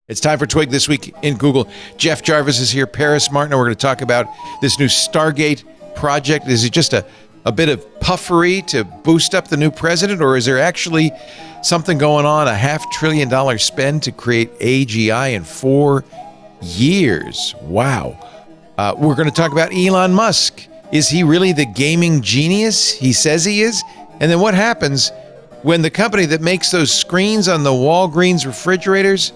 It's time for Twig This Week in Google. Jeff Jarvis is here. Paris Martineau. We're going to talk about this new Stargate project. Is it just a bit of puffery to boost up the new president, or is there actually something going on, a $500 billion spend to create AGI in 4 years? Wow. We're going to talk about Elon Musk. Is he really the gaming genius he says he is? And then what happens when the company that makes those screens on the Walgreens refrigerators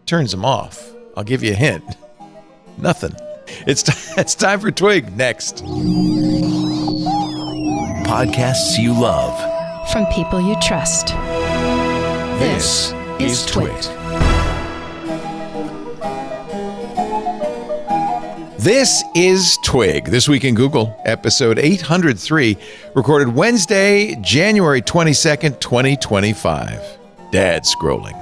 turns them off? I'll give you a hint. Nothing. It's time for Twig next. Podcasts you love. From people you trust. This is Twig. This is Twig, This Week in Google, episode 803, recorded Wednesday, January 22nd, 2025. Dadscrolling.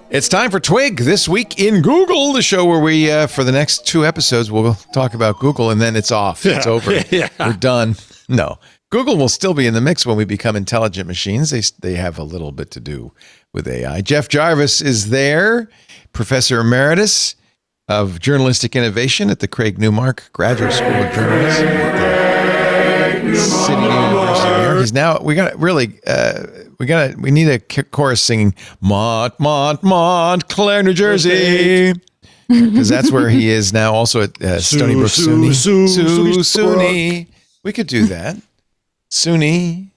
It's time for Twig, This Week in Google, the show where we, for the next 2 episodes, we'll talk about Google, and then it's off. It's over. We're done. No. Google will still be in the mix when we become intelligent machines. They have a little bit to do with AI. Jeff Jarvis is there, Professor Emeritus of Journalistic Innovation at the Craig Newmark Graduate School of Journalism at the City University of New York. He's now, we need a chorus singing Montclair, New Jersey, because that's where he is now. Also at Stony Brook SUNY. We could do that. SUNY.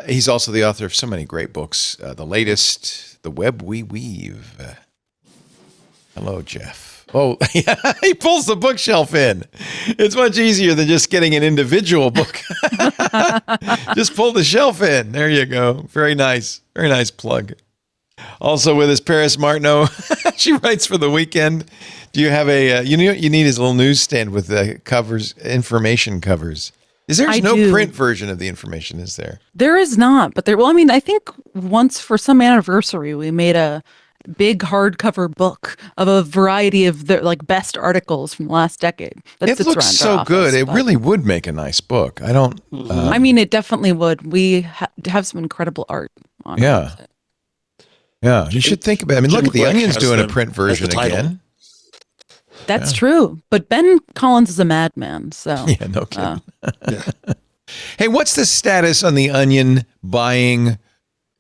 He's also the author of so many great books. The latest, The Web We Weave. Hello, Jeff. Oh, yeah, he pulls the bookshelf in. It's much easier than just getting an individual book. Just pull the shelf in. There you go. Very nice. Very nice plug. Also with us, Paris Martineau. She writes for The Weekend. Do you have a, you need his little newsstand with the covers, information covers. There's no print version of the information, is there? There is not, but I think once for some anniversary, we made a big hardcover book of a variety of the best articles from the last decade. It looks so good. It really would make a nice book. I don't. It definitely would. We have some incredible art on it. Yeah. You should think about it. Look at The Onion's doing a print version again. That's true. But Ben Collins is a madman. So yeah, no kidding. Hey, what's the status on The Onion buying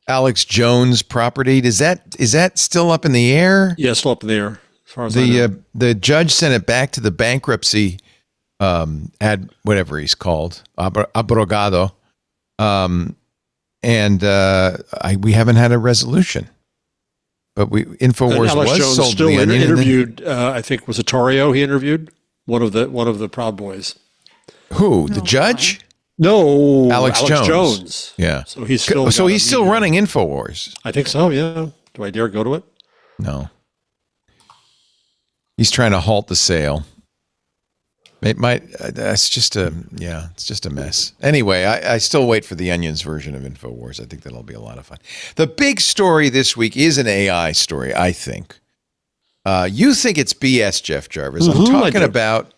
Alex Jones property? Is that still up in the air? Yeah, still up in the air. As far as I know. The judge sent it back to the bankruptcy whatever he's called, abrogado, and we haven't had a resolution. But InfoWars Alex was Jones sold still to the Onion. Interviewed. I think was it Torrio he interviewed, one of the Proud Boys. Who? The judge? No, Alex Jones. Yeah. So he's still running InfoWars. I think so. Yeah. Do I dare go to it? No. He's trying to halt the sale. It might. It's just a mess. Anyway, I still wait for the Onion's version of InfoWars. I think that'll be a lot of fun. The big story this week is an AI story, I think. You think it's BS, Jeff Jarvis. I'm talking about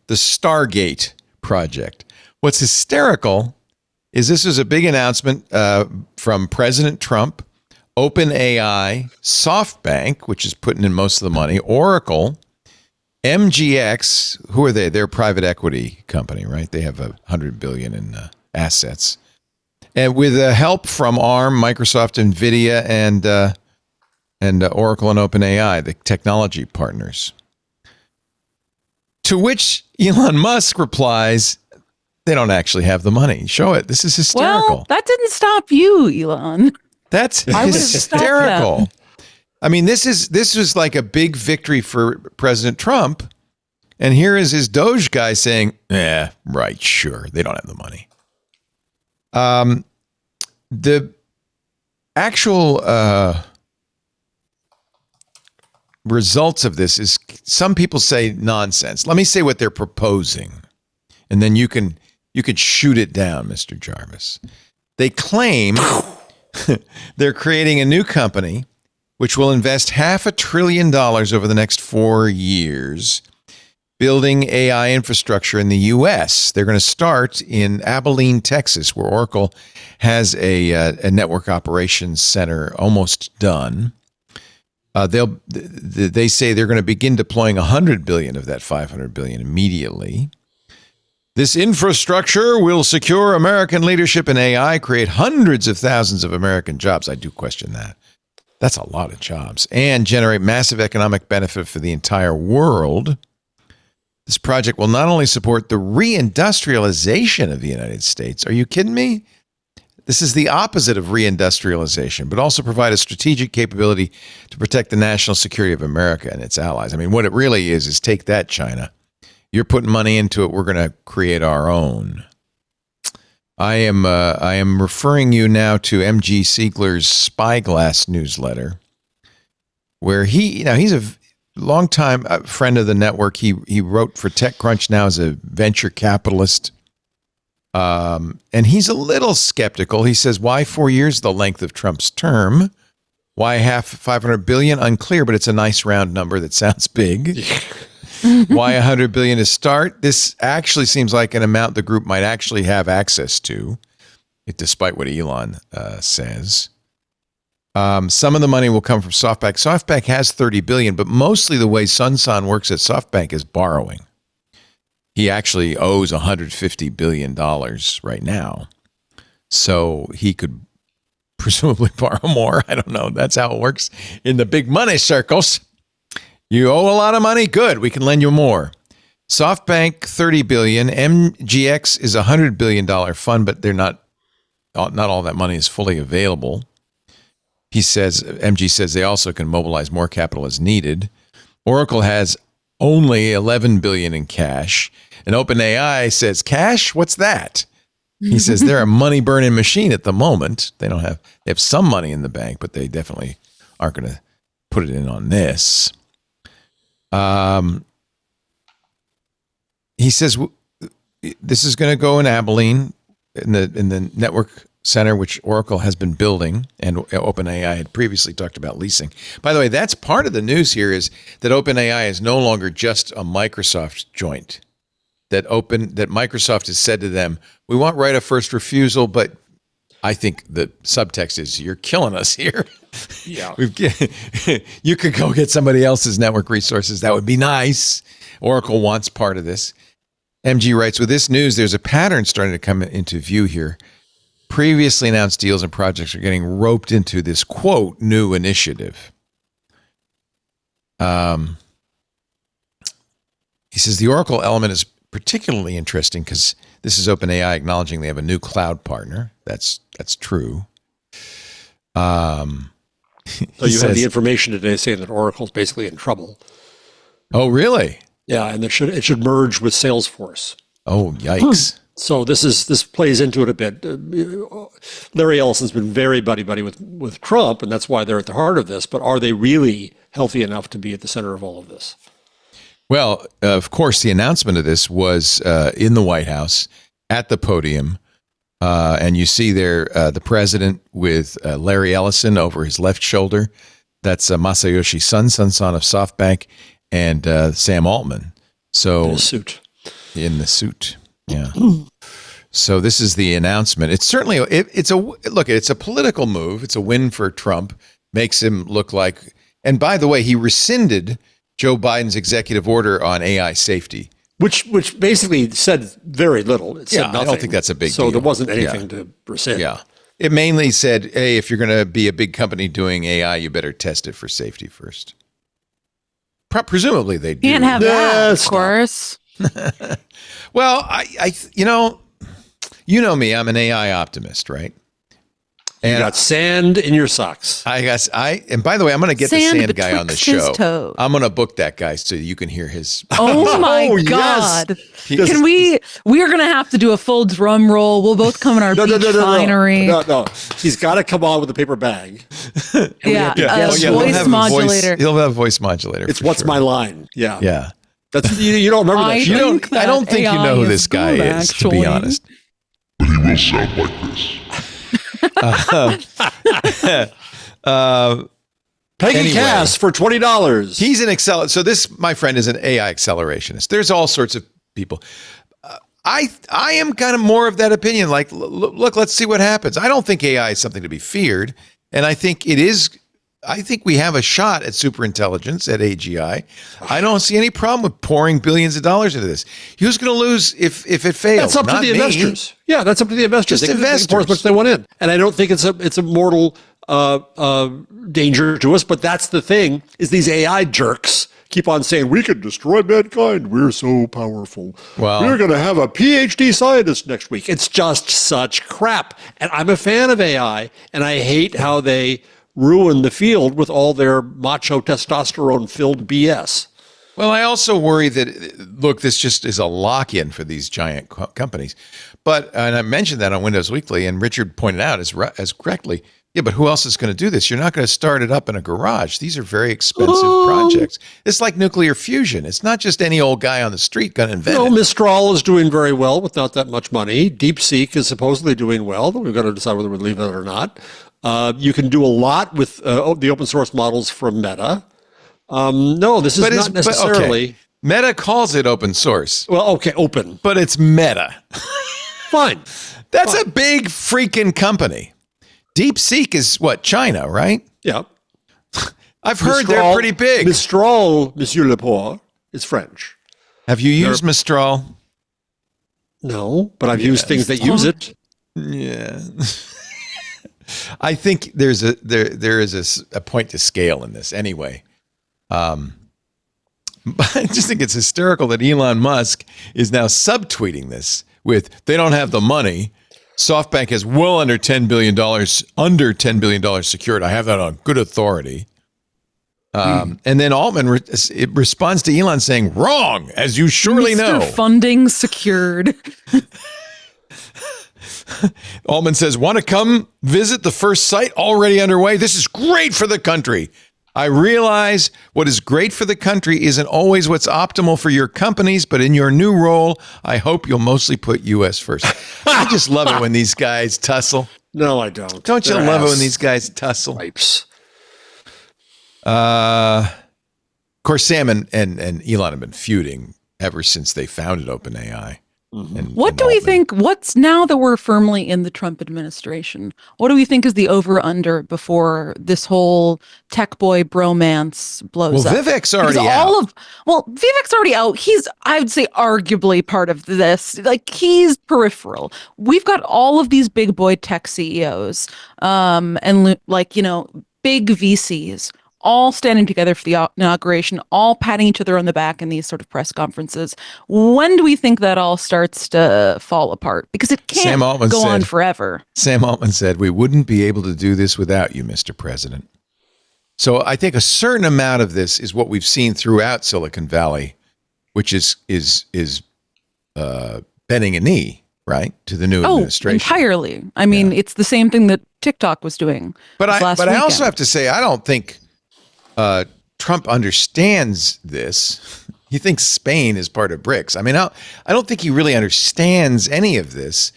the Stargate project. What's hysterical is this is a big announcement from President Trump, OpenAI, SoftBank, which is putting in most of the money, Oracle, MGX. Who are they? They're a private equity company, right? They have $100 billion in assets, and with help from ARM, Microsoft, NVIDIA, and Oracle and OpenAI, the technology partners. To which Elon Musk replies, they don't actually have the money. Show it. This is hysterical. Well, that didn't stop you, Elon. That's hysterical. This was like a big victory for President Trump. And here is his Doge guy saying, right, sure. They don't have the money. The actual results of this is some people say nonsense. Let me say what they're proposing. And then you can shoot it down, Mr. Jarvis. They claim they're creating a new company which will invest $500 billion over the next 4 years building AI infrastructure in the U.S. They're going to start in Abilene, Texas, where Oracle has a network operations center almost done. They say they're going to begin deploying 100 billion of that 500 billion immediately. This infrastructure will secure American leadership in AI, create hundreds of thousands of American jobs. I do question that. That's a lot of jobs. And generate massive economic benefit for the entire world. This project will not only support the reindustrialization of the United States. Are you kidding me? This is the opposite of reindustrialization, but also provide a strategic capability to protect the national security of America and its allies. I mean, what it really is take that, China. You're putting money into it. We're going to create our own. I am referring you now to MG Siegler's Spyglass newsletter, where he's a longtime friend of the network. He wrote for TechCrunch now as a venture capitalist. And he's a little skeptical. He says, why 4 years, the length of Trump's term? Why half 500 billion? Unclear, but it's a nice round number that sounds big. Why 100 billion to start? This actually seems like an amount the group might actually have access to, despite what Elon says. Some of the money will come from SoftBank. SoftBank has 30 billion, but mostly the way Sun works at SoftBank is borrowing. He actually owes $150 billion right now. So he could presumably borrow more. I don't know. That's how it works in the big money circles. You owe a lot of money? Good. We can lend you more. SoftBank, $30 billion. MGX is a $100 billion fund, but they're not all that money is fully available. MG says they also can mobilize more capital as needed. Oracle has only 11 billion in cash. And OpenAI says, cash? What's that? He says they're a money burning machine at the moment. They have some money in the bank, but they definitely aren't going to put it in on this. He says this is going to go in Abilene in the network center, which Oracle has been building, and OpenAI had previously talked about leasing. By the way, that's part of the news here is that OpenAI is no longer just a Microsoft joint. That Microsoft has said to them, we want right of first refusal, but I think the subtext is you're killing us here. Yeah, you could go get somebody else's network resources. That would be nice. Oracle wants part of this. MG writes, with this news, there's a pattern starting to come into view here. Previously announced deals and projects are getting roped into this, quote, new initiative. He says the Oracle element is particularly interesting because this is OpenAI acknowledging they have a new cloud partner. That's true. So you had the information today saying that Oracle's basically in trouble. Oh, really? Yeah, and it should merge with Salesforce. Oh, yikes. So this plays into it a bit. Larry Ellison's been very buddy with Trump, and that's why they're at the heart of this. But are they really healthy enough to be at the center of all of this? Well, of course, the announcement of this was in the White House at the podium. And you see there the president with Larry Ellison over his left shoulder. That's Masayoshi Son of SoftBank, and Sam Altman. So in the suit. Yeah. So this is the announcement. It's certainly it's a political move. It's a win for Trump. Makes him look like. And by the way, he rescinded Joe Biden's executive order on AI safety, which basically said very little. It said nothing. I don't think that's a big deal. So there wasn't anything to rescind. Yeah. It mainly said, hey, if you're going to be a big company doing AI, you better test it for safety first. Presumably they do. Can't have that, of course. Well, I you know me, I'm an AI optimist, right? And you got sand in your socks. And by the way, I'm going to get the sand guy on the show. Toes. I'm going to book that guy so you can hear his. Oh my God. Yes. Can we are going to have to do a full drum roll. We'll both come in our beach finery. No. He's got to come on with a paper bag. Voice modulator. He'll have a voice modulator. It's what's my line. Yeah. Yeah. That's you don't remember that. I don't think you know who this guy is, to be honest. But he will sound like this. Peggy Cass for $20. He's an so this, my friend, is an AI accelerationist. There's all sorts of people. I am kind of more of that opinion. Like, look, let's see what happens. I don't think AI is something to be feared, and I think it is I think we have a shot at superintelligence at AGI. I don't see any problem with pouring billions of dollars into this. Who's going to lose if it fails? That's up to the investors. Yeah, that's up to the investors. Just they investors. Can pour as much as they want in. And I don't think it's a mortal danger to us. But that's the thing, is these AI jerks keep on saying, we can destroy mankind. We're so powerful. Well, we're going to have a PhD scientist next week. It's just such crap. And I'm a fan of AI, and I hate how they ruin the field with all their macho testosterone-filled BS. Well, I also worry that, look, this just is a lock-in for these giant companies. But, and I mentioned that on Windows Weekly, and Richard pointed out as correctly, yeah, but who else is going to do this? You're not going to start it up in a garage. These are very expensive projects. It's like nuclear fusion. It's not just any old guy on the street going to invent it. Mistral is doing very well with not that much money. DeepSeek is supposedly doing well. We've got to decide whether we leave it or not. You can do a lot with the open source models from Meta. No, this is not necessarily. Okay. Meta calls it open source. Well, okay, open. But it's Meta. Fine. That's a big freaking company. DeepSeek is what, China, right? Yeah. I've heard they're pretty big. Mistral, Monsieur Laporte, is French. Have you used Mistral? No, but I've used things that use it. Yeah. I think there is a point to scale in this anyway. But I just think it's hysterical that Elon Musk is now subtweeting this with, they don't have the money. SoftBank has well under $10 billion secured. I have that on good authority. And then Altman responds to Elon saying, wrong, as you surely know. Funding secured. Altman says, want to come visit the first site already underway? This is great for the country. I realize what is great for the country isn't always what's optimal for your companies, but in your new role, I hope you'll mostly put U.S. first. I just love it when these guys tussle. No, I don't. Don't you love it when these guys tussle? Pipes. Of course, Sam and Elon have been feuding ever since they founded OpenAI. What do we think? What's now that we're firmly in the Trump administration? What do we think is the over/under before this whole tech boy bromance blows up? Vivek's already out. Vivek's already out. He's, I would say, arguably part of this. Like, he's peripheral. We've got all of these big boy tech CEOs, and big VCs, all standing together for the inauguration, all patting each other on the back in these sort of press conferences. When do we think that all starts to fall apart? Because it can't go on forever. Sam Altman said, we wouldn't be able to do this without you, Mr. President. So I think a certain amount of this is what we've seen throughout Silicon Valley, which is bending a knee, right, to the new administration. Entirely. I mean, it's the same thing that TikTok was doing. But I also have to say, I don't think Trump understands this. He thinks Spain is part of BRICS. I mean, I don't think he really understands any of this,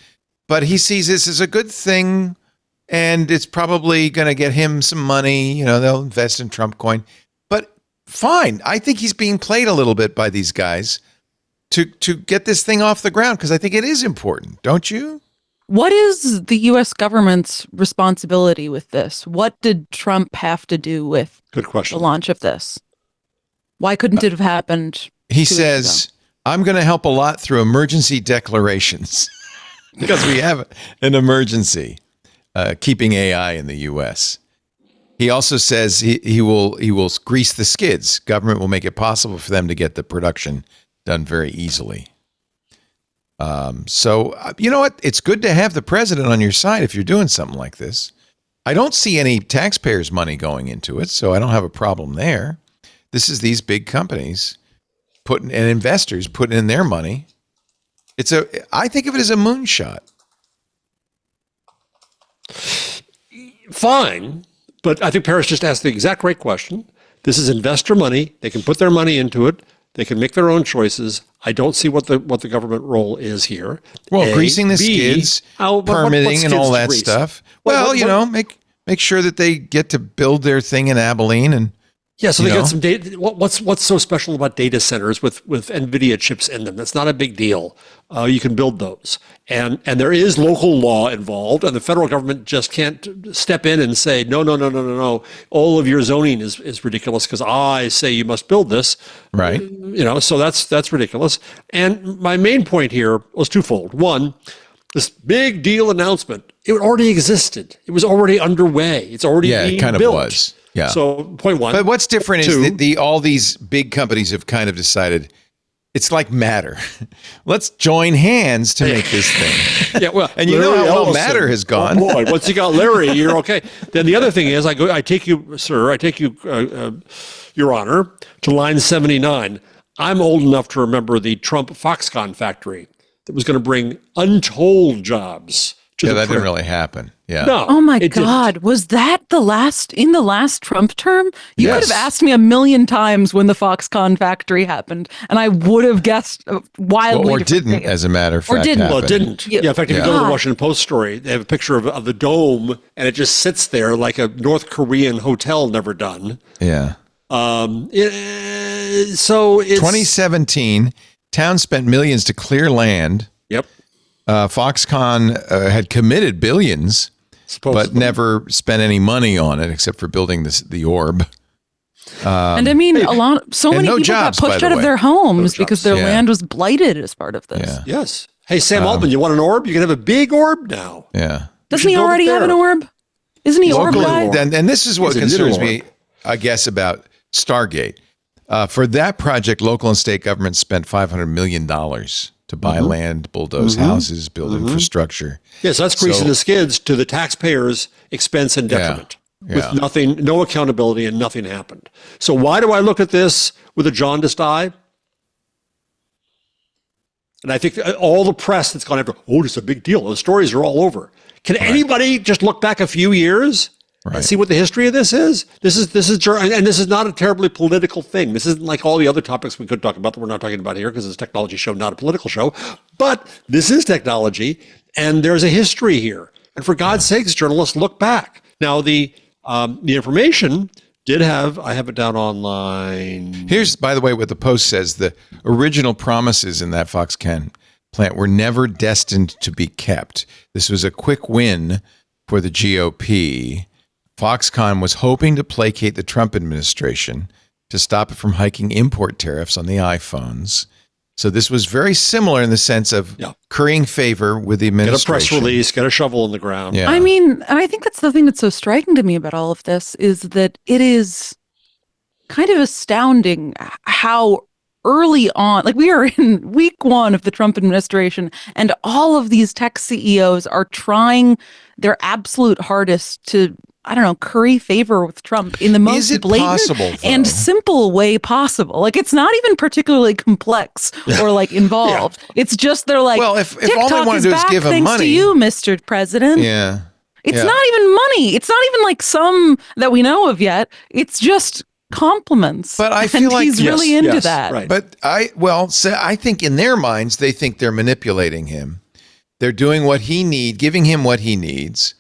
but he sees this as a good thing, and it's probably going to get him some money. They'll invest in Trump coin. But fine, I think he's being played a little bit by these guys to get this thing off the ground, because I think it is important, don't you? What is the U.S. government's responsibility with this? What did Trump have to do with the launch of this? Why couldn't it have happened? He says, I'm going to help a lot through emergency declarations because we have an emergency keeping AI in the U.S. He also says he will grease the skids. Government will make it possible for them to get the production done very easily. So you know what? It's good to have the president on your side if you're doing something like this. I don't see any taxpayers' money going into it, so I don't have a problem there. This is these big companies and investors putting in their money. I think of it as a moonshot. Fine, but I think Paris just asked the exact right question. This is investor money. They can put their money into it. They can make their own choices. I don't see what the government role is here. Well, greasing the skids, permitting, and all that stuff. Well, make sure that they get to build their thing in Abilene and Yeah, so they got some data. What's so special about data centers with NVIDIA chips in them? That's not a big deal. You can build those, and there is local law involved, and the federal government just can't step in and say no. All of your zoning is ridiculous because I say you must build this. Right. So that's ridiculous. And my main point here was twofold. One, this big deal announcement, it already existed. It was already underway. It's already being it kind built. of was. Yeah. So point one. But what's different is that all these big companies have kind of decided it's like Matter. Let's join hands to make this thing. Yeah, well, and you know how well Matter has gone. Oh boy, once you got Larry, you're okay. Then the other thing is, I take you, sir, Your Honor, to line 79. I'm old enough to remember the Trump Foxconn factory that was going to bring untold jobs to the that prairie. didn't really happen. Yeah. No. Oh my God. Was that in the last Trump term? You could have asked me a million times when the Foxconn factory happened, and I would have guessed wildly or different didn't, things. as a matter of fact. Or didn't. Well, it didn't. Yeah, in fact, if you go to the God. Washington Post story, they have a picture of the dome, and it just sits there like a North Korean hotel never done. Yeah. So it's 2017, town spent millions to clear land. Yep. Foxconn had committed billions, but never spent any money on it except for building the orb. And I mean, so many no people jobs, got by pushed the out of way. their homes because their Yeah. land was blighted as part of this. Yeah. Yes. Hey, Sam Altman, you want an orb? You can have a big orb now. Yeah. Doesn't he build it already have there. an orb? Isn't he orb Locally, guy? and this is what He's a noodle concerns me, I guess, about Stargate. For that project, local and state governments spent $500 million to buy land, bulldoze houses, build infrastructure. Yes, that's greasing the skids to the taxpayers' expense and detriment. Yeah. With nothing, no accountability, and nothing happened. So why do I look at this with a jaundiced eye? And I think all the press that's gone after, it's a big deal. The stories are all over. Can anybody just look back a few years and see what the history of this is? This is, and this is not a terribly political thing. This isn't like all the other topics we could talk about that we're not talking about here because it's a technology show, not a political show. But this is technology, and there's a history here. And for God's sakes, journalists, look back. Now, the information did have, I have it down online. Here's, by the way, what the Post says. The original promises in that Foxconn plant were never destined to be kept. This was a quick win for the GOP. Foxconn was hoping to placate the Trump administration to stop it from hiking import tariffs on the iPhones. So this was very similar in the sense of currying favor with the administration. Get a press release, get a shovel in the ground. Yeah. I mean, and I think that's the thing that's so striking to me about all of this is that it is kind of astounding how early on, like we are in week one of the Trump administration, and all of these tech CEOs are trying their absolute hardest to, I don't know, curry favor with Trump in the most blatant and simple way possible. Like, it's not even particularly complex or like involved. It's just they're like, well, if TikTok all they want to do is give him thanks money, to you, Mr. President. Yeah. It's not even money. It's not even like some that we know of yet. It's just compliments. But I feel like he's really into that. Right. But I think in their minds, they think they're manipulating him. They're doing what he needs, giving him what he needs,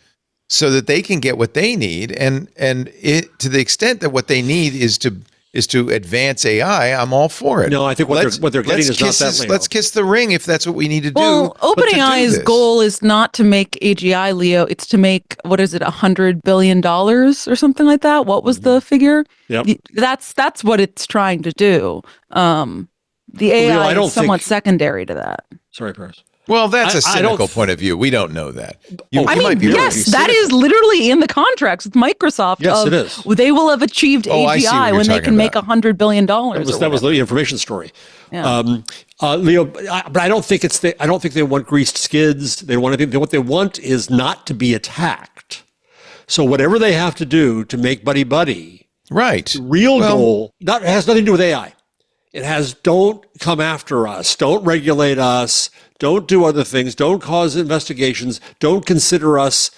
so that they can get what they need. And it, to the extent that what they need is to advance AI, I'm all for it. No, I think what they're getting is not that, Leo. Let's kiss the ring if that's what we need to do. Well, OpenAI's goal is not to make AGI, Leo. It's to make, what is it, $100 billion or something like that? What was the figure? Yep. That's what it's trying to do. The AI Leo, is somewhat secondary to that. Sorry, Paris. Well, that's a cynical point of view. We don't know that. I mean, yes, that is literally in the contracts with Microsoft. Yes, it is. They will have achieved AGI when they can make $100 billion. That was the information story. Yeah. Leo, but I don't think I don't think they want greased skids. What they want is not to be attacked. So whatever they have to do to make buddy, right? Real goal has nothing to do with AI. It has, don't come after us, don't regulate us, don't do other things, don't cause investigations, don't consider us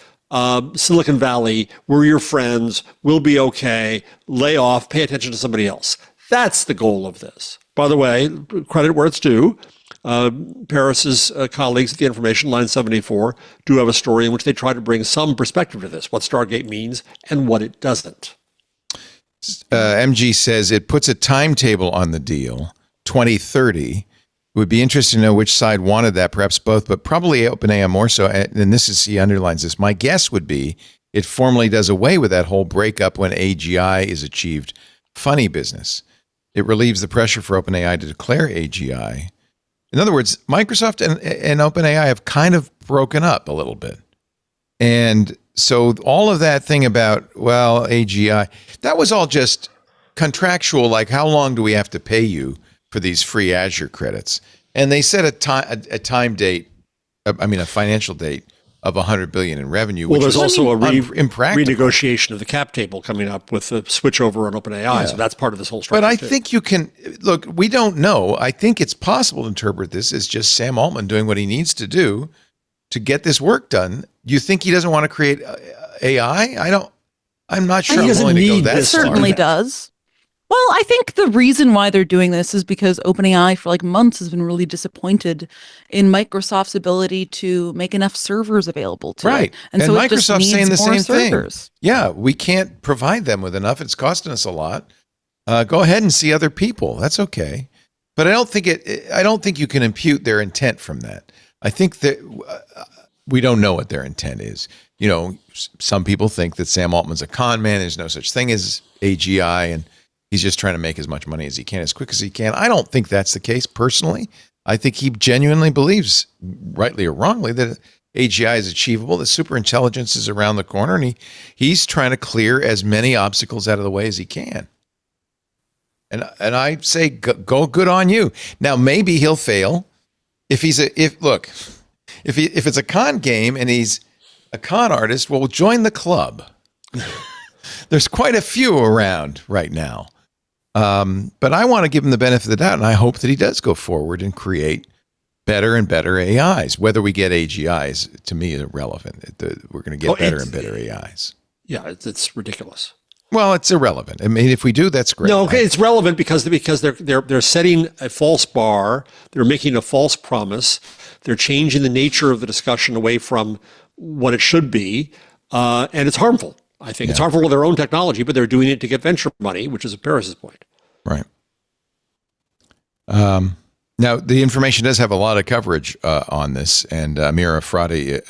Silicon Valley, we're your friends, we'll be okay, lay off, pay attention to somebody else. That's the goal of this. By the way, credit where it's due. Paris's colleagues at The Information, line 74, do have a story in which they try to bring some perspective to this, what Stargate means and what it doesn't. MG says it puts a timetable on the deal, 2030. It would be interesting to know which side wanted that, perhaps both, but probably OpenAI more so. And this is, he underlines this. My guess would be it formally does away with that whole breakup when AGI is achieved. Funny business. It relieves the pressure for OpenAI to declare AGI. In other words, Microsoft and OpenAI have kind of broken up a little bit. And so all of that thing about, well, AGI, that was all just contractual, like how long do we have to pay you for these free Azure credits? And they set a financial date of $100 billion in revenue. Well, there's also a renegotiation of the cap table coming up with the switch over on OpenAI. Yeah. So that's part of this whole structure. But I think you can, look, we don't know. I think it's possible to interpret this as just Sam Altman doing what he needs to do to get this work done. You think he doesn't want to create AI? I'm not sure I'm willing to go that far. It certainly does. Well, I think the reason why they're doing this is because OpenAI for like months has been really disappointed in Microsoft's ability to make enough servers available to it. And so Microsoft's saying the same servers. thing. Yeah, we can't provide them with enough. It's costing us a lot. Go ahead and see other people. That's okay. But I don't think you can impute their intent from that. I think that we don't know what their intent is. You know, some people think that Sam Altman's a con man. There's no such thing as AGI, and he's just trying to make as much money as he can, as quick as he can. I don't think that's the case personally. I think he genuinely believes, rightly or wrongly, that AGI is achievable, that superintelligence is around the corner, and he's trying to clear as many obstacles out of the way as he can. And I say, go good on you. Now, maybe he'll fail. If it's a con game and he's a con artist, well, join the club. There's quite a few around right now. But I want to give him the benefit of the doubt, and I hope that he does go forward and create better and better AIs. Whether we get AGIs, to me, is irrelevant. We're going to get better and better AIs. Yeah, it's ridiculous. Well, it's irrelevant. I mean, if we do, that's great. No, okay, it's relevant because they're setting a false bar. They're making a false promise. They're changing the nature of the discussion away from what it should be, and it's harmful. I think it's harmful to their own technology, but they're doing it to get venture money, which is Paris's point. Right. Now, the information does have a lot of coverage on this, and Amira Fradi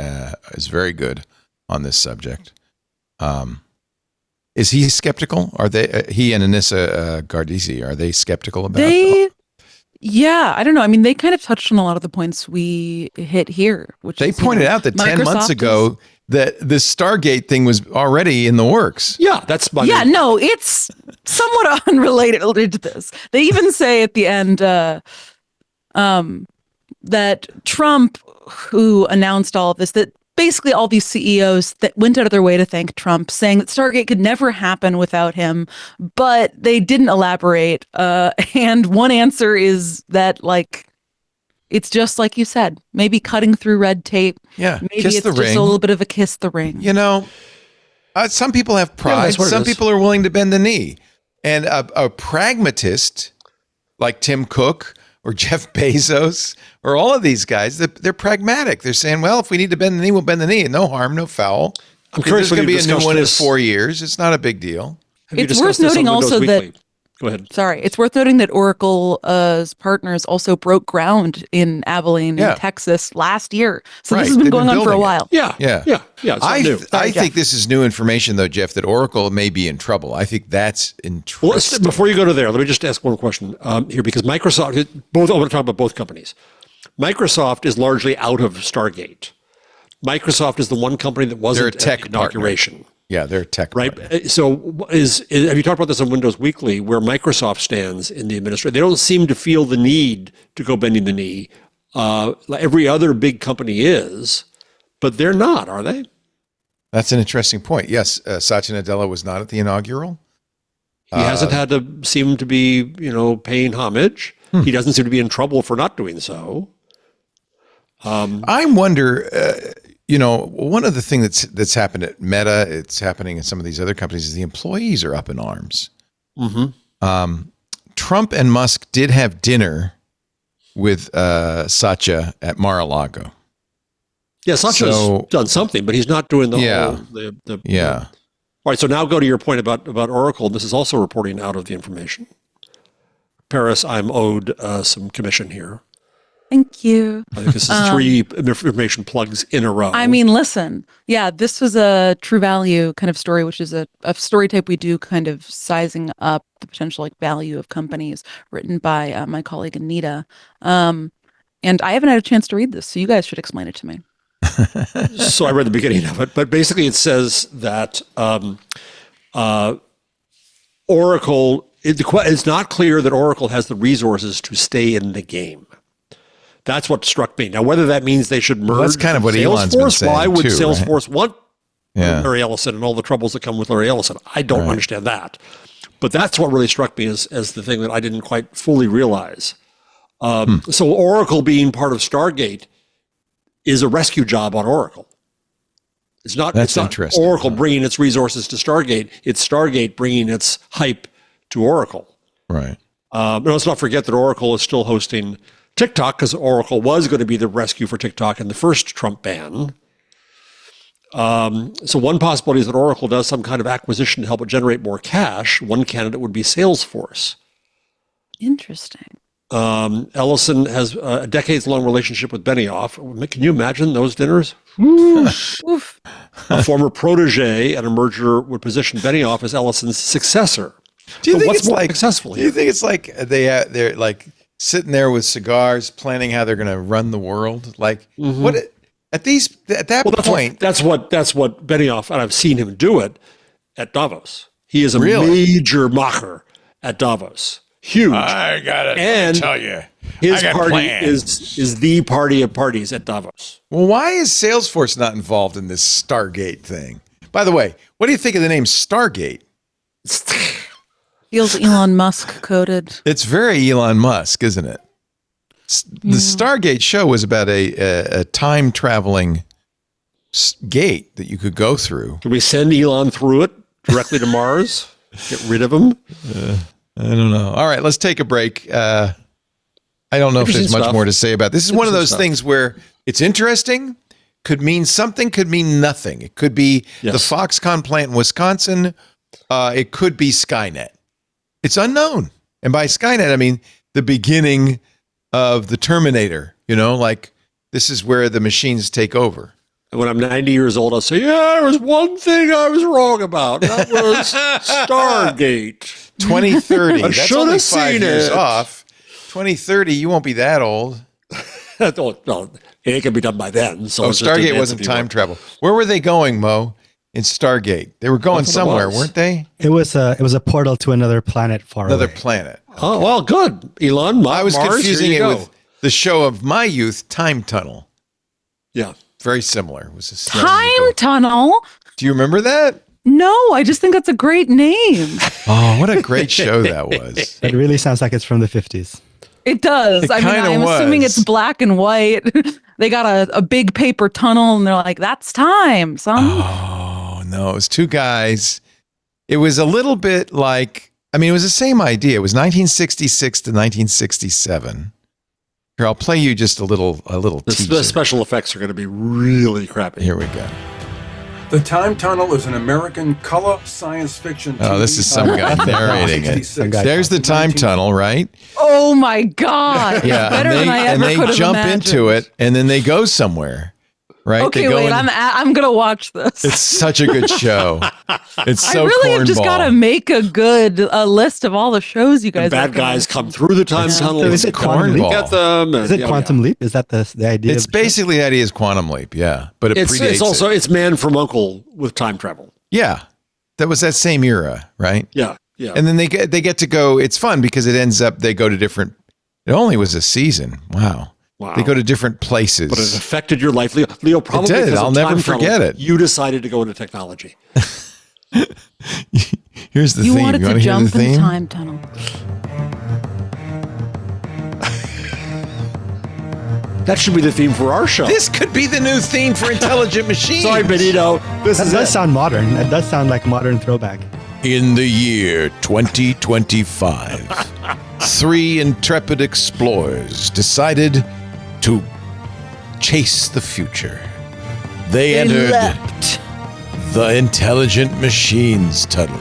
is very good on this subject. Is he skeptical? Are they? He and Anissa Gardisi, are they skeptical about it? Yeah, I don't know. I mean, they kind of touched on a lot of the points we hit here. Which they pointed out that 10 months ago that this Stargate thing was already in the works. Yeah, that's my no, it's somewhat unrelated to this. They even say at the end that Trump, who announced all of this, that basically all these CEOs that went out of their way to thank Trump, saying that Stargate could never happen without him, but they didn't elaborate. And one answer is that, like, it's just like you said, maybe cutting through red tape. Yeah, maybe it's just a little bit of a kiss the ring. You know, some people have pride. Some people are willing to bend the knee. And a pragmatist like Tim Cook or Jeff Bezos or all of these guys, they're pragmatic. They're saying, well, if we need to bend the knee, we'll bend the knee. And no harm, no foul. I'm curious, there's going to be a new one in 4 years. It's not a big deal. It's worth noting also that Go ahead. Sorry. It's worth noting that Oracle's partners also broke ground in Abilene, Texas last year. So this has been going on for a while. Yeah. I think this is new information, though, Jeff, that Oracle may be in trouble. I think that's interesting. Well, before you go to there, let me just ask one question here, because Microsoft, I want to talk about both companies. Microsoft is largely out of Stargate. Microsoft is the one company that wasn't at the inauguration. Partner. Yeah, they're a tech partner. Right. So have you talked about this on Windows Weekly, where Microsoft stands in the administration? They don't seem to feel the need to go bending the knee. Like every other big company is, but they're not, are they? That's an interesting point. Yes, Satya Nadella was not at the inaugural. He hasn't had to seem to be, paying homage. He doesn't seem to be in trouble for not doing so. I wonder, one of the things that's happened at Meta, it's happening in some of these other companies, is the employees are up in arms. Mm-hmm. Trump and Musk did have dinner with Satya at Mar-a-Lago. Yeah, Satya's done something, but he's not doing the whole. All right, so now go to your point about Oracle. This is also reporting out of the information. Paris, I'm owed some commission here. Thank you. I think this is 3 information plugs in a row. I mean, listen, yeah, this was a True Value kind of story, which is a story type we do kind of sizing up the potential like value of companies, written by my colleague Anita. And I haven't had a chance to read this, so you guys should explain it to me. So I read the beginning of it, but basically it says that Oracle, it's not clear that Oracle has the resources to stay in the game. That's what struck me. Now, whether that means they should merge, that's kind of what Elon's been saying. Why would too, Salesforce want Yeah. Larry Ellison and all the troubles that come with Larry Ellison? I don't understand that. But that's what really struck me as the thing that I didn't quite fully realize. So Oracle being part of Stargate is a rescue job on Oracle. It's not interesting. Oracle bringing its resources to Stargate. It's Stargate bringing its hype to Oracle. Right. But let's not forget that Oracle is still hosting TikTok, because Oracle was going to be the rescue for TikTok in the first Trump ban. So one possibility is that Oracle does some kind of acquisition to help it generate more cash. One candidate would be Salesforce. Interesting. Ellison has a decades-long relationship with Benioff. Can you imagine those dinners? Oof. A former protege at a merger would position Benioff as Ellison's successor. Do you think what's it's more like successful Do here? you think it's like they're like sitting there with cigars, planning how they're going to run the world? Like what at that point? That's what Benioff, and I've seen him do it at Davos. He is a major mocker at Davos. Huge. I gotta tell you, his party is the party of parties at Davos. Well, why is Salesforce not involved in this Stargate thing? By the way, what do you think of the name Stargate? Feels Elon Musk coded. It's very Elon Musk, isn't it? The Stargate show was about a time traveling gate that you could go through. Can we send Elon through it directly to Mars? Get rid of him? I don't know. All right, let's take a break. I don't know if there's much more to say about this. This is one of those things where it's interesting, could mean something, could mean nothing. It could be the Foxconn plant in Wisconsin. It could be Skynet. It's unknown. And by Skynet, I mean the beginning of the Terminator. You know, like this is where the machines take over. And when I'm 90 years old, I'll say, there was one thing I was wrong about. That was Stargate. 2030. That's only 5 years it. off. 2030, you won't be that old. No, it can be done by then. So Stargate wasn't time travel. Where were they going, Mo? In Stargate, they were going somewhere, weren't they? It was a portal to another planet far away. Another planet. Oh, well, good. Elon, I was Mars, confusing it with the show of my youth, Time Tunnel. Yeah. Very similar. It was a Time Tunnel? Do you remember that? No, I just think that's a great name. Oh, what a great show that was. It really sounds like it's from the 50s. It does. I mean, I'm assuming it's black and white. They got a big paper tunnel and they're like, that's time, son. Oh, no. It was two guys. It was a little bit like, I mean, it was the same idea. It was 1966 to 1967. Here, I'll play you just a little teaser. The special effects are going to be really crappy. Here we go. The Time Tunnel is an American color science fiction TV. Oh, this is some guy narrating it. There's the Time Tunnel, right? Oh my God. Yeah, Better than I ever could have they jump imagined. into it, and then they go somewhere, right? Okay, wait, I'm going to watch this. It's such a good show. It's so I really have just cornball. got to make a good list of all the shows you guys Bad guys come through the time tunnel. So is it Quantum Leap? Get them. Is it Quantum Leap? Is that the idea? It's basically the idea is Quantum Leap, yeah. But it predates it's also it. it's Man from U.N.C.L.E. with time travel. Yeah. That was that same era, right? Yeah, yeah. And then they get to go, it's fun because it ends up, they go to different, it only was a season. Wow. They go to different places. But it affected your life, Leo. Leo, probably it did. because I'll of never time forget travel, it. You decided to go into technology. Here's the You theme. wanted You to want to hear jump the in theme? the time tunnel. That should be the theme for our show. This could be the new theme for Intelligent Machines. Sorry, Benito. This That is does it. sound modern. That does sound like modern throwback. In the year 2025, 3 intrepid explorers decided to chase the future. They entered leapt. The Intelligent Machines Tunnel.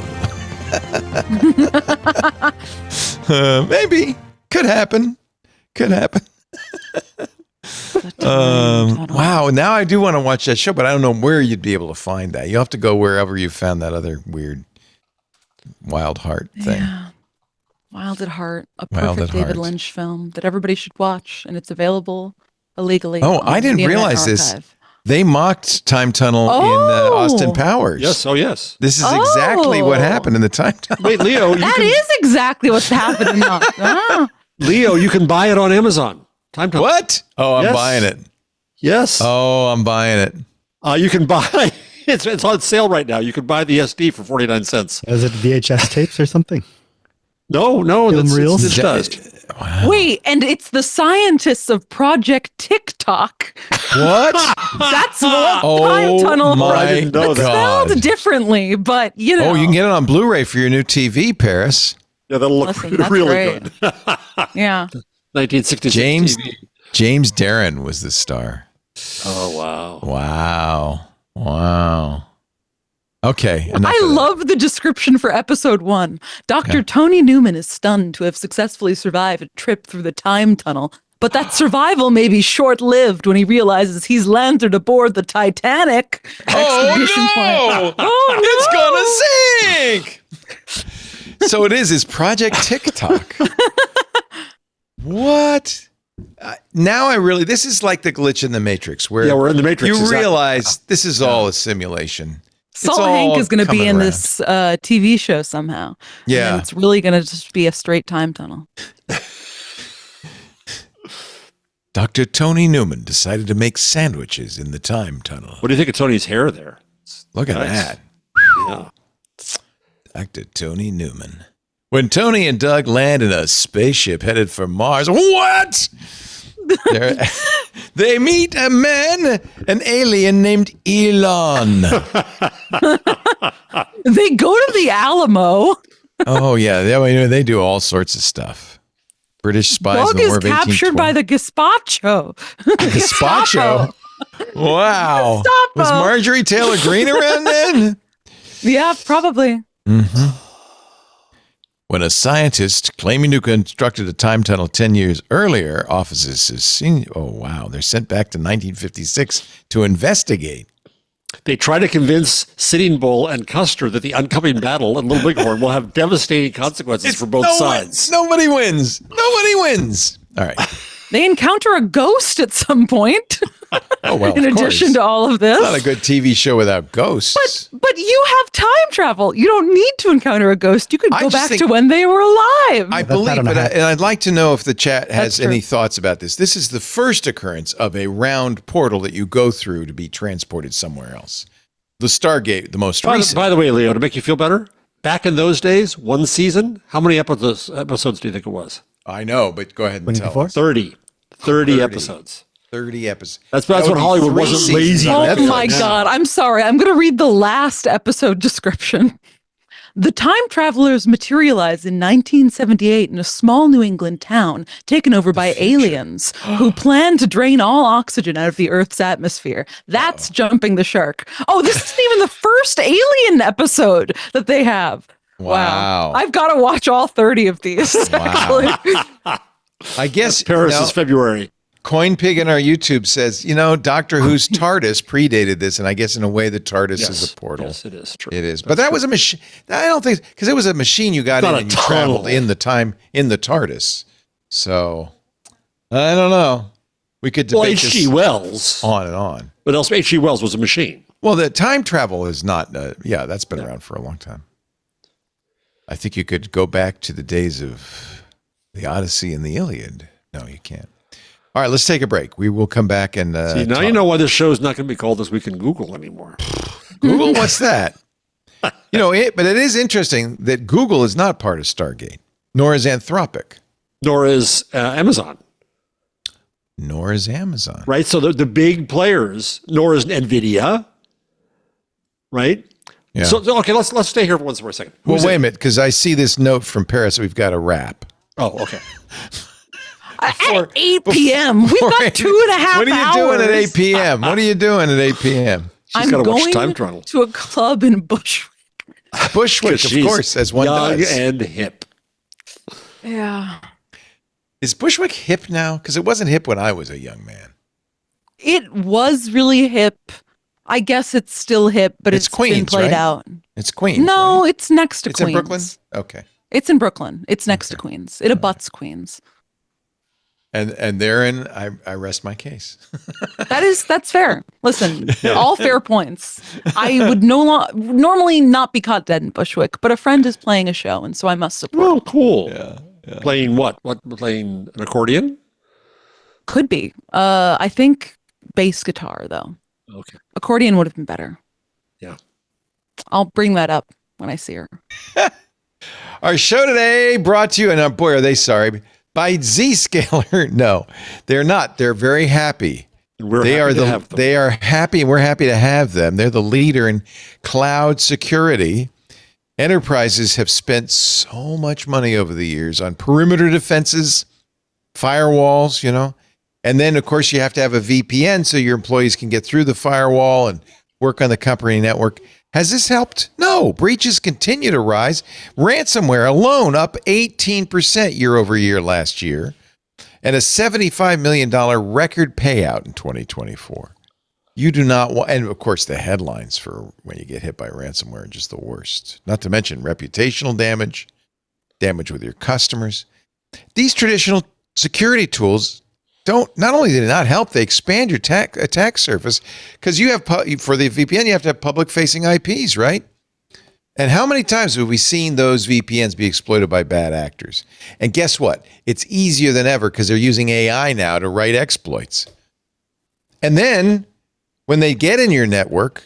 Maybe. Could happen. Wow. Now I do want to watch that show, but I don't know where you'd be able to find that. You have to go wherever you found that other weird Wild Heart thing. Yeah. Wild at Heart, a Wild perfect at David Heart. Lynch film that everybody should watch, and it's available illegally. Oh, on I didn't the Internet realize this. Archive. They mocked Time Tunnel in Austin Powers. Yes. Oh, yes. This is exactly what happened in the Time Tunnel. Wait, Leo. That is exactly what's happening now. Leo, you can buy it on Amazon. Time Tunnel. What? Oh, I'm Yes. buying it. Yes. Oh, I'm buying it. You can buy. It's on sale right now. You can buy the SD for 49 cents. Is it VHS tapes or something? No, Film reels? it's digitized. Wow. Wait, and it's the scientists of Project Tik Tok. What? That's what Oh Time Tunnel. my I didn't know It's that. spelled differently, but you know. Oh, you can get it on Blu-ray for your new TV, Paris. Yeah, that'll look Listen, that's really great. good. Yeah. 1966 James TV. James Darren was the star. Oh, wow. Wow. Okay. enough I of that. love the description for episode 1. Dr. Tony Newman is stunned to have successfully survived a trip through the time tunnel, but that survival may be short-lived when he realizes he's landed aboard the Titanic expedition plane. Oh, It's gonna sink. So it's Project TikTok. What? Now this is like the glitch in the Matrix where Yeah, we're in the Matrix, you exactly. realize this is all a simulation. Salt all Hank is going to be coming in around. this TV show somehow. Yeah. And it's really going to just be a straight time tunnel. Dr. Tony Newman decided to make sandwiches in the time tunnel. What do you think of Tony's hair there? Look at Nice. that. Yeah. Dr. Tony Newman. When Tony and Doug land in a spaceship headed for Mars, what? They meet an alien named Elon. They go to the Alamo. Oh, yeah. They do all sorts of stuff. British spies Doug in the is War of captured by the Gazpacho. Gazpacho. Wow. Gestapo. Was Marjorie Taylor Greene around then? Yeah, probably. When a scientist claiming to have constructed a time tunnel 10 years earlier offices his senior... Oh, wow. They're sent back to 1956 to investigate. They try to convince Sitting Bull and Custer that the oncoming battle at Little Bighorn will have devastating consequences for both sides. Nobody wins. All right. They encounter a ghost at some point. Oh, well, in of addition course. to all of this. It's not a good TV show without ghosts. But you have time travel. You don't need to encounter a ghost. You could I go just back think- to when they were alive. I That's believe, not but gonna happen. I'd like to know if the chat has That's true. any thoughts about this. This is the first occurrence of a round portal that you go through to be transported somewhere else. The Stargate, the most recent. By the way, Leo, to make you feel better, back in those days, one season, how many episodes do you think it was? I know, but go ahead and tell 24? us. 30. 30 episodes. 30 episodes. That's That when would be Hollywood 3 wasn't seasons lazy. on Oh Netflix. my God. I'm sorry. I'm going to read the last episode description. The time travelers materialize in 1978 in a small New England town taken over by aliens who plan to drain all oxygen out of the Earth's atmosphere. That's jumping the shark. Oh, this isn't even the first alien episode that they have. Wow. I've got to watch all 30 of these. Actually. I guess Paris now, is February. Coin Pig in our YouTube says, Doctor Who's TARDIS predated this, and I guess in a way the TARDIS is a portal. Yes, it is true. It is. But that was a machine. I don't think, because it was a machine you got It's in not and a you traveled tunnel. in the time in the TARDIS. So, I don't know. We could Well, debate H.G. this Wells. on and on. But else H.G. Wells was a machine. Well, the time travel is not, that's been around for a long time. I think you could go back to the days of the Odyssey and the Iliad. No, you can't. All right, let's take a break. We will come back and See, now you know why this show is not going to be called This Week in Google anymore. Google. What's that? But it is interesting that Google is not part of Stargate, nor is Anthropic, Nor is Amazon, nor is Amazon. right? So the big players, nor is NVIDIA, right? Yeah. So okay, let's stay here for a second. Well, Who's wait a it? minute, because I see this note from Paris that we've got to wrap. Oh, okay. At 8 p.m. We've got 2.5 hours. What are you doing at 8 p.m.? What are you doing at 8 p.m.? I'm got to watch going Time Tunnel. to a club in Bushwick. Bushwick, of course, as one young does. and hip. Yeah. Is Bushwick hip now? Because it wasn't hip when I was a young man. It was really hip. I guess it's still hip, but it's Queens, been played right? out. It's Queens. No, right? it's next to It's Queens. in Brooklyn? Okay. It's in Brooklyn. It's next to Queens. It abuts Queens. And therein, I rest my case. That's fair. Listen, all fair points. I would normally not be caught dead in Bushwick, but a friend is playing a show, and so I must support. Oh, cool. Yeah. Playing what? Playing an accordion? Could be. I think bass guitar, though. Okay. Accordion would have been better. Yeah. I'll bring that up when I see her. Our show today brought to you, and boy, are they sorry, by Zscaler. No, they're not. They're very happy. They are happy, and we're happy to have them. They're the leader in cloud security. Enterprises have spent so much money over the years on perimeter defenses, firewalls, and then, of course, you have to have a VPN so your employees can get through the firewall and work on the company network. Has this helped? No. Breaches continue to rise. Ransomware alone up 18% year over year last year, and a $75 million record payout in 2024. You do not want, and of course, the headlines for when you get hit by ransomware are just the worst. Not to mention reputational damage, damage with your customers. These traditional security tools not only do they not help, they expand your attack surface because you have, for the VPN, you have to have public-facing IPs, right? And how many times have we seen those VPNs be exploited by bad actors? And guess what? It's easier than ever because they're using AI now to write exploits. And then when they get in your network,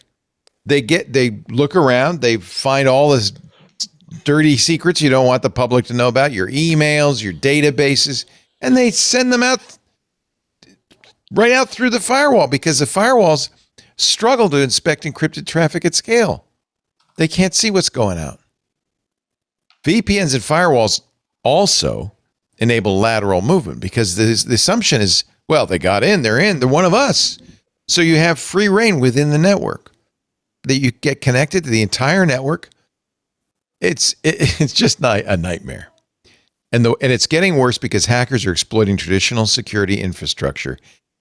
they look around, they find all this dirty secrets you don't want the public to know about, your emails, your databases, and they send them out right out through the firewall because the firewalls struggle to inspect encrypted traffic at scale. They can't see what's going out. VPNs and firewalls also enable lateral movement because the assumption is, well, they got in, they're one of us. So you have free reign within the network that you get connected to the entire network. It's just a nightmare. And it's getting worse because hackers are exploiting traditional security infrastructure.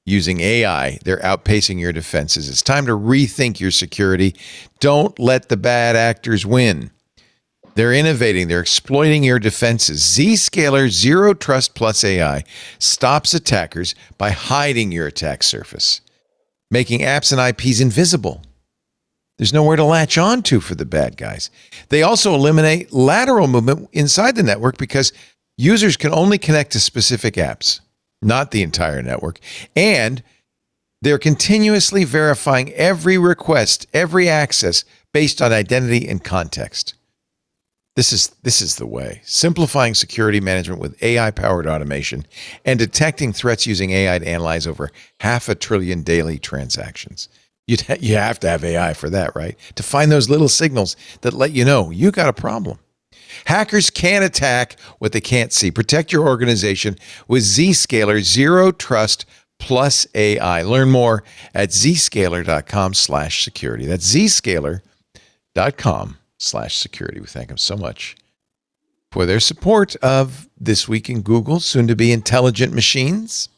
Using AI, they're outpacing your defenses. It's time to rethink your security. Don't let the bad actors win. They're innovating. They're exploiting your defenses. Zscaler Zero Trust Plus AI stops attackers by hiding your attack surface, making apps and IPs invisible. There's nowhere to latch on to for the bad guys. They also eliminate lateral movement inside the network because users can only connect to specific apps, not the entire network. And they're continuously verifying every request, every access based on identity and context. This is the way. Simplifying security management with AI-powered automation and detecting threats using AI to analyze over 500 billion daily transactions. You have to have AI for that, right? To find those little signals that let you know you got a problem. Hackers can't attack what they can't see. Protect your organization with Zscaler Zero Trust Plus AI. Learn more at zscaler.com/security. That's zscaler.com/security. We thank them so much for their support of This Week in Google, soon to be intelligent machines.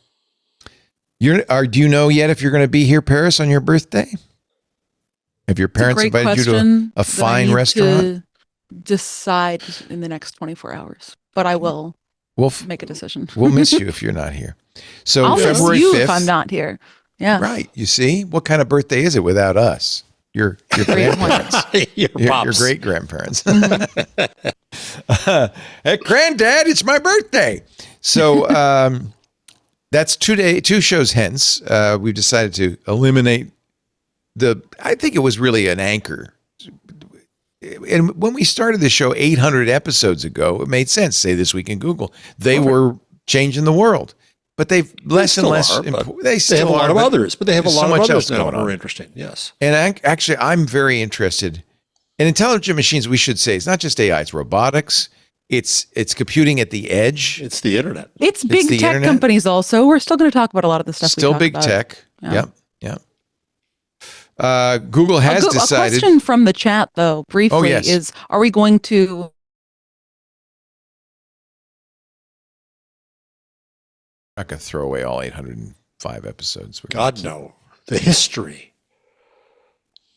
Do you know yet if you're going to be here, Paris, on your birthday? Have your parents invited you to a fine restaurant? Decide in the next 24 hours, but I will make a decision. We'll miss you if you're not here. So I'll February miss you 5th, if I'm not here. Yeah. Right. You see, what kind of birthday is it without us? Your grandparents. your great grandparents. Hey, Granddad, it's my birthday. So that's 2 shows hence. We've decided to eliminate I think it was really an anchor. And when we started the show 800 episodes ago, it made sense. Say This Week in Google. They were changing the world. But they've less and less. They have a lot of others, but they have a lot of others now going on. More interesting. Yes. And actually, I'm very interested in intelligent machines. We should say it's not just AI; it's robotics. It's computing at the edge. It's the internet. It's big tech companies also. We're still going to talk about a lot of the stuff. Still big tech. Yep. Google has decided. A question from the chat, though, briefly, yes. is: are we going to? I'm not going to throw away all 805 episodes. God, no. The history.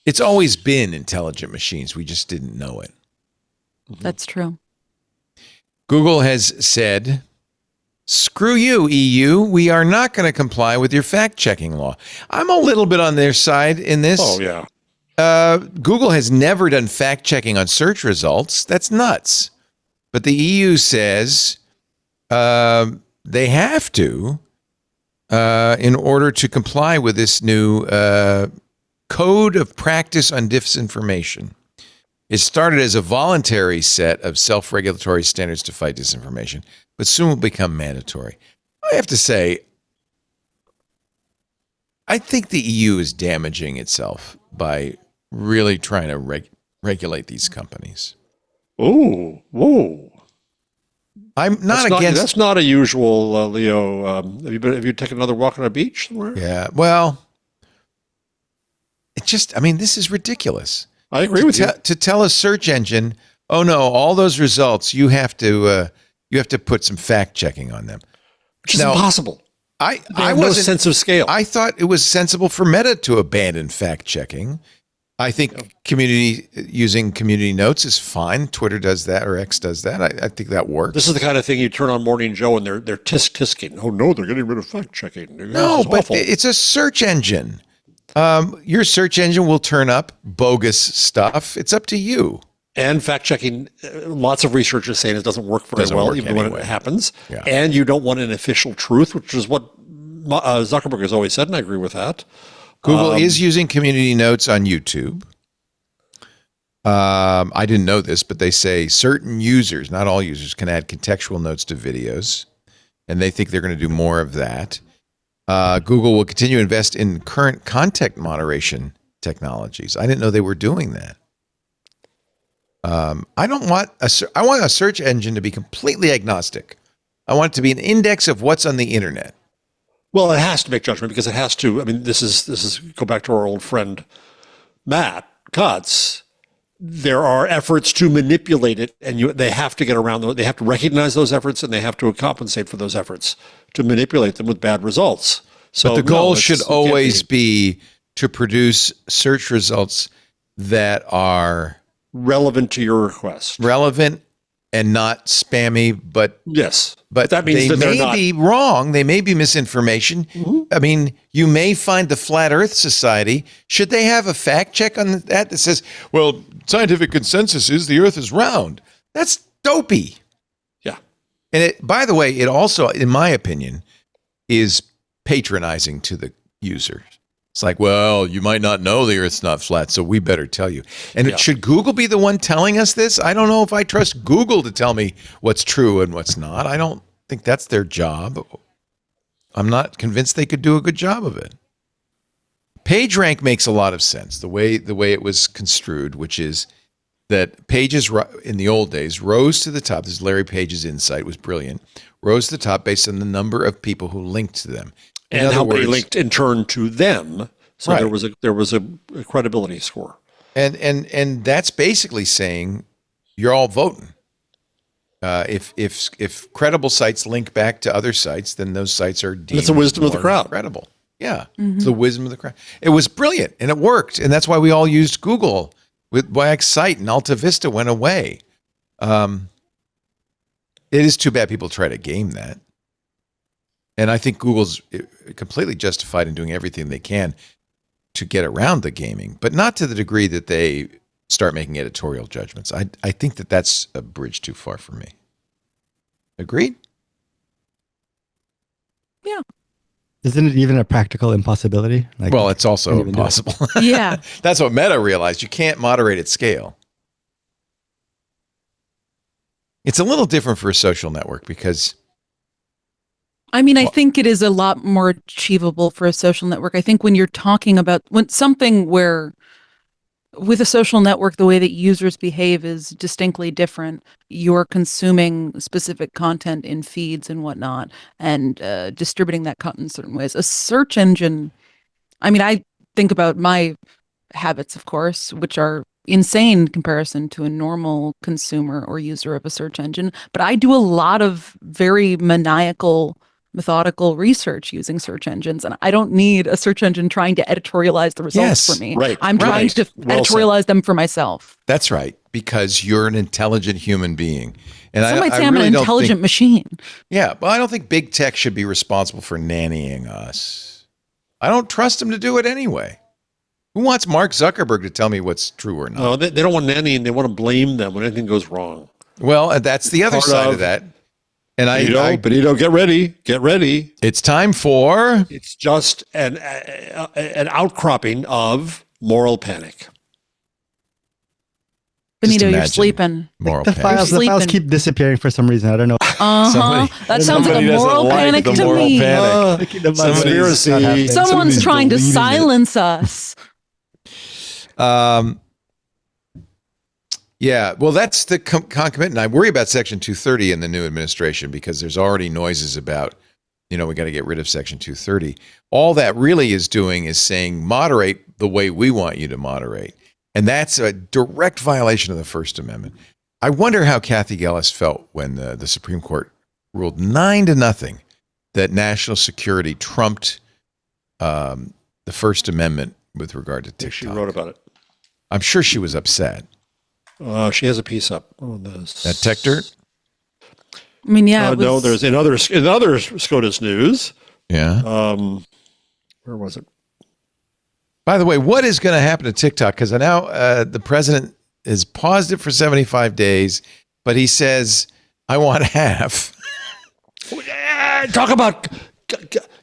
It's always been intelligent machines. We just didn't know it. That's true. Google has said, screw you, EU. We are not going to comply with your fact-checking law. I'm a little bit on their side in this. Oh, yeah. Google has never done fact-checking on search results. That's nuts. But the EU says they have to in order to comply with this new Code of Practice on Disinformation. It started as a voluntary set of self-regulatory standards to fight disinformation, but soon will become mandatory. I have to say, I think the EU is damaging itself by really trying to regulate these companies. Oh, whoa. I'm not against. That's not a usual, Leo. Have you taken another walk on a beach somewhere? Yeah. Well, it just. I mean, this is ridiculous. I agree with you. To tell a search engine, oh no, all those results you have to put some fact checking on them, which is impossible. I have no sense of scale. I thought it was sensible for Meta to abandon fact checking. I think using community notes is fine. Twitter does that, or X does that. I think that works. This is the kind of thing you turn on Morning Joe and they're tisk-tisking. Oh no, they're getting rid of fact checking. No, but it's a search engine. Your search engine will turn up bogus stuff. It's up to you. And fact checking, lots of research is saying it doesn't work very well, even when it happens. Yeah. And you don't want an official truth, which is what Zuckerberg has always said, and I agree with that. Google is using community notes on YouTube. I didn't know this, but they say certain users, not all users, can add contextual notes to videos, and they think they're going to do more of that. Google will continue to invest in current content moderation technologies. I didn't know they were doing that. I want a search engine to be completely agnostic. I want it to be an index of what's on the internet. Well, it has to make judgment because it has to. I mean, this is go back to our old friend Matt Cutts. There are efforts to manipulate it, and they have to get around those. They have to recognize those efforts, and they have to compensate for those efforts to manipulate them with bad results. So but the goal should always be to produce search results that are relevant to your request, relevant and not spammy. But yes, but that means they that may be wrong. They may be misinformation. Mm-hmm. I mean, you may find the Flat Earth Society. Should they have a fact check on that says, well, scientific consensus is the Earth is round? That's dopey. Yeah. And it, by the way, it also, in my opinion, is patronizing to the user. It's like, well, you might not know the Earth's not flat, so we better tell you. And should Google be the one telling us this? I don't know if I trust Google to tell me what's true and what's not. I don't think that's their job. I'm not convinced they could do a good job of it. PageRank makes a lot of sense, the way it was construed, which is that pages in the old days rose to the top. This is Larry Page's insight, was brilliant. Rose to the top based on the number of people who linked to them. And how many linked in turn to them. So right. there was a credibility score. And that's basically saying you're all voting. If credible sites link back to other sites, then those sites are deemed it's the wisdom of the crowd. Credible. Yeah. Mm-hmm. It's the wisdom of the crowd. It was brilliant and it worked. And that's why we all used Google with Excite and Alta Vista went away. It is too bad people try to game that. And I think Google's completely justified in doing everything they can to get around the gaming, but not to the degree that they start making editorial judgments. I think that's a bridge too far for me. Agreed? Yeah. Isn't it even a practical impossibility? Well, it's also impossible. Yeah. That's what Meta realized. You can't moderate at scale. It's a little different for a social network because... I mean, I think it is a lot more achievable for a social network. I think when you're talking about something where with a social network, the way that users behave is distinctly different. You're consuming specific content in feeds and whatnot and distributing that content in certain ways. A search engine, I mean, I think about my habits, of course, which are insane in comparison to a normal consumer or user of a search engine. But I do a lot of very methodical research using search engines, and I don't need a search engine trying to editorialize the results for me. Right. I'm trying to editorialize them for myself. That's right, because you're an intelligent human being. And Some might say I'm an intelligent machine. Yeah, but I don't think big tech should be responsible for nannying us. I don't trust them to do it anyway. Who wants Mark Zuckerberg to tell me what's true or not? No, they don't want nannying. They want to blame them when anything goes wrong. Well, that's the other side of that. And Benito, get ready. Get ready. It's time for... It's just an outcropping of moral panic. Benito, you're sleeping. Moral The panic. files keep disappearing for some reason. I don't know. That sounds like a moral panic to me. Conspiracy. Someone's trying to silence us. Yeah, well, that's the concomitant. I worry about Section 230 in the new administration because there's already noises about, we got to get rid of Section 230. All that really is doing is saying moderate the way we want you to moderate. And that's a direct violation of the First Amendment. I wonder how Kathy Gellis felt when the Supreme Court ruled 9-0 that national security trumped the First Amendment with regard to TikTok. She wrote about it. I'm sure she was upset. She has a piece up on this. That Tech Dirt? I mean, yeah. No, there's in other SCOTUS news. Yeah. Where was it? By the way, what is going to happen to TikTok? Because now the president has paused it for 75 days, but he says, I want half. Talk about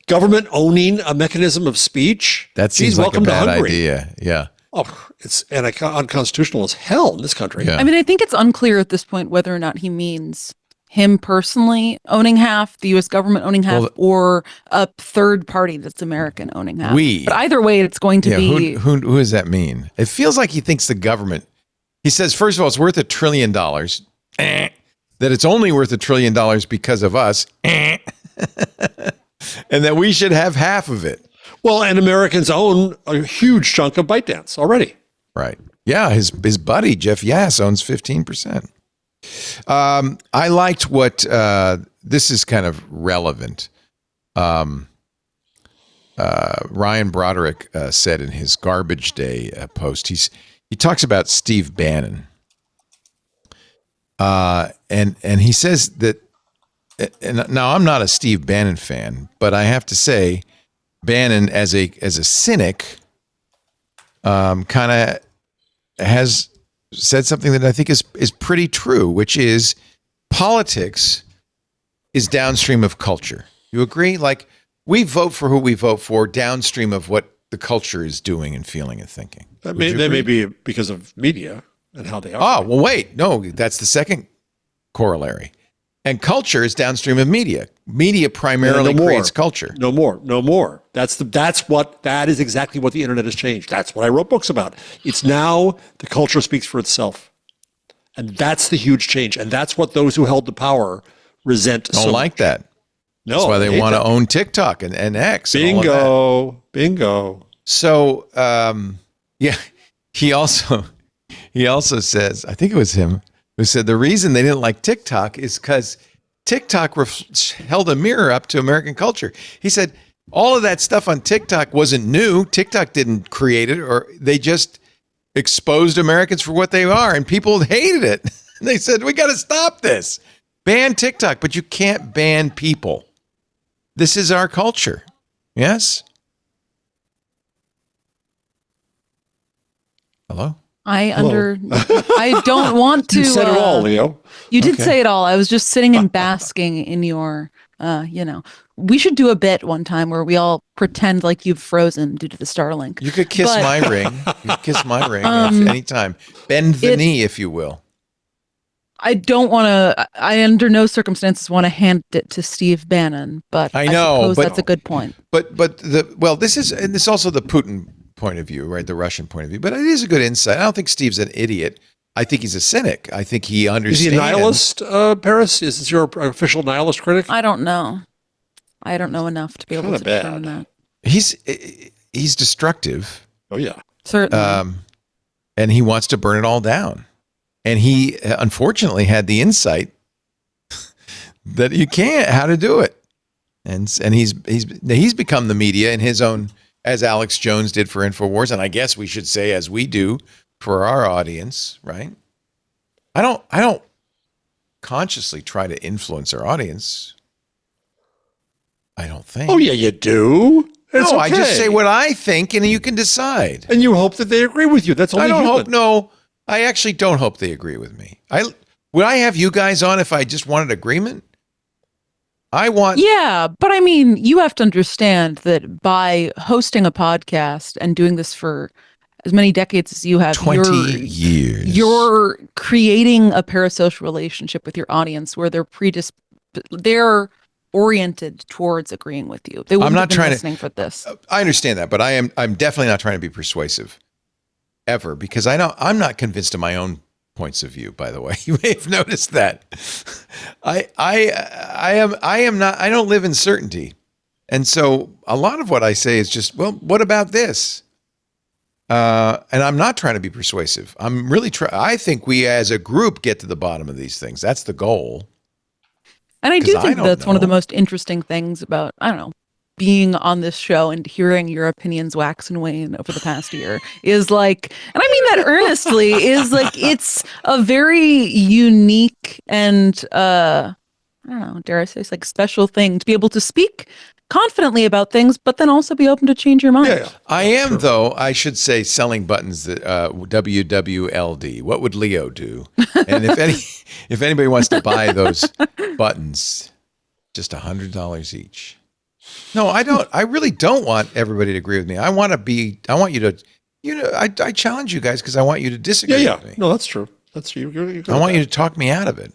government owning a mechanism of speech. That seems like a bad idea. Yeah. Oh, it's unconstitutional as hell in this country. Yeah. I mean, I think it's unclear at this point whether or not he means him personally owning half, the U.S. government owning half, or a third party that's American owning half. But either way, it's going to be... Who does that mean? It feels like he thinks the government... He says, first of all, it's worth $1 trillion. That it's only worth $1 trillion because of us. And that we should have half of it. Well, and Americans own a huge chunk of ByteDance already. Right. Yeah, his buddy, Jeff Yass, owns 15%. I liked what, this is kind of relevant. Ryan Broderick said in his Garbage Day post, he talks about Steve Bannon. And he says that, and now I'm not a Steve Bannon fan, but I have to say, Bannon as a cynic kind of has said something that I think is pretty true, which is politics is downstream of culture. You agree? Like, we vote for who we vote for downstream of what the culture is doing and feeling and thinking. That may be because of media and how they are. Oh, well, wait. No, that's the second corollary. And culture is downstream of media. Media primarily creates culture. No more. That is exactly what the internet has changed. That's what I wrote books about. It's now the culture speaks for itself. And that's the huge change. And that's what those who held the power resent. Don't like that. No. That's why they want to own TikTok and X. Bingo. So, yeah, he also says, I think it was him, who said the reason they didn't like TikTok is because TikTok held a mirror up to American culture. He said all of that stuff on TikTok wasn't new. TikTok didn't create it, or they just exposed Americans for what they are, and people hated it. They said, we got to stop this. Ban TikTok, but you can't ban people. This is our culture. Yes? Hello? I don't want to. You said it all, Leo. You did say it all. I was just sitting and basking in your, we should do a bit one time where we all pretend like you've frozen due to the Starlink. You could kiss my ring. You could kiss my ring anytime. Bend the knee, if you will. I don't want to, I under no circumstances want to hand it to Steve Bannon, but I suppose that's a good point. But this is also the Putin point of view, right? The Russian point of view. But it is a good insight. I don't think Steve's an idiot. I think he's a cynic. I think he understands. Is he a nihilist, Paris? Is this your official nihilist critic? I don't know. I don't know enough to be able to determine that. He's destructive. Oh, yeah. Certainly. And he wants to burn it all down. And he unfortunately had the insight that you can't, how to do it. And he's become the media in his own, as Alex Jones did for InfoWars, and I guess we should say as we do for our audience, right? I don't consciously try to influence our audience. I don't think. Oh yeah, you do. It's no, okay. I just say what I think, and you can decide. And you hope that they agree with you. That's only I don't human. hope. No, I actually don't hope they agree with me. Would I have you guys on if I just wanted agreement? Yeah, but I mean, you have to understand that by hosting a podcast and doing this for as many decades as you have, 20 years. You're creating a parasocial relationship with your audience where they're oriented towards agreeing with you. They wouldn't have been listening for this. I understand that, but I'm definitely not trying to be persuasive ever, because I'm not convinced of my own points of view, by the way. You may have noticed that. I am not, I don't live in certainty. And so a lot of what I say is just, well, what about this? And I'm not trying to be persuasive. I'm really I think we as a group get to the bottom of these things. That's the goal. And I do think that's one of the most interesting things about, I don't know, being on this show and hearing your opinions wax and wane over the past year is like, and I mean that earnestly, is like, it's a very unique and, I don't know, dare I say, it's like special thing to be able to speak confidently about things, but then also be open to change your mind. Yeah. I am, though, I should say, selling buttons that WWLD. What would Leo do? And if anybody wants to buy those buttons, just $100 each. No, I don't. I really don't want everybody to agree with me. I want you to, I challenge you guys because I want you to disagree with me. No, that's true. That's true. I want you to talk me out of it.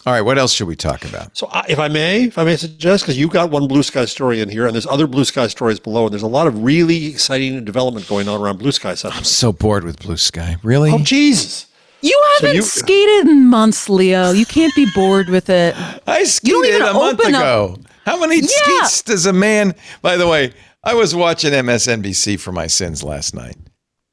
All right, what else should we talk about? So if I may suggest, because you've got one Blue Sky story in here, and there's other Blue Sky stories below, and there's a lot of really exciting development going on around Blue Sky sentiment. I'm so bored with Blue Sky. Really? Oh, Jesus. You haven't skated in months, Leo. You can't be bored with it. I skated a month ago. How many skeets does a man... By the way, I was watching MSNBC for my sins last night,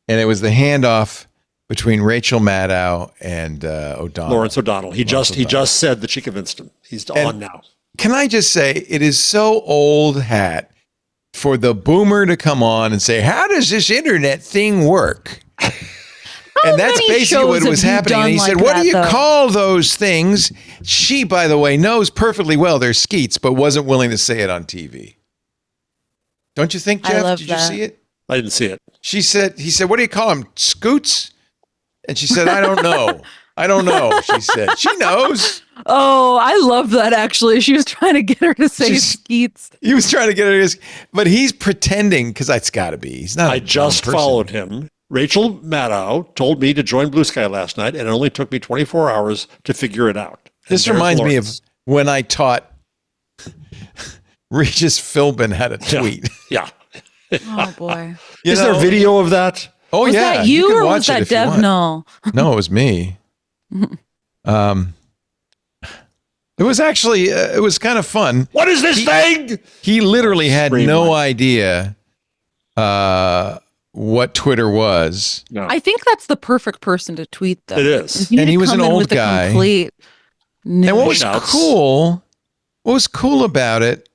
and it was the handoff between Rachel Maddow and O'Donnell. Lawrence O'Donnell. He just said that she convinced him. He's on now. Can I just say, it is so old hat for the boomer to come on and say, how does this internet thing work? And that's basically what was happening. And he said, what do you call those things? She, by the way, knows perfectly well they're skeets, but wasn't willing to say it on TV. Don't you think, Jeff? Did you see it? I didn't see it. He said, what do you call them? Scoots? And she said, I don't know. I don't know, she said. She knows. Oh, I love that, actually. She was trying to get her to say skeets. He was trying to get her to, but he's pretending, because it's got to be. He's not. I just followed him. Rachel Maddow told me to join Blue Sky last night, and it only took me 24 hours to figure it out. This reminds me of when I taught Regis Philbin how to tweet. Yeah. Oh, boy. Is there video of that? Oh, was yeah. Was that you or was that Dev? No. No, it was me. It was actually, it was kind of fun. What is this thing? He literally had no idea what Twitter was. No. I think that's the perfect person to tweet, though. It is. And he was an old guy. And what was cool about it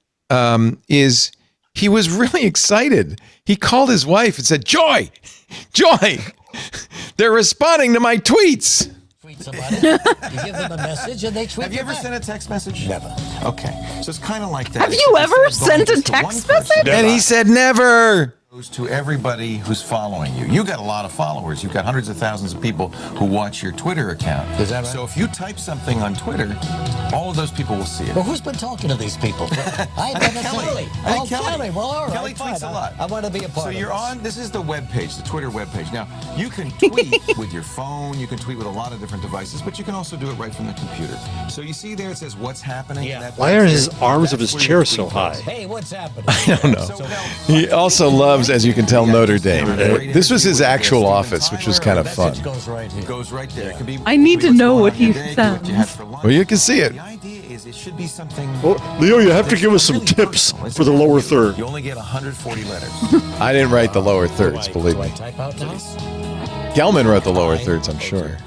is he was really excited. He called his wife and said, Joy, they're responding to my tweets. Tweet somebody, you give them a message and they tweet. Have you ever sent a text message? Never. Okay. So it's kind of like that. Have you ever sent a text message? And he said, never. To everybody who's following you. You got a lot of followers. You've got hundreds of thousands of people who watch your Twitter account. Is that right? So if you type something on Twitter, all of those people will see it. Well, who's been talking to these people? I Kelly. Kelly. Well, all right. Kelly tweets a lot. I want to be a part of So you're on, this is the web page, the Twitter web page. Now, you can tweet with your phone, you can tweet with a lot of different devices, but you can also do it right from the computer. So you see there it says what's happening. Yeah. Why are his arms of his chair so high? Hey, what's happening? I don't know. He also loves, as you can tell, Notre Dame. This was his actual office, which was kind of fun. It goes right there. It can be I need to know what he said. Well, you can see it. The idea is It should be something. Oh, Leo, you have to give us some tips for the lower third. You only get 140 letters. I didn't write the lower thirds, believe me. Type out now? Gelman wrote the lower thirds, I'm sure.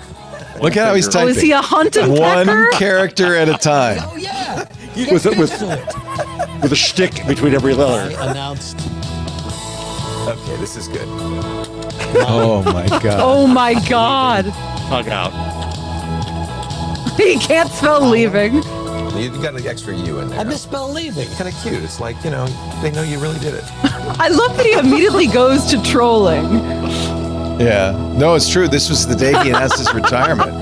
Look at how he's Oh, typing. is he a hunted One pecker? character at a time. Oh, yeah. With a shtick between every letter. Announced. Okay, this is good. Oh my God. Oh my God. Hug out. He can't spell leaving. You got an extra U in there. I misspelled leaving. Kind of cute. It's like, they know you really did it. I love that he immediately goes to trolling. Yeah. No, it's true. This was the day he announced his retirement.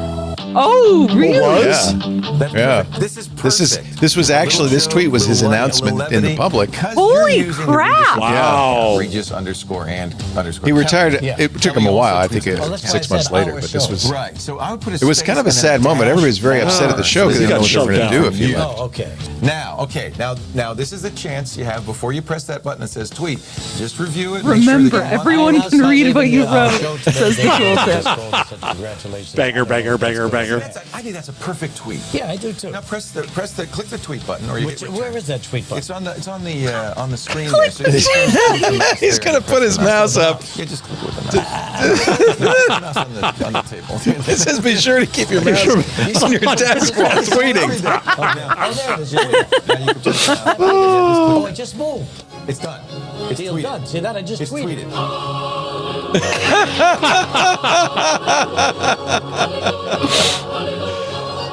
Oh, really? Yeah. That's Yeah. perfect. This is perfect. This was actually, this tweet was his announcement in the public. Holy crap. Wow. Regis underscore and underscore. He retired. Yeah. It took him a while. I think Oh, that's why 6 I months said later. our But this show. was. Right. So I would put a It was kind of a sad moment. Everybody was very upset at the show because they didn't know what they were going to do if he left. Oh, okay. Now, this is the chance you have before you press that button that says tweet. Just review it. Remember, make sure that you want- everyone can read what you wrote, says the tooltip. Congratulations. Banger, banger, banger, banger. I think that's a perfect tweet. Yeah, I do too. Now click the tweet button, or you get Where is that tweet button? It's on the screen. There, so you He's going to put his mouse up. Yeah, just click with the mouse. on the table. It says be sure to keep your mouse on your desk while tweeting. Oh, there it is. Now you can put it down. Oh, it just moved. It's done. It's Deal tweeted. done. See that? I just It's tweeted.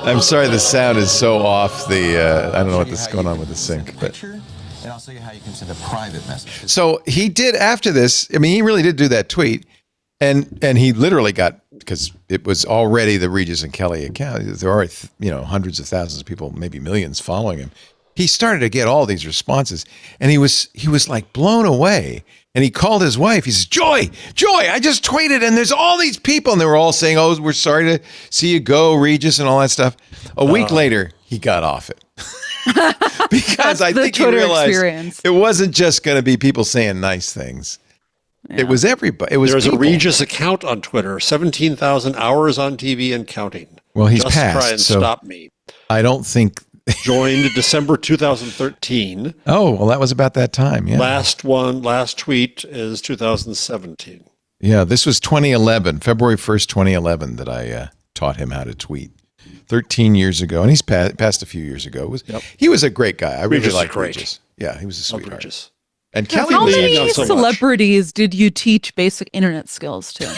I'm sorry, the sound is so off. I don't know what this is going on with the Send a sync. But picture, and I'll show you how you can send a private message. so he did after this. I mean, he really did do that tweet, and he literally got, because it was already the Regis and Kelly account. There are hundreds of thousands of people, maybe millions, following him. He started to get all these responses, and he was like blown away. And he called his wife. He says, Joy, I just tweeted, and there's all these people. And they were all saying, oh, we're sorry to see you go, Regis, and all that stuff. A week later, he got off it. Because I think he Twitter realized experience. it wasn't just going to be people saying nice things. It was everybody. It was There's people. a Regis account on Twitter, 17,000 hours on TV and counting. Well, he's Just passed, try and so- stop me. I don't think. Joined December 2013. Oh, well, that was about that time. Yeah. Last tweet is 2017. Yeah, this was 2011, February 1st, 2011, that I taught him how to tweet 13 years ago. And he's passed a few years ago. He was a great guy. I really Regis is liked great. Regis. Yeah, he was a sweetheart. Regis. And Kelly How Lee, many not so much. celebrities did you teach basic internet skills to?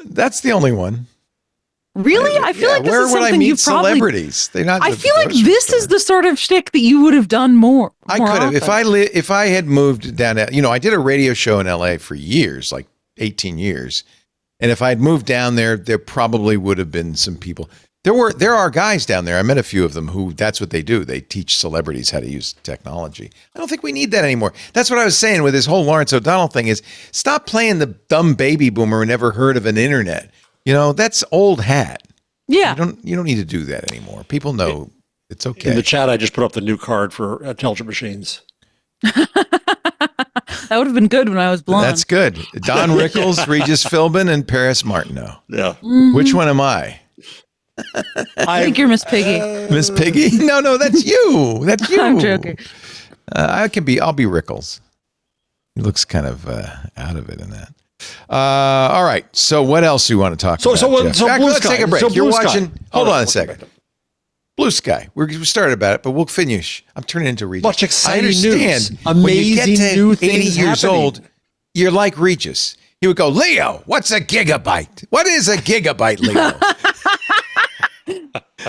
that's the only one. Really? I feel like this where is would I something meet you probably. celebrities? They're not. I the feel like grocery this store. is the sort of shtick that you would have done more. I more could have often. if I had moved down. I did a radio show in L.A. for years, like 18 years, and if I had moved down there, there probably would have been some people. There are guys down there. I met a few of them who that's what they do. They teach celebrities how to use technology. I don't think we need that anymore. That's what I was saying with this whole Lawrence O'Donnell thing is stop playing the dumb baby boomer who never heard of an internet. That's old hat. Yeah. You don't need to do that anymore. People know it's okay. In the chat, I just put up the new card for intelligent machines. That would have been good when I was blonde. That's good. Don Rickles, Regis Philbin, and Paris Martineau. Yeah. Which one am I? I think you're Miss Piggy. Miss Piggy? No, that's you. That's you. I'm joking. I'll be Rickles. He looks kind of out of it in that. All right. So what else do you want to talk about? Jeff? Blue Let's Sky. take a break. So You're Blue Sky. watching. Hold All right, on a we'll second. come back. Blue Sky. We started about it, but we'll finish. I'm turning into Regis. Much exciting I understand. news. When you get Amazing to new 80 things years happening. old, you're like Regis. He would go, Leo, what's a gigabyte? What is a gigabyte, Leo?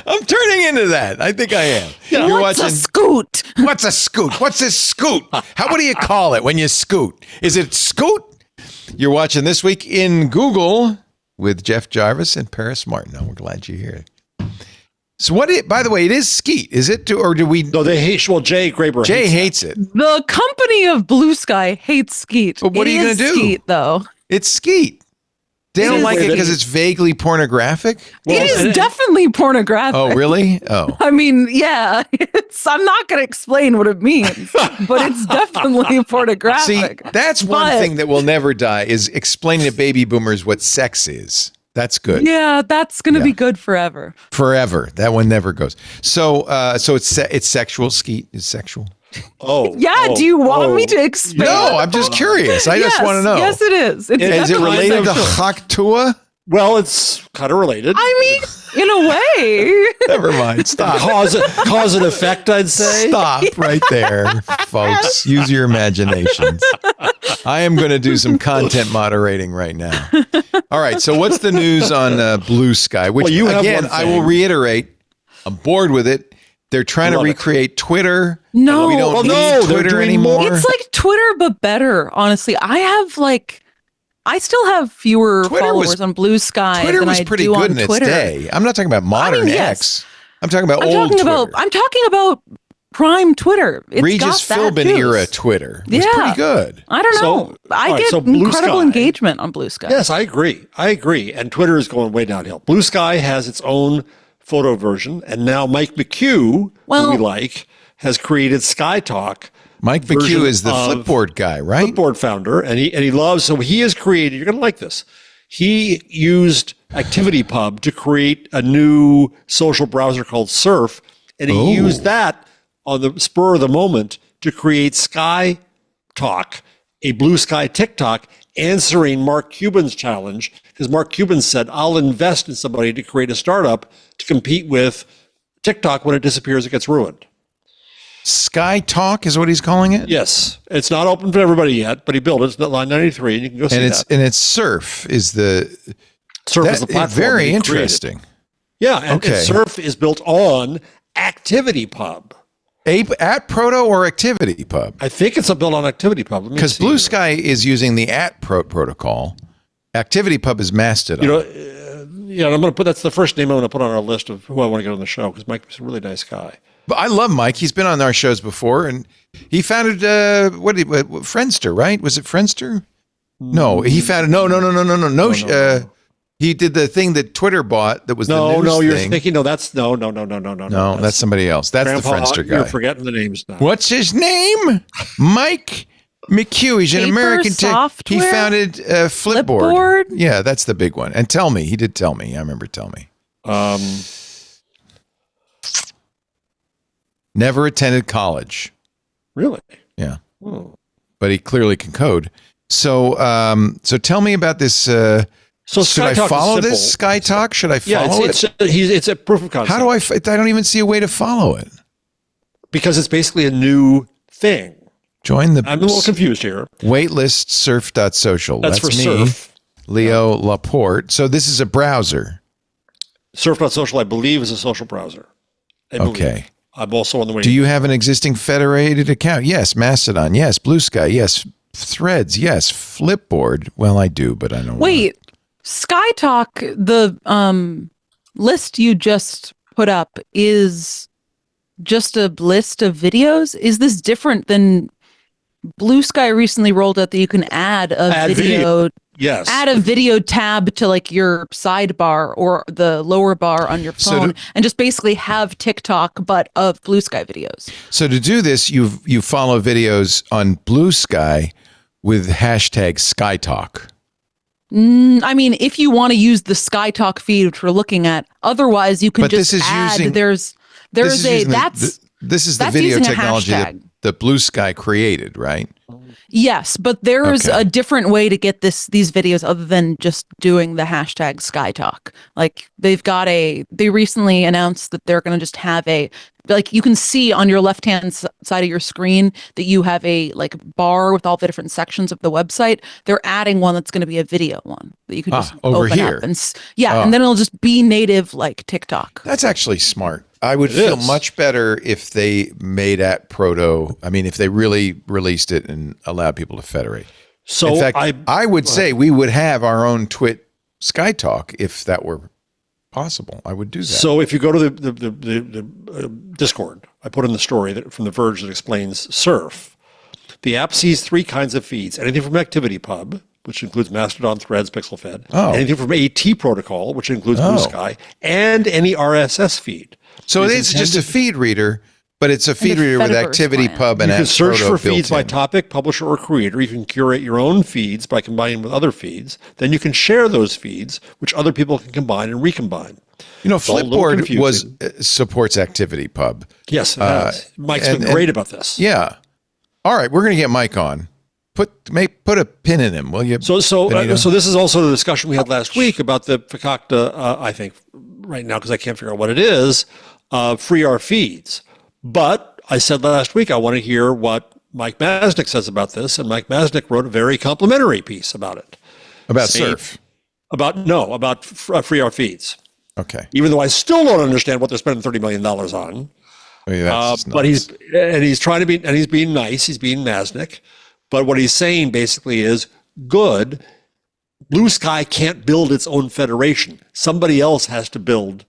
I'm turning into that. I think I am. You're What's watching. a scoot? What's a scoot? What's a scoot? What do you call it when you scoot? Is it scoot? You're watching This Week in Google with Jeff Jarvis and Paris Martineau. We're glad you're here. So by the way, it is skeet, is it? Or do we? No, they hate. Well, Jay Graber. Jay hates hates it. The company of Blue Sky hates skeet. But what are you going gonna to do? Skeet, though. It's skeet. They don't like it because it's vaguely pornographic. Well, it is and- definitely pornographic. Oh, really? Oh. I mean, yeah. I'm not going to explain what it means, but it's definitely See, pornographic. that's one But- thing that will never die is explaining to baby boomers what sex is. That's good. Yeah, that's going to Yeah. be good forever. Forever. That one never goes. So it's sexual. Skeet is sexual. Yeah, do you want me to expand? No, I'm just curious. I just want to know. Yes, it is. It's Is it definitely related to sexual. Oh. Haktua? Well, it's kind of related. I mean, in a way. Never mind. Stop. Cause and effect, I'd say. Stop right there, folks. Use your imaginations. I am going to do some content moderating right now. All right. So what's the news on Blue Sky? Which, Well, you have again, one I will thing. reiterate, I'm bored with it. They're trying to Love it. recreate Twitter. No. We don't Well, need no, they're Twitter doing anymore. more. It's like Twitter, but better, honestly. I still have fewer Twitter followers was- on Blue Sky Twitter than was I pretty do good on in Twitter. its day. I'm not talking about modern yes. X. I'm talking about old Twitter. I'm talking about prime Twitter. It's Regis got that Philbin juice. era Twitter was Yeah. pretty good. I don't know. So, I all right, get so Blue incredible Sky. engagement on Blue Sky. Yes, I agree. And Twitter is going way downhill. Blue Sky has its own photo version, and now Mike McHugh, who we like, has created SkyTok. Mike version McHugh is the of Flipboard guy, right? Flipboard founder, and he loves. So he has created. You're going to like this. He used ActivityPub to create a new social browser called Surf, and he used that on the spur of the moment to create SkyTok, a Blue Sky TikTok, answering Mark Cuban's challenge, because Mark Cuban said, "I'll invest in somebody to create a startup to compete with TikTok when it disappears, it gets ruined." Sky Talk is what he's calling it. Yes, it's not open for everybody yet, but he built it. It's line 93, and you can go see and that. it's Surf is the Surf is the that- platform. very that he created. interesting. Yeah, and Okay. Surf is built on ActivityPub. At Proto or ActivityPub? I think it's built on ActivityPub. Let me Because see Blue here. Sky is using the protocol. ActivityPub is Mastodon. You know, yeah, I'm going to put that's the first name I'm going to put on our list of who I want to get on the show because Mike's a really nice guy. But I love Mike. He's been on our shows before, and he founded Friendster, right? Was it Friendster? No, he founded no. He did the thing that Twitter bought. That was the news No, you're thing. thinking no. That's no. No, that's somebody else. That's Grandpa, the Friendster guy. You're forgetting the names now. What's his name? Mike McHugh. He's an Paper American tech. He software? founded Flipboard. Flipboard? Yeah, that's the big one. And Tell Me. He did Tell Me. I remember Tell Me. Never attended college. Really? Yeah. Oh. But he clearly can code. So so tell me about this. So should I SkyTalk is follow simple. this SkyTalk? Should I Yeah, follow it's a proof of concept. How do I don't even see a way to follow it. Because it's basically a new thing. Join the I'm a little confused here. waitlist surf.social. That's for me, Surf. Leo Laporte. So this is a browser. Surf.social, I believe, is a social browser. I believe. Okay. I'm also on the way. Do you have an existing federated account? Yes. Mastodon. Yes. Blue Sky. Yes. Threads. Yes. Flipboard. Well, I do, but I don't. Wait, SkyTalk, the list you just put up is just a list of videos? Is this different than Blue Sky recently rolled out that you can add a video? Yes. Add a video tab to like your sidebar or the lower bar on your phone and just basically have TikTok but of Blue Sky videos. So to do this, you follow videos on Blue Sky with hashtag SkyTalk. I mean, if you want to use the SkyTalk feed, which we're looking at, otherwise you can But just this is add. using- There's This is a using this is the that's video using a technology hashtag. that Blue Sky created, right? Yes, but there's Okay. a different way to get these videos other than just doing the hashtag SkyTalk. Like they recently announced that they're going to just have you can see on your left-hand side of your screen that you have a like bar with all the different sections of the website. They're adding one that's going to be a video one that you can just over open here. up and and then it'll just be native like TikTok. That's actually smart. I would feel much better if they made at Proto. I mean, if they really released it and allowed people to federate. So in fact, I would say we would have our own Twit SkyTalk if that were possible. I would do that. So if you go to the Discord, I put in the story from The Verge that explains Surf. The app sees three kinds of feeds: anything from ActivityPub, which includes Mastodon, Threads, PixelFed; anything from AT Protocol, which includes Blue Sky; and any RSS feed. So it is just a feed reader But it's a feed the reader with Fediverse activity client. pub and You can search proto for feeds by built-in. topic, publisher, or creator. You can curate your own feeds by combining with other feeds. Then you can share those feeds, which other people can combine and recombine. You know, It's all a little Flipboard confusing. supports activity pub. Yes, it has. Mike's been great about this. Yeah. All right, we're going to get Mike on. Put a pin in him, will you? So Benito? this is also the discussion we had last week about the Fakakta, I think, right now, because I can't figure out what it is, free our feeds. But I said last week I want to hear what Mike Masnick says about this, and Mike Masnick wrote a very complimentary piece about it. About surf. About free our feeds. Okay. Even though I still don't understand what they're spending $30 million on. I mean, that's just But nuts. he's trying to be, and he's being nice. He's being Masnick. But what he's saying basically is, good, Blue Sky can't build its own federation. Somebody else has to build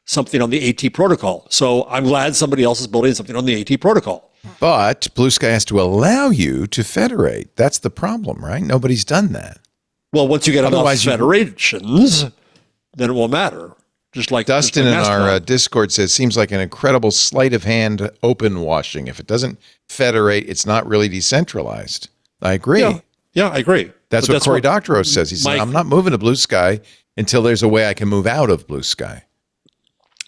something on the AT protocol. So I'm glad somebody else is building something on the AT protocol. But Blue Sky has to allow you to federate. That's the problem, right? Nobody's done that. Well, once you get enough Otherwise you- federations, then it won't matter. Just like Dustin in our Mastodon. Discord says, seems like an incredible sleight of hand open washing. If it doesn't federate, it's not really decentralized. I agree. Yeah, I agree. That's But what Cory Doctorow says. He said, Mike- I'm not moving to Blue Sky until there's a way I can move out of Blue Sky.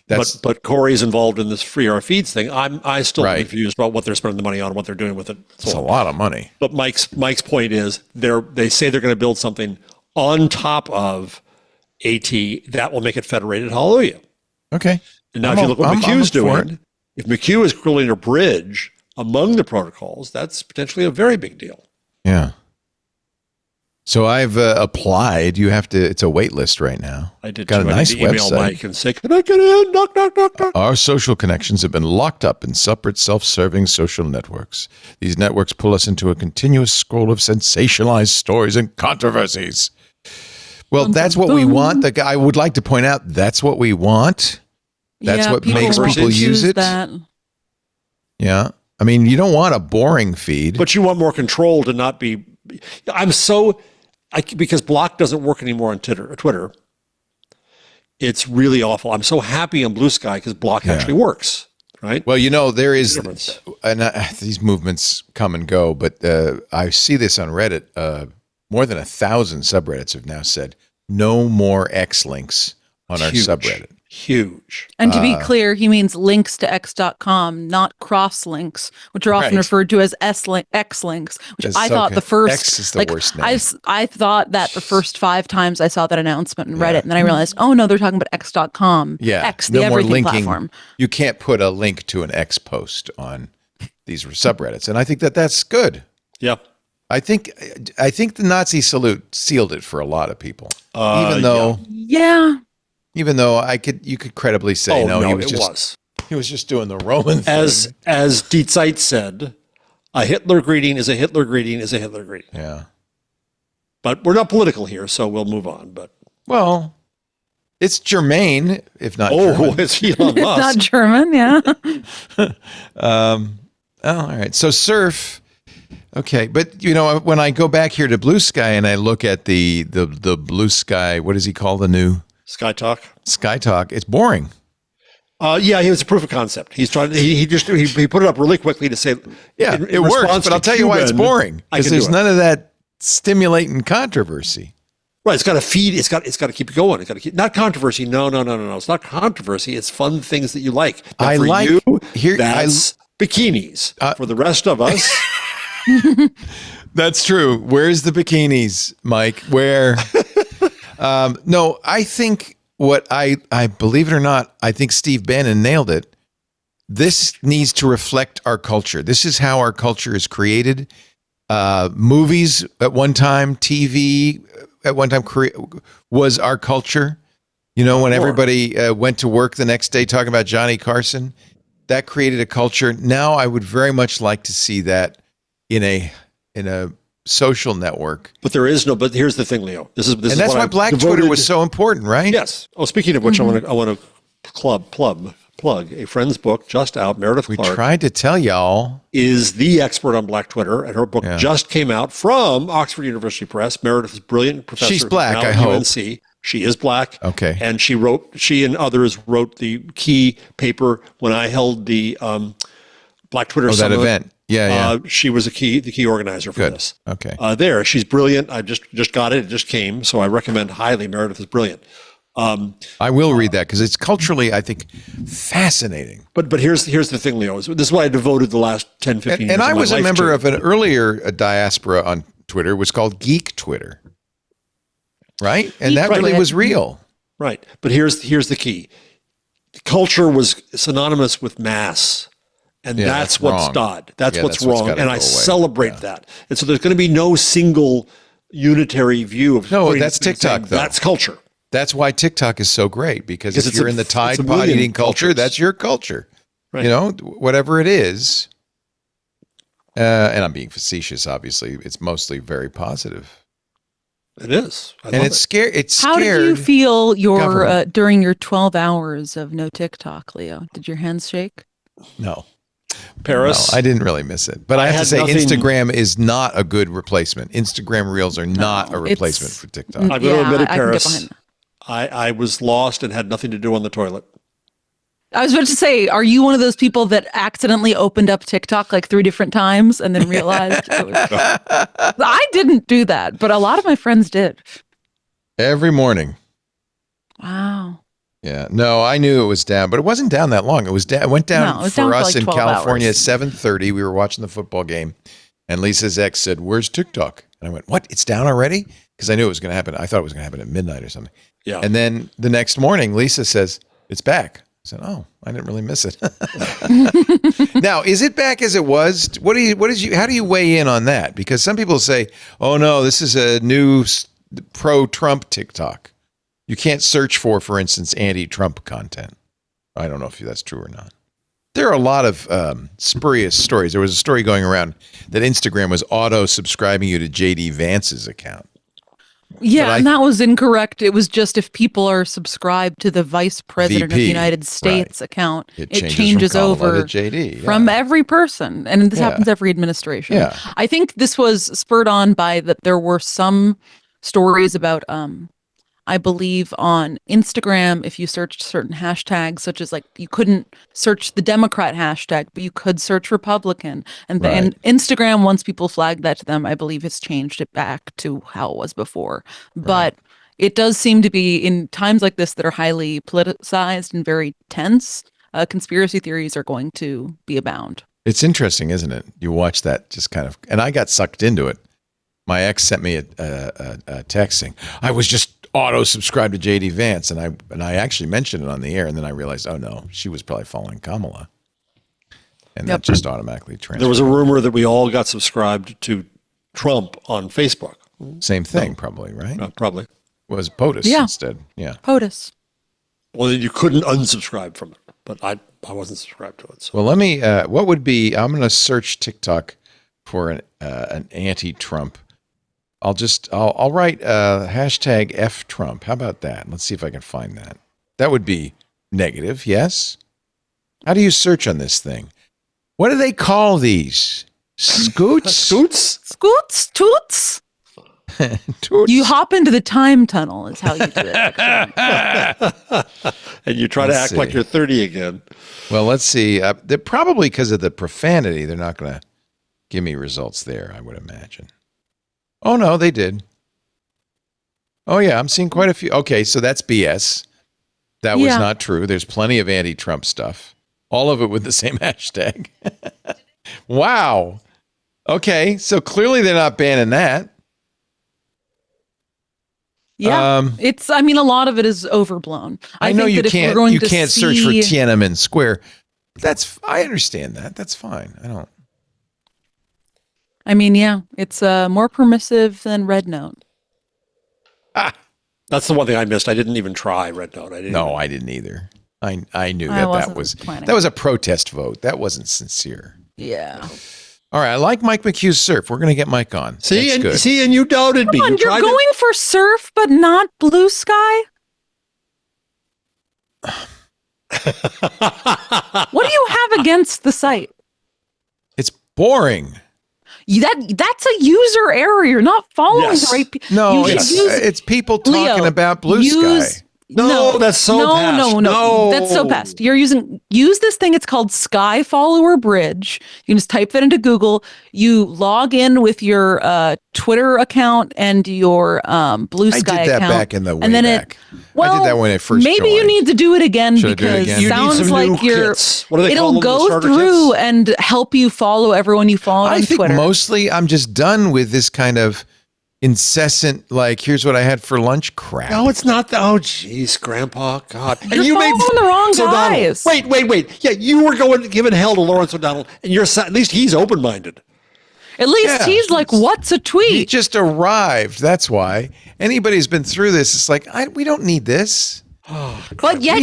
That's But Corey's involved in this free our feeds thing. I still Right. confused about what they're spending the money on, what they're doing with it. it's a lot of money. But Mike's point is they say they're going to build something on top of AT that will make it federated. Hallelujah. Okay. And now I'm if you up- look what I'm McHugh's up for it. doing, if McHugh is building a bridge among the protocols, that's potentially a very big deal. Yeah. So I've applied. You have to. It's a wait list right now. I did Got too. a I nice need to email website. Mike and say, can I get in? Knock, knock, knock, knock. Our social connections have been locked up in separate self-serving social networks. These networks pull us into a continuous scroll of sensationalized stories and controversies. Well, that's what we want. I would like to point out that's what we want. That's what people makes will people use it. That. Yeah. I mean, you don't want a boring feed. But you want more control to not be. Because block doesn't work anymore on Twitter. It's really awful. I'm so happy on Blue Sky because block actually works, right? Well, you know, there is, Difference. and these movements come and go, but I see this on Reddit. More than 1,000 subreddits have now said no more X links on our Huge. subreddit. Huge. And to be clear, he means links to x.com, not cross links, which are often Right. referred to as X links, which That's I so thought good. the first X is the worst name. I thought that the first 5 times I saw that announcement in Reddit, and then I realized, oh no, they're talking about x.com. Yeah. X, the everything platform. You can't put a link to an X post on these subreddits. And I think that that's good. Yeah. I think the Nazi salute sealed it for a lot of people. Even though Yeah. you could credibly say no, he was just doing the Roman thing. As Die Zeit said, a Hitler greeting is a Hitler greeting is a Hitler greeting. Yeah. But we're not political here, so we'll move on. But Well, it's germane, if not German. it's Elon It's Musk. not German, yeah. Oh, all right. So surf. Okay, but you know, when I go back here to Blue Sky and I look at the Blue Sky, what does he call the new SkyTok. SkyTok? It's boring. Yeah, he was a proof of concept. He's trying. He put it up really quickly to say, Yeah, in it works. response But to I'll tell you why it's Cuban, boring. I Because can do there's it. none of that stimulating controversy. Right, it's got to feed. It's got to keep it going. It's got to keep not controversy. No. It's not controversy. It's fun things that you like. Now, I for like- you. here- That's bikinis. For the rest of us, That's true. Where's the bikinis, Mike? Where? No, I think what I believe it or not, I think Steve Bannon nailed it. This needs to reflect our culture. This is how our culture is created. Movies at one time, TV at one time was our culture. You know, when everybody went to work the next day talking about Johnny Carson, that created a culture. Now I would very much like to see that in a social network. but there is no. But here's the thing, Leo. This is And that's what why I've Black devoted- Twitter was so important, right? Yes. Oh, speaking of which, I want to plug a friend's book just out. Meredith We Clark tried to tell y'all. is the expert on Black Twitter, and her book just came out from Oxford University Press. Meredith is a brilliant professor. She's who's black, now I at hope. UNC. She is black. Okay. And she and others wrote the key paper when I held the Black Twitter Oh, that Summit. event. Yeah. She was the key organizer for Good. this. Okay. She's brilliant. I just got it. It just came. So I recommend highly. Meredith is brilliant. I will read that because it's culturally, I think, fascinating. But here's the thing, Leo. This is why I devoted the last 10, 15 years And I of my was a life member to. of an earlier diaspora on Twitter. It was called Geek Twitter. Right? And that really was real. Right. But here's the key. Culture was synonymous with mass. And Yeah, that's that's what's wrong. odd. That's Yeah, what's that's what's wrong. gotta And go I away. celebrate Yeah. that. And so there's going to be no single unitary view of No, putting- that's TikTok, saying though. That's culture. That's why TikTok is so great because Because if it's you're a- in the it's a Tide Pod million eating culture, cultures. that's your culture. Right. You know, whatever it is. And I'm being facetious, obviously. It's mostly very positive. It is. I And love it's it. scary. It's How scared. did you feel government. during your 12 hours of no TikTok, Leo? Did your hands shake? No. Paris. No, I didn't really miss it. But I have to had say, nothing- Instagram is not a good replacement. Instagram Reels are not a No, replacement it's- for TikTok. I'm going to admit it, I can get Paris. behind that. I was lost and had nothing to do on the toilet. I was about to say, are you one of those people that accidentally opened up TikTok like 3 different times and then realized it was... I didn't do that, but a lot of my friends did. Every morning. Wow. Yeah. No, I knew it was down, but it wasn't down that long. It was down. It went down No, it was for down for us like in 12 California hours. at 7:30. We were watching the football game, and Lisa's ex said, "Where's TikTok?" And I went, "What? It's down already?" Because I knew it was going to happen. I thought it was going to happen at midnight or something. Yeah. And then the next morning, Lisa says, "It's back." I said, "Oh, I didn't really miss it." Now, is it back as it was? How do you weigh in on that? Because some people say, "Oh no, this is a new pro-Trump TikTok." You can't search for instance, anti-Trump content. I don't know if that's true or not. There are a lot of spurious stories. There was a story going around that Instagram was auto-subscribing you to J.D. Vance's account. Yeah, and that was incorrect. It was just if people are subscribed to the Vice President of VP, the United States account, It it changes changes from Kamala over to JD, from yeah. every person. And this Yeah. happens every administration. Yeah. I think this was spurred on by that there were some stories about I believe on Instagram, if you searched certain hashtags, such as like you couldn't search the Democrat hashtag, but you could search Republican. And and Instagram, once people flagged that to them, I believe has changed it back to how it was before. But it does seem to be in times like this that are highly politicized and very tense, conspiracy theories are going to be abound. It's interesting, isn't it? You watch that just kind of, and I got sucked into it. My ex sent me a text saying, I was just auto-subscribed to J.D. Vance, and I actually mentioned it on the air, and then I realized, oh no, she was probably following Kamala. And that just automatically transferred. There was a rumor that we all got subscribed to Trump on Facebook. Same thing, probably, right? Probably. Was POTUS instead. Yeah. POTUS. Well, you couldn't unsubscribe from it, but I wasn't subscribed to it. So. Well, let me, what would be, I'm going to search TikTok for an anti-Trump. I'll write hashtag F Trump. How about that? Let's see if I can find that. That would be negative, yes? How do you search on this thing? What do they call these? Scoots? Scoots? Scoots? Toots? Toots? You hop into the time tunnel is how you do it. And you try to act like you're 30 again. Well, let's see. They're probably because of the profanity, they're not going to give me results there, I would imagine. Oh, no, they did. Oh, yeah, I'm seeing quite a few. Okay, so that's BS. That was not true. There's plenty of anti-Trump stuff. All of it with the same hashtag. Wow. Okay, so clearly they're not banning that. Yeah, I mean, a lot of it is overblown. I know think you that if we're can't. going You to can't search for see- Tiananmen Square. I understand that. That's fine. I don't. I mean, yeah, it's more permissive than Red Note. That's the one thing I missed. I didn't even try Red Note. I didn't either. I knew I that wasn't was planning. that was a protest vote. That wasn't sincere. Yeah. All right, I like Mike McHugh's surf. We're going to get Mike on. See, That's good. and you doubted me. Come on, You you're tried going for surf, but not blue sky? What do you have against the site? It's boring. That's a user error. You're not following Yes. the right people. No, it's people talking about blue sky. No, that's so past. No. That's so past. Use this thing. It's called Sky Follower Bridge. You can just type that into Google. You log in with your Twitter account and your Blue Sky account. I did that back in the way back. Well, I did that when I first maybe joined. you need to do it again Should I do it because again? it sounds like it'll go kits? through and help you follow everyone you follow on think Twitter. Mostly I'm just done with this kind of incessant, like, here's what I had for lunch crap. No, it's not. Oh, jeez, Grandpa. God. You're following the wrong guys. Wait. Yeah, you were giving hell to Lawrence O'Donnell, and at least he's open-minded. At least he's like, what's a tweet? He just arrived. That's why. Anybody who's been through this, it's like, we don't need this. But yet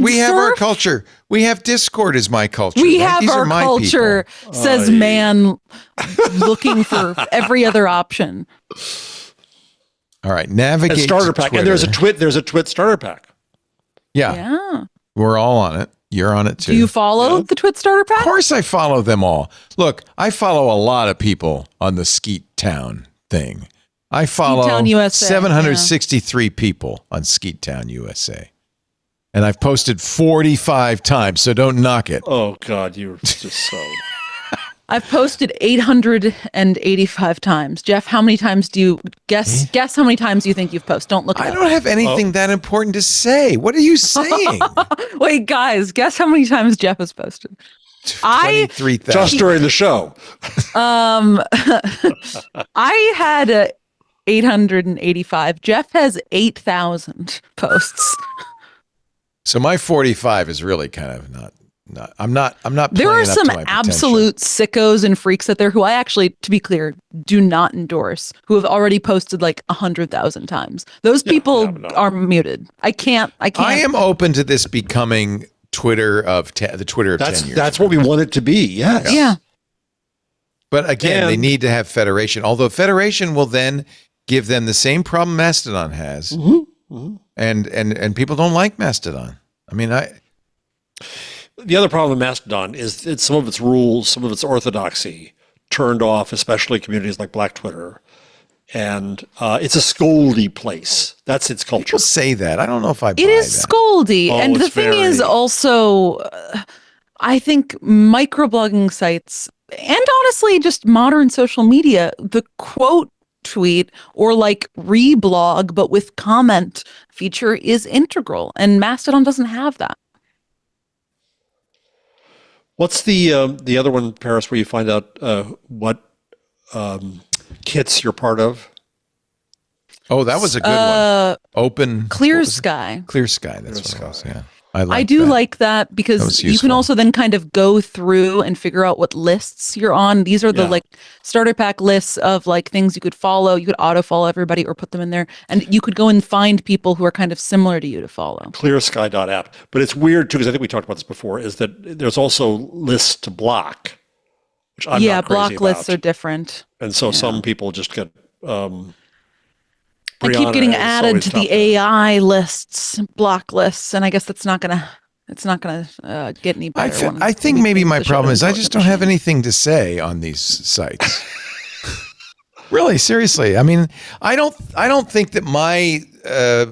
we have our culture. We have Discord as my culture. We right? have These our are my culture, people. says man looking for every other option. All right, navigate and starter to pack. Twitter. And there's a Twit starter pack. Yeah. We're all on it. You're on it too. Do you follow the Twit starter pack? Of course I follow them all. Look, I follow a lot of people on the Skeet Town thing. I follow Town USA, 763 people on Skeet Town USA. And I've posted 45 times, so don't knock it. Oh, God, you're just so... I've posted 885 times. Jeff, how many times do you guess how many times you think you've posted? Don't look it I up. don't have anything that important to say. What are you saying? Wait, guys, guess how many times Jeff has posted? 23,000. Just during the show. I had 885. Jeff has 8,000 posts. So my 45 is really kind of not I'm not There are playing up some to my absolute sickos and freaks out there who I actually, to be clear, do not endorse, who have already posted like 100,000 times. Those people are muted. I can't. I am open to this becoming Twitter of the Twitter of 10 years. That's what we want it to be. Yes. Yeah. But again, they need to have Federation. Although Federation will then give them the same problem Mastodon has, and people don't like Mastodon. I mean, the other problem with Mastodon is some of its rules, some of its orthodoxy turned off, especially communities like Black Twitter. And it's a scoldy place. That's its culture. People say that. I don't know if I buy It is that. scoldy. Oh, And the thing is also, I think microblogging sites, and honestly, just modern social media, the quote tweet or like reblog, but with comment feature is integral. And Mastodon doesn't have that. What's the other one, Paris, where you find out what kits you're part of? Oh, that was a good one. Open Clear Sky. Clear Sky. That's what it was. Yeah, I do like that because you can also then kind of go through and figure out what lists you're on. These are the like starter pack lists of like things you could follow. You could auto follow everybody or put them in there, and you could go and find people who are kind of similar to you to follow. Clearsky.app. But it's weird too, because I think we talked about this before, is that there's also lists to block, which I'm not crazy block lists about. are different. And so some people just get I keep getting added to the AI lists, block lists, and I guess it's not gonna get any better. I think maybe my problem is I just don't have anything to say on these sites. Really, seriously. I mean, I don't think that my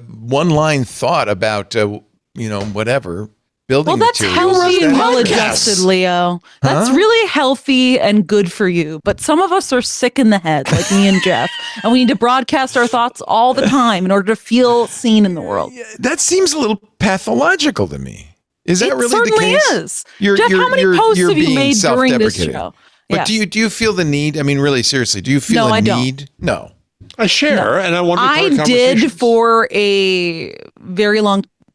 one-line thought about whatever building that's materials. healthy and well-adjusted, Leo. That's really healthy and good for you. But some of us are sick in the head, like me and Jeff, and we need to broadcast our thoughts all the time in order to feel seen in the world. That seems a little pathological to me. Is that really the certainly case? Is. Jeff, how many posts have you made during this show? But do you feel the need? I mean, really, seriously, do you feel a need? No. I share, and I want to be part of I did conversations.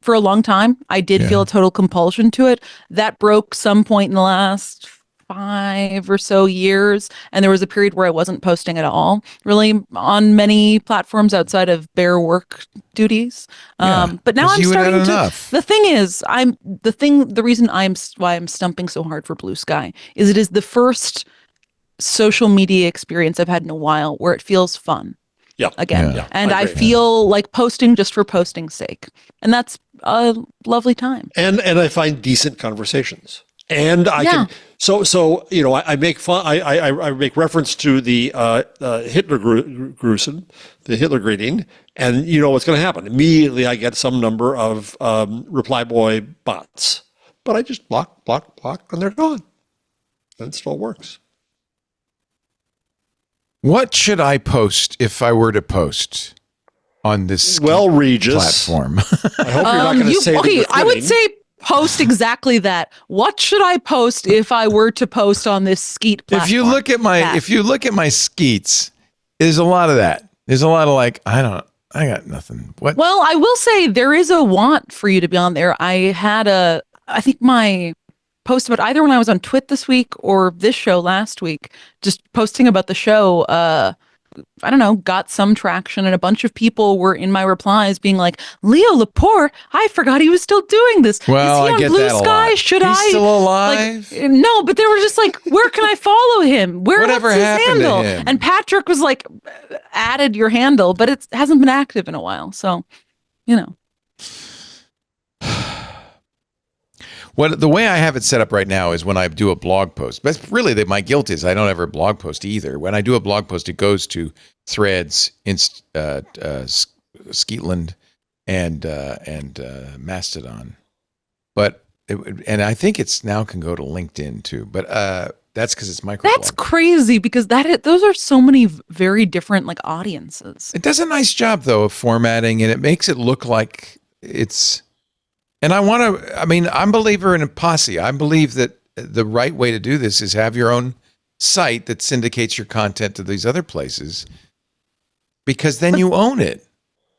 for a long time. I did feel a total compulsion to it. That broke some point in the last 5 or so years. And there was a period where I wasn't posting at all, really, on many platforms outside of bare work duties. But now I'm starting to. The thing is, the reason why I'm stumping so hard for Blue Sky is it is the first social media experience I've had in a while where it feels fun. Yeah. Again. Yeah. And I feel like posting just for posting's sake. And that's a lovely time. And I find decent conversations. And I Yeah. can I make fun. I make reference to the Hitler Grußen, the Hitler greeting, and you know what's going to happen. Immediately, I get some number of reply boy bots, but I just block, and they're gone. And it still works. What should I post if I were to post on this Regis, platform? I hope you're not going to say that you're I would quitting. say post exactly that. What should I post if I were to post on this skeet platform? If you look at my skeets, there's a lot of that. There's a lot of like, I got nothing. What? Well, I will say there is a want for you to be on there. I think my post about either when I was on Twit this week or this show last week, just posting about the show, I don't know, got some traction, and a bunch of people were in my replies being like, Leo Laporte, I forgot he was still doing this. Well, Is he I on get Blue that a Sky? lot. Should He's I still alive? Like, no, but they were just like, where can I follow him? What's his happened to handle? him? And Patrick was like, added your handle, but it hasn't been active in a while. So, you know. The way I have it set up right now is when I do a blog post. But really, my guilt is I don't ever blog post either. When I do a blog post, it goes to Threads, Skeetland, and Mastodon. And I think it's now can go to LinkedIn too. But that's because it's microblog. That's crazy because those are so many very different like audiences. It does a nice job though of formatting, and it makes it look like it's. And I'm a believer in a posse. I believe that the right way to do this is have your own site that syndicates your content to these other places, because then you own it.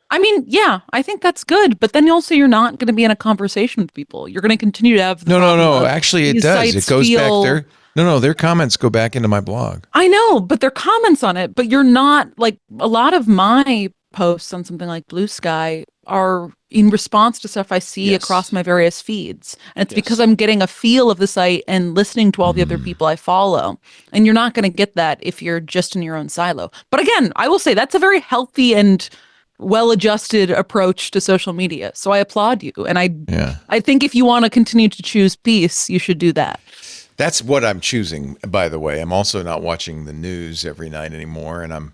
I mean, yeah, I think that's good. But then also you're not going to be in a conversation with people. You're going to continue to have No. Actually, it these does. It sites goes feel- back there. No, their comments go back into my blog. I know, but they're comments on it. But you're not like a lot of my posts on something like Blue Sky are in response to stuff I see across my various feeds. And it's because I'm getting a feel of the site and listening to all the other people I follow. And you're not going to get that if you're just in your own silo. But again, I will say that's a very healthy and well-adjusted approach to social media. So I applaud you. And I think if you want to continue to choose peace, you should do that. That's what I'm choosing, by the way. I'm also not watching the news every night anymore, and I'm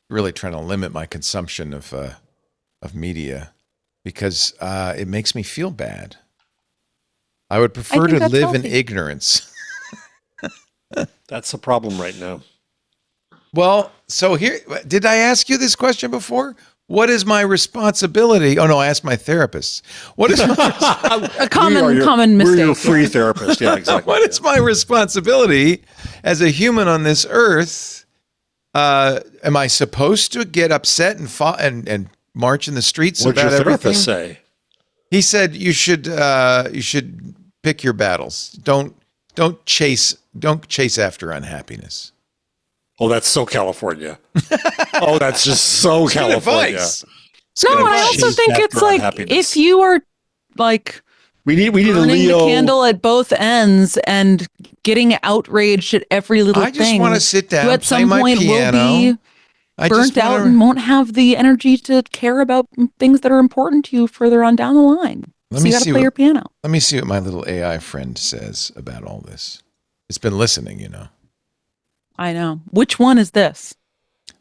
really trying to limit my consumption of media because it makes me feel bad. I would prefer to live in ignorance. That's a problem right now. Well, so here, did I ask you this question before? What is my responsibility? Oh no, I asked my therapist. What is a common mistake? We're your free therapist. Yeah, exactly. What is my responsibility as a human on this earth? Am I supposed to get upset and march in the streets What'd about your everything? therapist say? He said you should pick your battles. Don't chase after unhappiness. Oh, that's so California. Oh, that's just so It's good California. advice. No, and I also think it's like if you are like we need a burning Leo the candle at both ends and getting outraged at every little I thing. just want to sit down, you at play some my point piano. will be burnt out and won't have the energy to care about things that are important to you further on down the line. So you got to play your piano. Let me see what my little AI friend says about all this. It's been listening, you know. I know. Which one is this?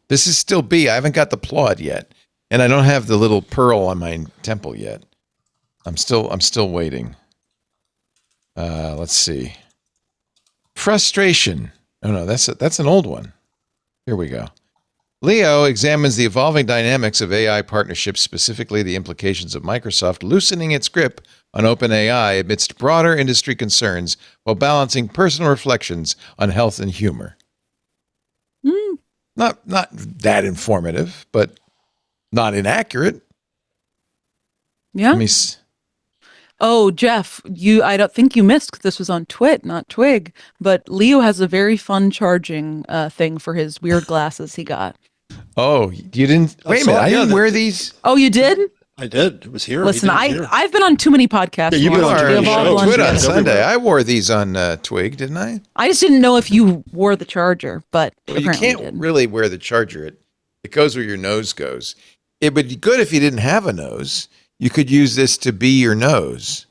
This is still B. I haven't got the plot yet, and I don't have the little pearl on my temple yet. I'm still waiting. Let's see. Frustration. Oh no, that's an old one. Here we go. Leo examines the evolving dynamics of AI partnerships, specifically the implications of Microsoft loosening its grip on OpenAI amidst broader industry concerns while balancing personal reflections on health and humor. Not that informative, but not inaccurate. Yeah. Oh, Jeff, I don't think you missed 'cause this was on Twit, not Twig, but Leo has a very fun charging thing for his weird glasses he got. Oh, you didn't? Wait a minute, I didn't wear these. Oh, you did? I did. It was here. Listen, I've been on too many podcasts. Yeah, you've been on too many shows. Twit on Yeah. Sunday. I wore these on Twig, didn't I? I just didn't know if you wore the charger, but Well, you apparently can't you did. really wear the charger. It goes where your nose goes. It would be good if you didn't have a nose. You could use this to be your nose.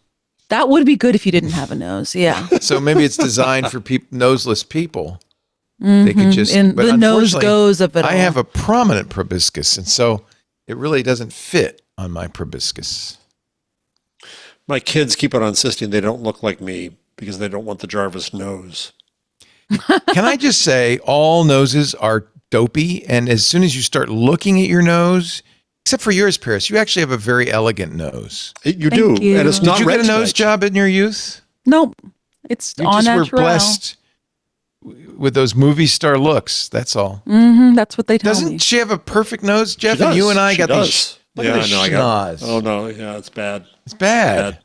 That would be good if you didn't have a nose. Yeah. So maybe it's designed for noseless people. They could just, And but the nose unfortunately, goes of it I all. have a prominent proboscis, and so it really doesn't fit on my proboscis. My kids keep on insisting they don't look like me because they don't want the Jarvis nose. Can I just say, all noses are dopey, and as soon as you start looking at your nose, except for yours, Paris, you actually have a very elegant nose. You Thank do, you. and it's Did not you red get a nose tonight. job in your youth? Nope. It's You all just natural. were blessed with those movie star looks. That's all. That's what they tell me. Doesn't she have a perfect nose, Jeff? She And you does. and I She got does. these. Look Yeah, at the I got. schnoz. Oh no, yeah, it's bad. It's bad.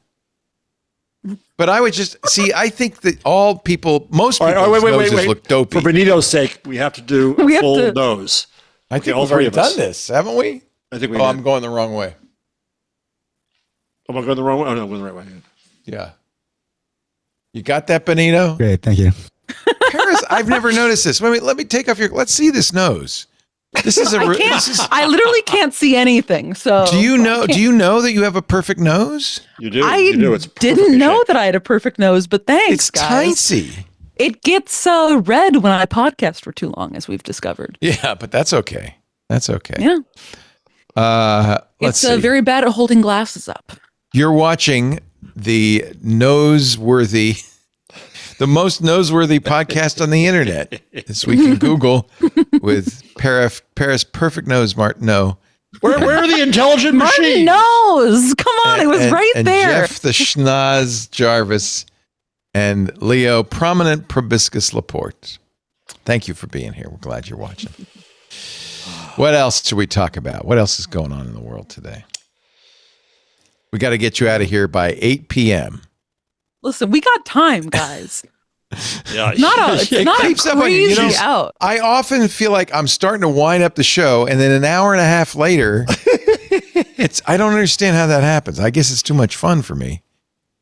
But I would just see. I think that most All right, people's wait, noses look dopey. For Benito's sake, we have to do a We have full to- nose. I think all we've three already of us. done this, haven't we? I think we. Oh, did. I'm going the wrong way. Am I going the wrong way? Oh no, I'm going the right way. Yeah. You got that, Benito? Great, thank you. Paris, I've never noticed this. Wait, let me take off let's see this nose. This is I literally can't see anything. So Do you know that you have a perfect nose? You do. I you do. It's didn't perfectly know shaped. that I had a perfect nose, but thanks, It's guys. tiny. It gets red when I podcast for too long, as we've discovered. Yeah, but that's okay. That's okay. Yeah, Let's it's see. very bad at holding glasses up. You're watching the most noseworthy podcast on the internet. This week in Google with Paris perfect nose, Martineau. Where are the intelligent machines? Nose, come on, it was right and there. Jeff the schnoz Jarvis and Leo prominent proboscis Laporte. Thank you for being here. We're glad you're watching. What else should we talk about? What else is going on in the world today? We got to get you out of here by 8 p.m. Listen, we got time, guys. Yeah, It's not a creeps up on you, crazy out. I often feel like I'm starting to wind up the show, and then an hour and a half later, I don't understand how that happens. I guess it's too much fun for me.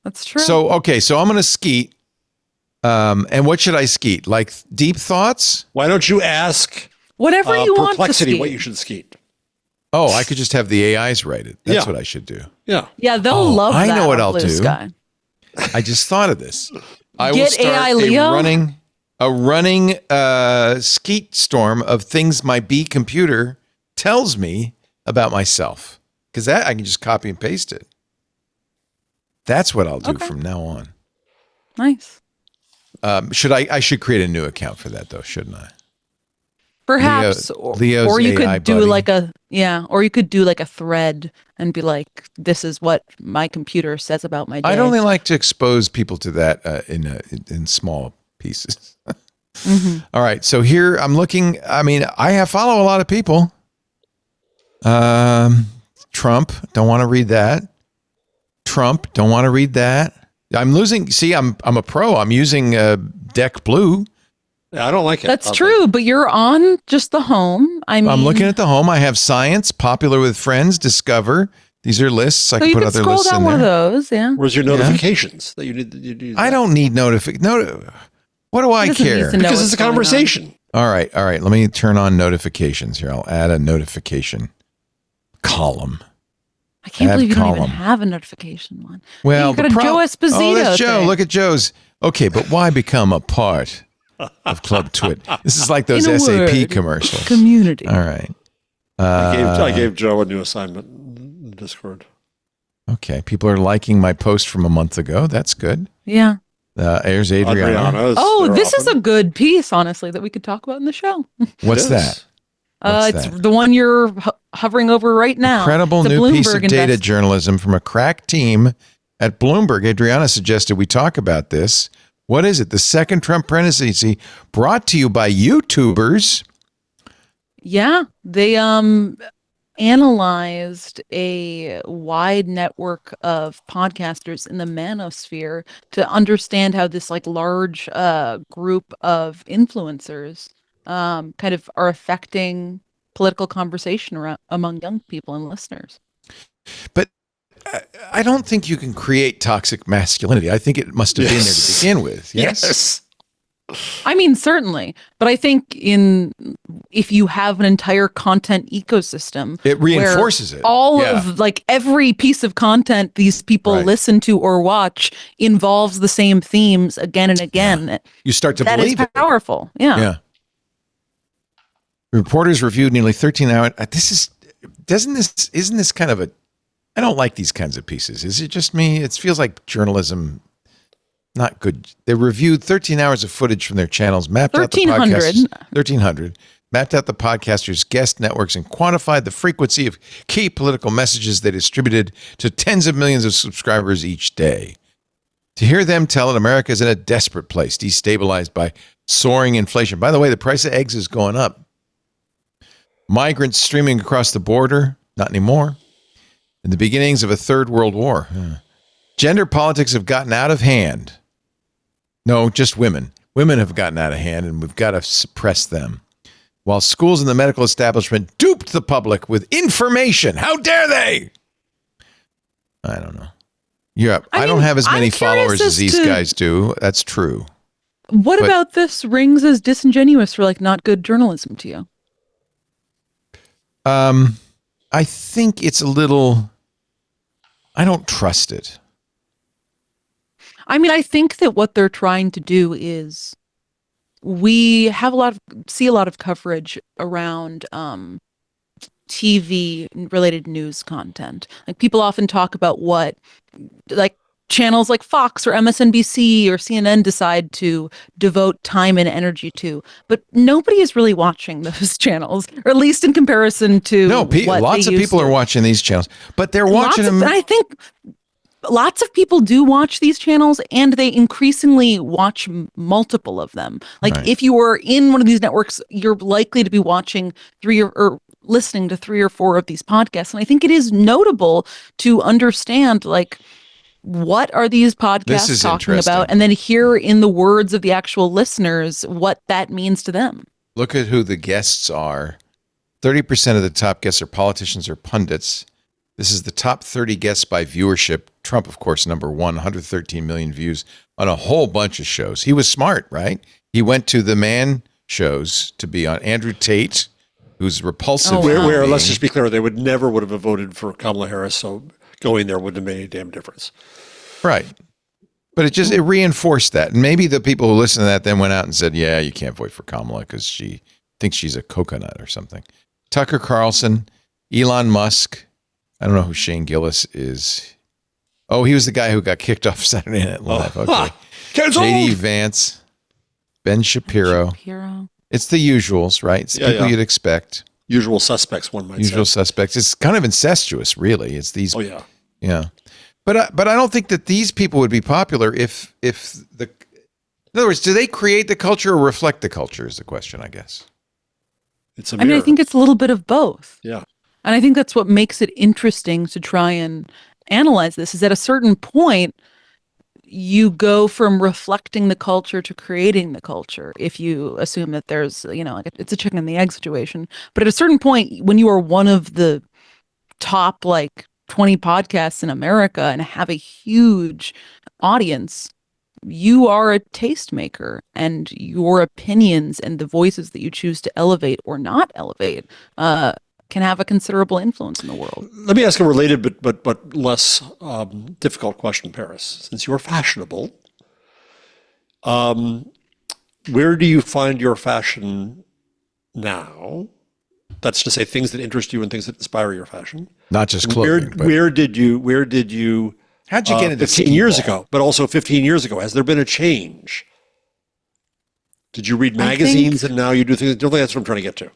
That's true. So I'm going to skeet. And what should I skeet? Like deep thoughts? Why don't you ask whatever you want to Perplexity skeet. what you should skeet? Oh, I could just have the AIs write it. That's Yeah. what I should do. Yeah. Yeah, they'll love I that. know what on I'll Blue do. Sky. I just thought of this. I will Get start AI Leo? a running skeet storm of things my B computer tells me about myself. Because that I can just copy and paste it. That's what I'll do Okay. from now on. Nice. I should create a new account for that though, shouldn't I? Perhaps, Leo's or you AI could do buddy. or you could do like a thread and be like, "This is what my computer says about my day." I'd only like to expose people to that in small pieces. All right, so here I'm looking. I mean, I follow a lot of people. Trump, don't want to read that. Trump, don't want to read that. I'm losing. See, I'm a pro. I'm using Deck Blue. Yeah, I don't like it. That's I'll true, but you're on just the home. I mean, I'm looking at the home. I have science, popular with friends, discover. These are lists. I so can you put can other scroll lists down in one there. of those. Yeah. Where's your notifications that you need? I don't need What do I He doesn't need care? to know because what's it's a going on. conversation. All right. Let me turn on notifications here. I'll add a notification column. I can't Add believe you don't column. even have a notification one. Well, you got a Joe Esposito. Oh, that's Joe. thing. Look at Joe's. Okay, but why become a part of Club Twit? This is like those In a SAP word, commercials. Community. All right. I gave Joe a new assignment in Discord. Okay. People are liking my post from a month ago. That's good. Yeah. There's Adriana. Adriana's Oh, there this is often. a good piece, honestly, that we could talk about in the show. What's It that? is. What's It's that? the one you're hovering over right now. Incredible It's a new piece of Bloomberg data invest- journalism from a crack team at Bloomberg. Adriana suggested we talk about this. What is it? The second Trump presidency brought to you by YouTubers. Yeah, they analyzed a wide network of podcasters in the manosphere to understand how this like large group of influencers kind of are affecting political conversation around, among young people and listeners. But I don't think you can create toxic masculinity. I think it must have been there to begin with. Yes. I mean, certainly, but I think if you have an entire content ecosystem, It reinforces where it. all Yeah. of like every piece of content these people Right. listen to or watch involves the same themes again and again. You start to That is believe it. powerful. Yeah. Yeah. Reporters reviewed nearly 13 hours. Isn't this kind of I don't like these kinds of pieces. Is it just me? It feels like journalism, not good. They reviewed 13 hours of footage from their channels, mapped out the 1,300, mapped out the podcasters' guest networks, and quantified the frequency of key political messages they distributed to tens of millions of subscribers each day. To hear them tell it, America is in a desperate place, destabilized by soaring inflation. By the way, the price of eggs is going up. Migrants streaming across the border, not anymore. And the beginnings of a third world war. Gender politics have gotten out of hand. No, just women. Women have gotten out of hand, and we've got to suppress them. While schools and the medical establishment duped the public with information. How dare they? I don't know. Yeah, I don't have as many followers as these guys do. That's true. What about this rings as disingenuous for like not good journalism to you? I think it's a little. I don't trust it. I mean, I think that what they're trying to do is we have see a lot of coverage around TV related news content. Like people often talk about what like channels like Fox or MSNBC or CNN decide to devote time and energy to, but nobody is really watching those channels, or at least in comparison to lots of people are watching these channels, but they're watching them. I think lots of people do watch these channels, and they increasingly watch multiple of them. Like if you were in one of these networks, you're likely to be watching or listening to 3 or 4 of these podcasts. And I think it is notable to understand, like, what are these podcasts talking about? And then hear in the words of the actual listeners what that means to them. Look at who the guests are. 30% of the top guests are politicians or pundits. This is the top 30 guests by viewership. Trump, of course, number 1, 113 million views on a whole bunch of shows. He was smart, right? He went to the man shows to be on. Andrew Tate, who's repulsive. Where let's just be clear, they would have voted for Kamala Harris, so going there wouldn't have made any damn difference. Right. But it reinforced that. And maybe the people who listened to that then went out and said, yeah, you can't vote for Kamala because she thinks she's a coconut or something. Tucker Carlson, Elon Musk. I don't know who Shane Gillis is. Oh, he was the guy who got kicked off Saturday Night Live. Okay. J.D. Vance, Ben Shapiro. It's the usuals, right? It's people you'd expect. Usual suspects, one might say. Usual suspects. It's kind of incestuous, really. It's these. Oh, yeah. Yeah. But I don't think that these people would be popular if in other words, do they create the culture or reflect the culture is the question, I guess. It's a mirror. I mean, I think it's a little bit of both. Yeah. And I think that's what makes it interesting to try and analyze this, is at a certain point, you go from reflecting the culture to creating the culture. If you assume that there's, like it's a chicken and the egg situation. But at a certain point, when you are one of the top, 20 podcasts in America and have a huge audience, you are a tastemaker, and your opinions and the voices that you choose to elevate or not elevate can have a considerable influence in the world. Let me ask a related but less difficult question, Paris. Since you're fashionable, where do you find your fashion now? That's to say, things that interest you and things that inspire your fashion. Not just clothing. Where did you? How'd you get into 15 years ago? But also 15 years ago, has there been a change? Did you read magazines and now you do things? I don't think that's what I'm trying to get to.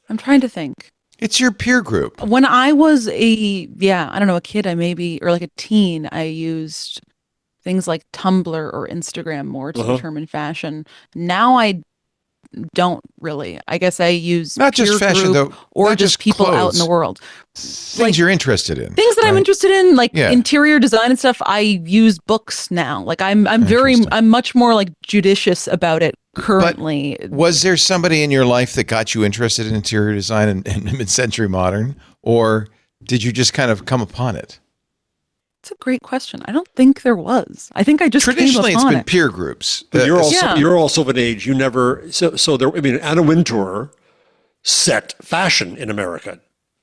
I'm trying to think. It's your peer group. When I was a kid, or like a teen, I used things like Tumblr or Instagram more to determine fashion. Now I don't really. I guess I use not just fashion though, or not just people clothes. out in the world. Things you're interested in. Things that I'm interested in, like interior design and stuff. I use books now. Like I'm much more judicious about it currently. But was there somebody in your life that got you interested in interior design and mid-century modern, or did you just kind of come upon it? That's a great question. I don't think there was. I think I just Traditionally, came it's upon been it. peer groups. But Yeah. you're also of an age, you never, so there, I mean, Anna Wintour set fashion in America.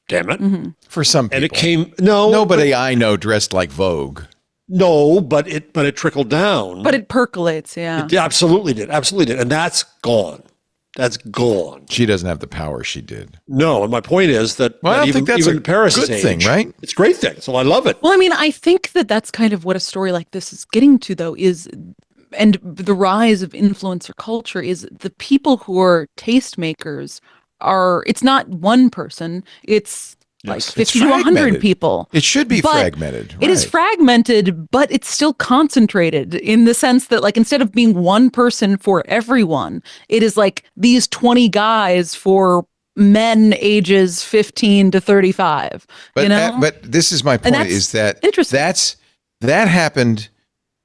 Damn it. For some people. And it came, no. Nobody I know dressed like Vogue. No, but it trickled down. But it percolates, yeah. It absolutely did. Absolutely did. And that's gone. That's gone. She doesn't have the power she did. No, and my point is that, Well, I don't think that's even a Paris's good age, thing, right? It's a great thing. So I love it. Well, I mean, I think that that's kind of what a story like this is getting to, though, is, and the rise of influencer culture is the people who are tastemakers are, it's not one person, it's like Yes. 50 to 100 fragmented. people. It should be But fragmented. It is right. fragmented, but it's still concentrated in the sense that, like, instead of being one person for everyone, it is like these 20 guys for men ages 15 to 35. But, you know? but this is my point, that's is that interesting. that happened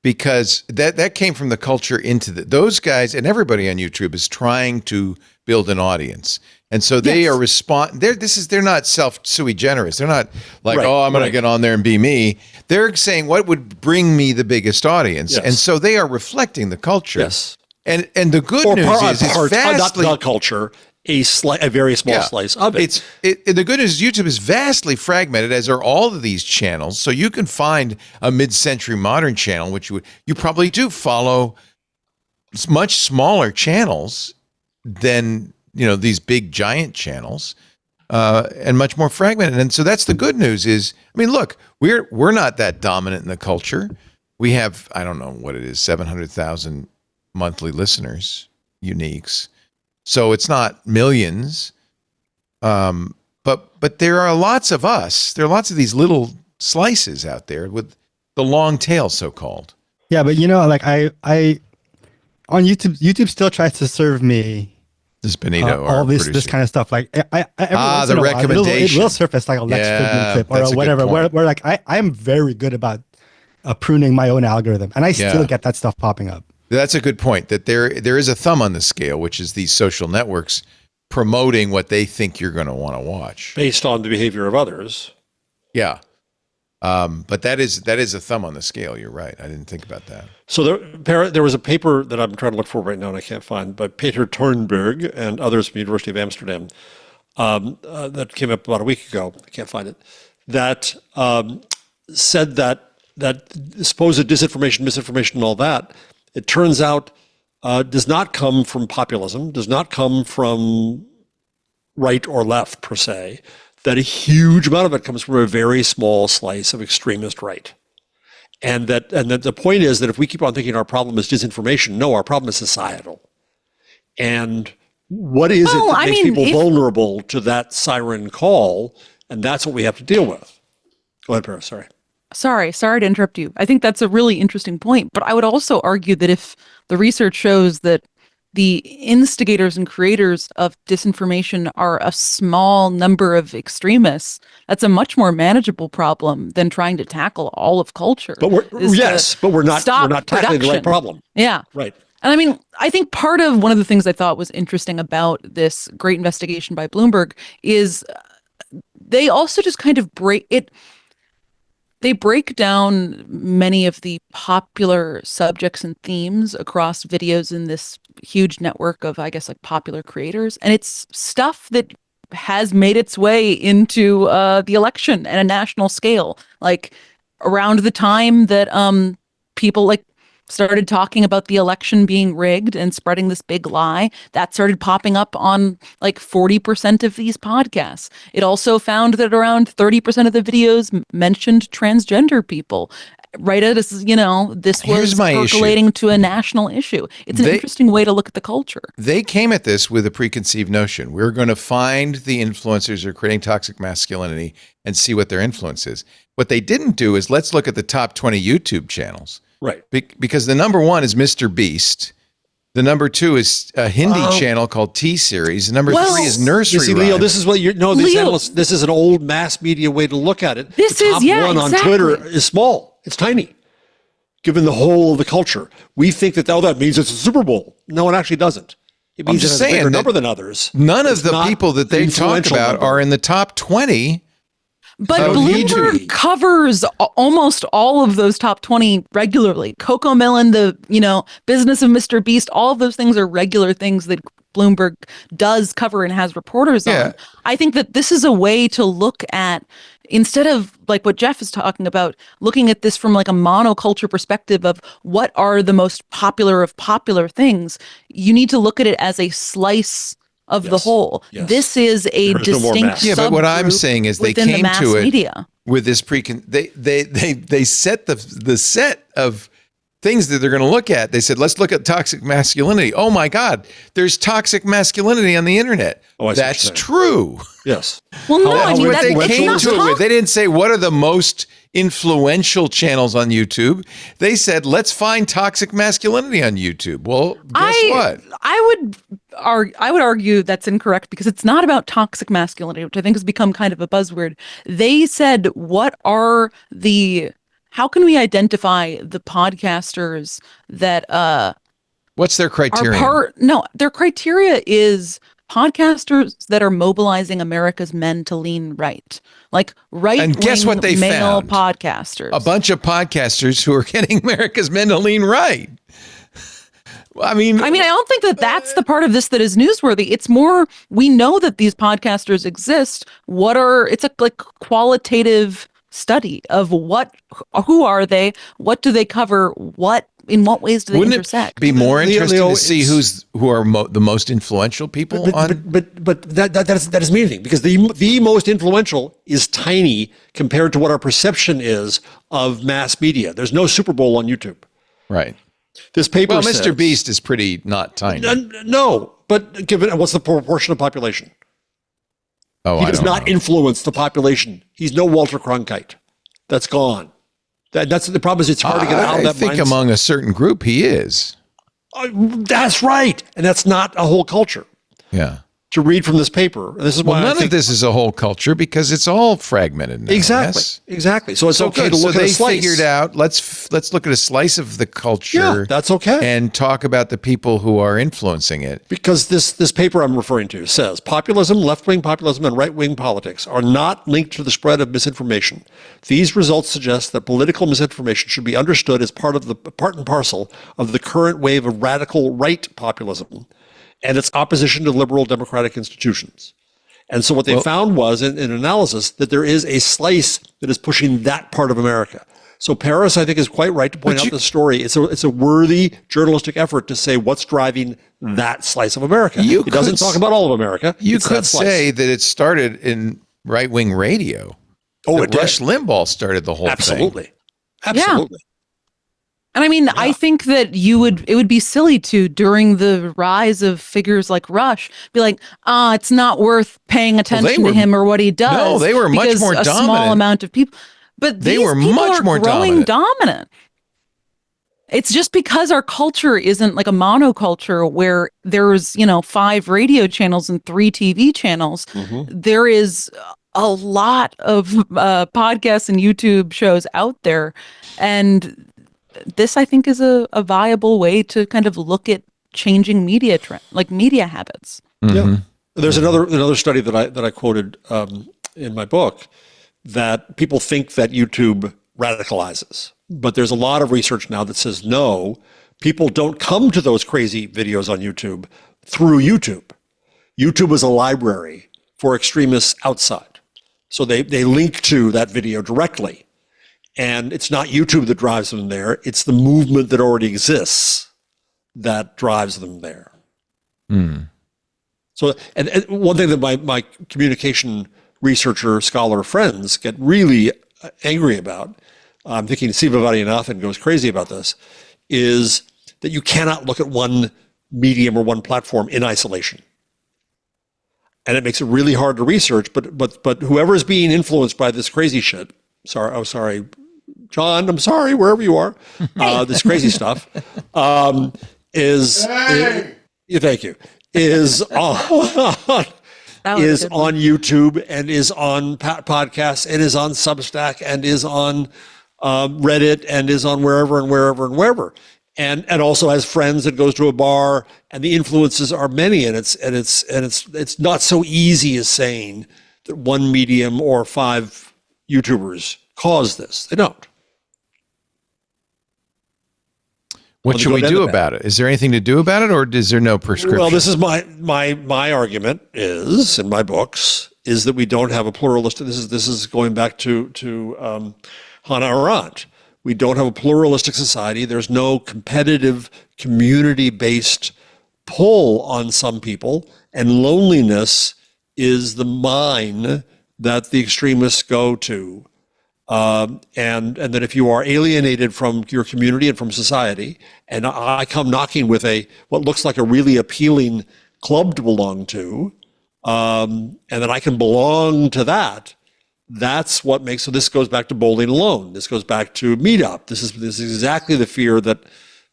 because that came from the culture into those guys, and everybody on YouTube is trying to build an audience. And so they Yes. are they're not self sui generis. They're not like, Right, oh, I'm going to right. get on there and be me. They're saying what would bring me the biggest audience. Yes. And so they are reflecting the culture. Yes. And the good Or news is it's not vastly the culture, a very small slice of it. The good news is YouTube is vastly fragmented, as are all of these channels. So you can find a mid-century modern channel, which you probably do follow much smaller channels than these big giant channels, and much more fragmented. And so that's the good news. Is, I mean, look, we're not that dominant in the culture. We have, I don't know what it is, 700,000 monthly listeners, uniques. So it's not millions, but there are lots of us. There are lots of these little slices out there with the long tail, so called. Yeah, but like I on YouTube still tries to serve me This Benito, all our this producer. kind of stuff. Like every once the in a while, it recommendation. will surface like a Lex Yeah, Fridman clip that's a or good whatever. point. Where like I am very good about pruning my own algorithm, and I still get that stuff popping up. That's a good point, that there is a thumb on the scale, which is these social networks promoting what they think you're going to want to watch. based on the behavior of others. Yeah. But that is a thumb on the scale. You're right. I didn't think about that. So there was a paper that I'm trying to look for right now and I can't find, by Peter Thornberg and others from the University of Amsterdam, that came up about a week ago. I can't find it. That said that supposed disinformation, misinformation, and all that, it turns out does not come from populism, does not come from right or left per se. That a huge amount of it comes from a very small slice of extremist right. And that the point is that if we keep on thinking our problem is disinformation, no, our problem is societal. And what is it that makes people vulnerable to that siren call? And that's what we have to deal with. Go ahead, Paris, sorry. Sorry to interrupt you. I think that's a really interesting point. But I would also argue that if the research shows that the instigators and creators of disinformation are a small number of extremists, that's a much more manageable problem than trying to tackle all of culture. But we're not tackling the right problem. Yeah. Right. And I mean, I think part of one of the things I thought was interesting about this great investigation by Bloomberg is they also just kind of they break down many of the popular subjects and themes across videos in this huge network of, I guess, like popular creators. And it's stuff that has made its way into the election at a national scale. Like around the time that people like started talking about the election being rigged and spreading this big lie, that started popping up on like 40% of these podcasts. It also found that around 30% of the videos mentioned transgender people. Right as this was percolating to a national issue. It's an interesting way to look at the culture. They came at this with a preconceived notion. We're going to find the influencers who are creating toxic masculinity and see what their influence is. What they didn't do is let's look at the top 20 YouTube channels. Right. Because the number one is Mr. Beast. The number two is a Hindi channel called T-Series. The number three is Nursery See, Rhymes. Leo, this is what this is an old mass media way to look at it. This the is, top one exactly. on Twitter is small. It's tiny. Given the whole of the culture. We think that means it's a Super Bowl. No, it actually doesn't. It means it has a bigger number than others. None of the people that they talk about are in the top 20. But don't need to Bloomberg be. covers almost all of those top 20 regularly. Coco Melon, the business of Mr. Beast, all of those things are regular things that Bloomberg does cover and has reporters on. I think that this is a way to look at, instead of like what Jeff is talking about, looking at this from like a monoculture perspective of what are the most popular of popular things, you need to look at it as a slice of the whole. Yes. This is a There's no more distinct mass. Yeah, but what I'm subgroup saying is they within the came mass to it media. with this they set the set of things that they're going to look at. They said, let's look at toxic masculinity. Oh my God, there's toxic masculinity on the internet. Oh, I see what That's you're saying. true. Yes. Well, no, I mean, What they that's came not to it with. They didn't say what are the most influential channels on YouTube. They said, let's find toxic masculinity on YouTube. Well, guess what? I would argue that's incorrect, because it's not about toxic masculinity, which I think has become kind of a buzzword. They said, how can we identify the podcasters that What's their criteria? Their criteria is podcasters that are mobilizing America's men to lean right. Like And guess what they male found? podcasters. A bunch of podcasters who are getting America's men to lean right. I mean, I don't think that that's the part of this that is newsworthy. It's more, we know that these podcasters exist. It's a like qualitative study of who are they? What do they cover? In what ways do they intersect? It be more interesting Leo, to see who are the most influential people on? But that doesn't mean anything, because the most influential is tiny compared to what our perception is of mass media. There's no Super Bowl on YouTube. Right. This paper Well, says, Mr. Beast is pretty not tiny. No, but given what's the proportion of population? Oh, He I does don't not know. influence the population. He's no Walter Cronkite. That's gone. That's the problem. Is it's hard to get out of that I think mindset. among a certain group he is. That's right, and that's not a whole culture. Yeah. To read from this paper, and this is why Well, I none think of this is a whole culture because it's all fragmented now. exactly, yes? exactly. So it's okay good. to look so at a they slice. figured out let's look at a slice of the culture. Yeah, that's okay. And talk about the people who are influencing it. Because this paper I'm referring to says populism, left-wing populism, and right-wing politics are not linked to the spread of misinformation. These results suggest that political misinformation should be understood as part and parcel of the current wave of radical right populism and its opposition to liberal democratic institutions. And so what they found was, in analysis, that there is a slice that is pushing that part of America. So Paris, I think, is quite right to point out the story. It's a worthy journalistic effort to say what's driving that slice of America. It doesn't talk about all of America. You It's that could slice. say that it started in right-wing radio. Oh, That it did. Rush Limbaugh started the whole thing. Absolutely. Absolutely. And I think that it would be silly to, during the rise of figures like Rush, be like, it's not worth paying attention to him or what he does. No, they were much because more a dominant. small amount of people. But They these were people much are more growing dominant. It's just because our culture isn't like a monoculture where there's, 5 radio channels and 3 TV channels. Mm-hmm. There is a lot of podcasts and YouTube shows out there. And this, I think, is a viable way to kind of look at changing media media habits. Mm-hmm. Yeah. There's another study that I quoted in my book, that people think that YouTube radicalizes, but there's a lot of research now that says no, people don't come to those crazy videos on YouTube through YouTube. YouTube is a library for extremists outside, so they link to that video directly. And it's not YouTube that drives them there. It's the movement that already exists that drives them there. So, and one thing that my communication researcher, scholar friends get really angry about, I'm thinking Siva Vaidyanathan goes crazy about this, is that you cannot look at one medium or one platform in isolation. And it makes it really hard to research, but whoever is being influenced by this crazy shit, sorry, John, I'm sorry, wherever you are, this crazy stuff, thank you, is on YouTube and is on podcasts and is on Substack and is on Reddit and is on wherever. And also has friends that goes to a bar, and the influences are many, and it's not so easy as saying that one medium or 5 YouTubers cause this. They don't. What should we do about it? Is there anything to do about it, or is there no prescription? Well, this is my argument is in my books is that we don't have a pluralistic. This is going back to Hannah Arendt. We don't have a pluralistic society. There's no competitive, community-based pull on some people, and loneliness is the mine that the extremists go to. And that if you are alienated from your community and from society, and I come knocking with what looks like a really appealing club to belong to, and that I can belong to that, that's what makes. So this goes back to bowling alone. This goes back to meetup. This is exactly the fear that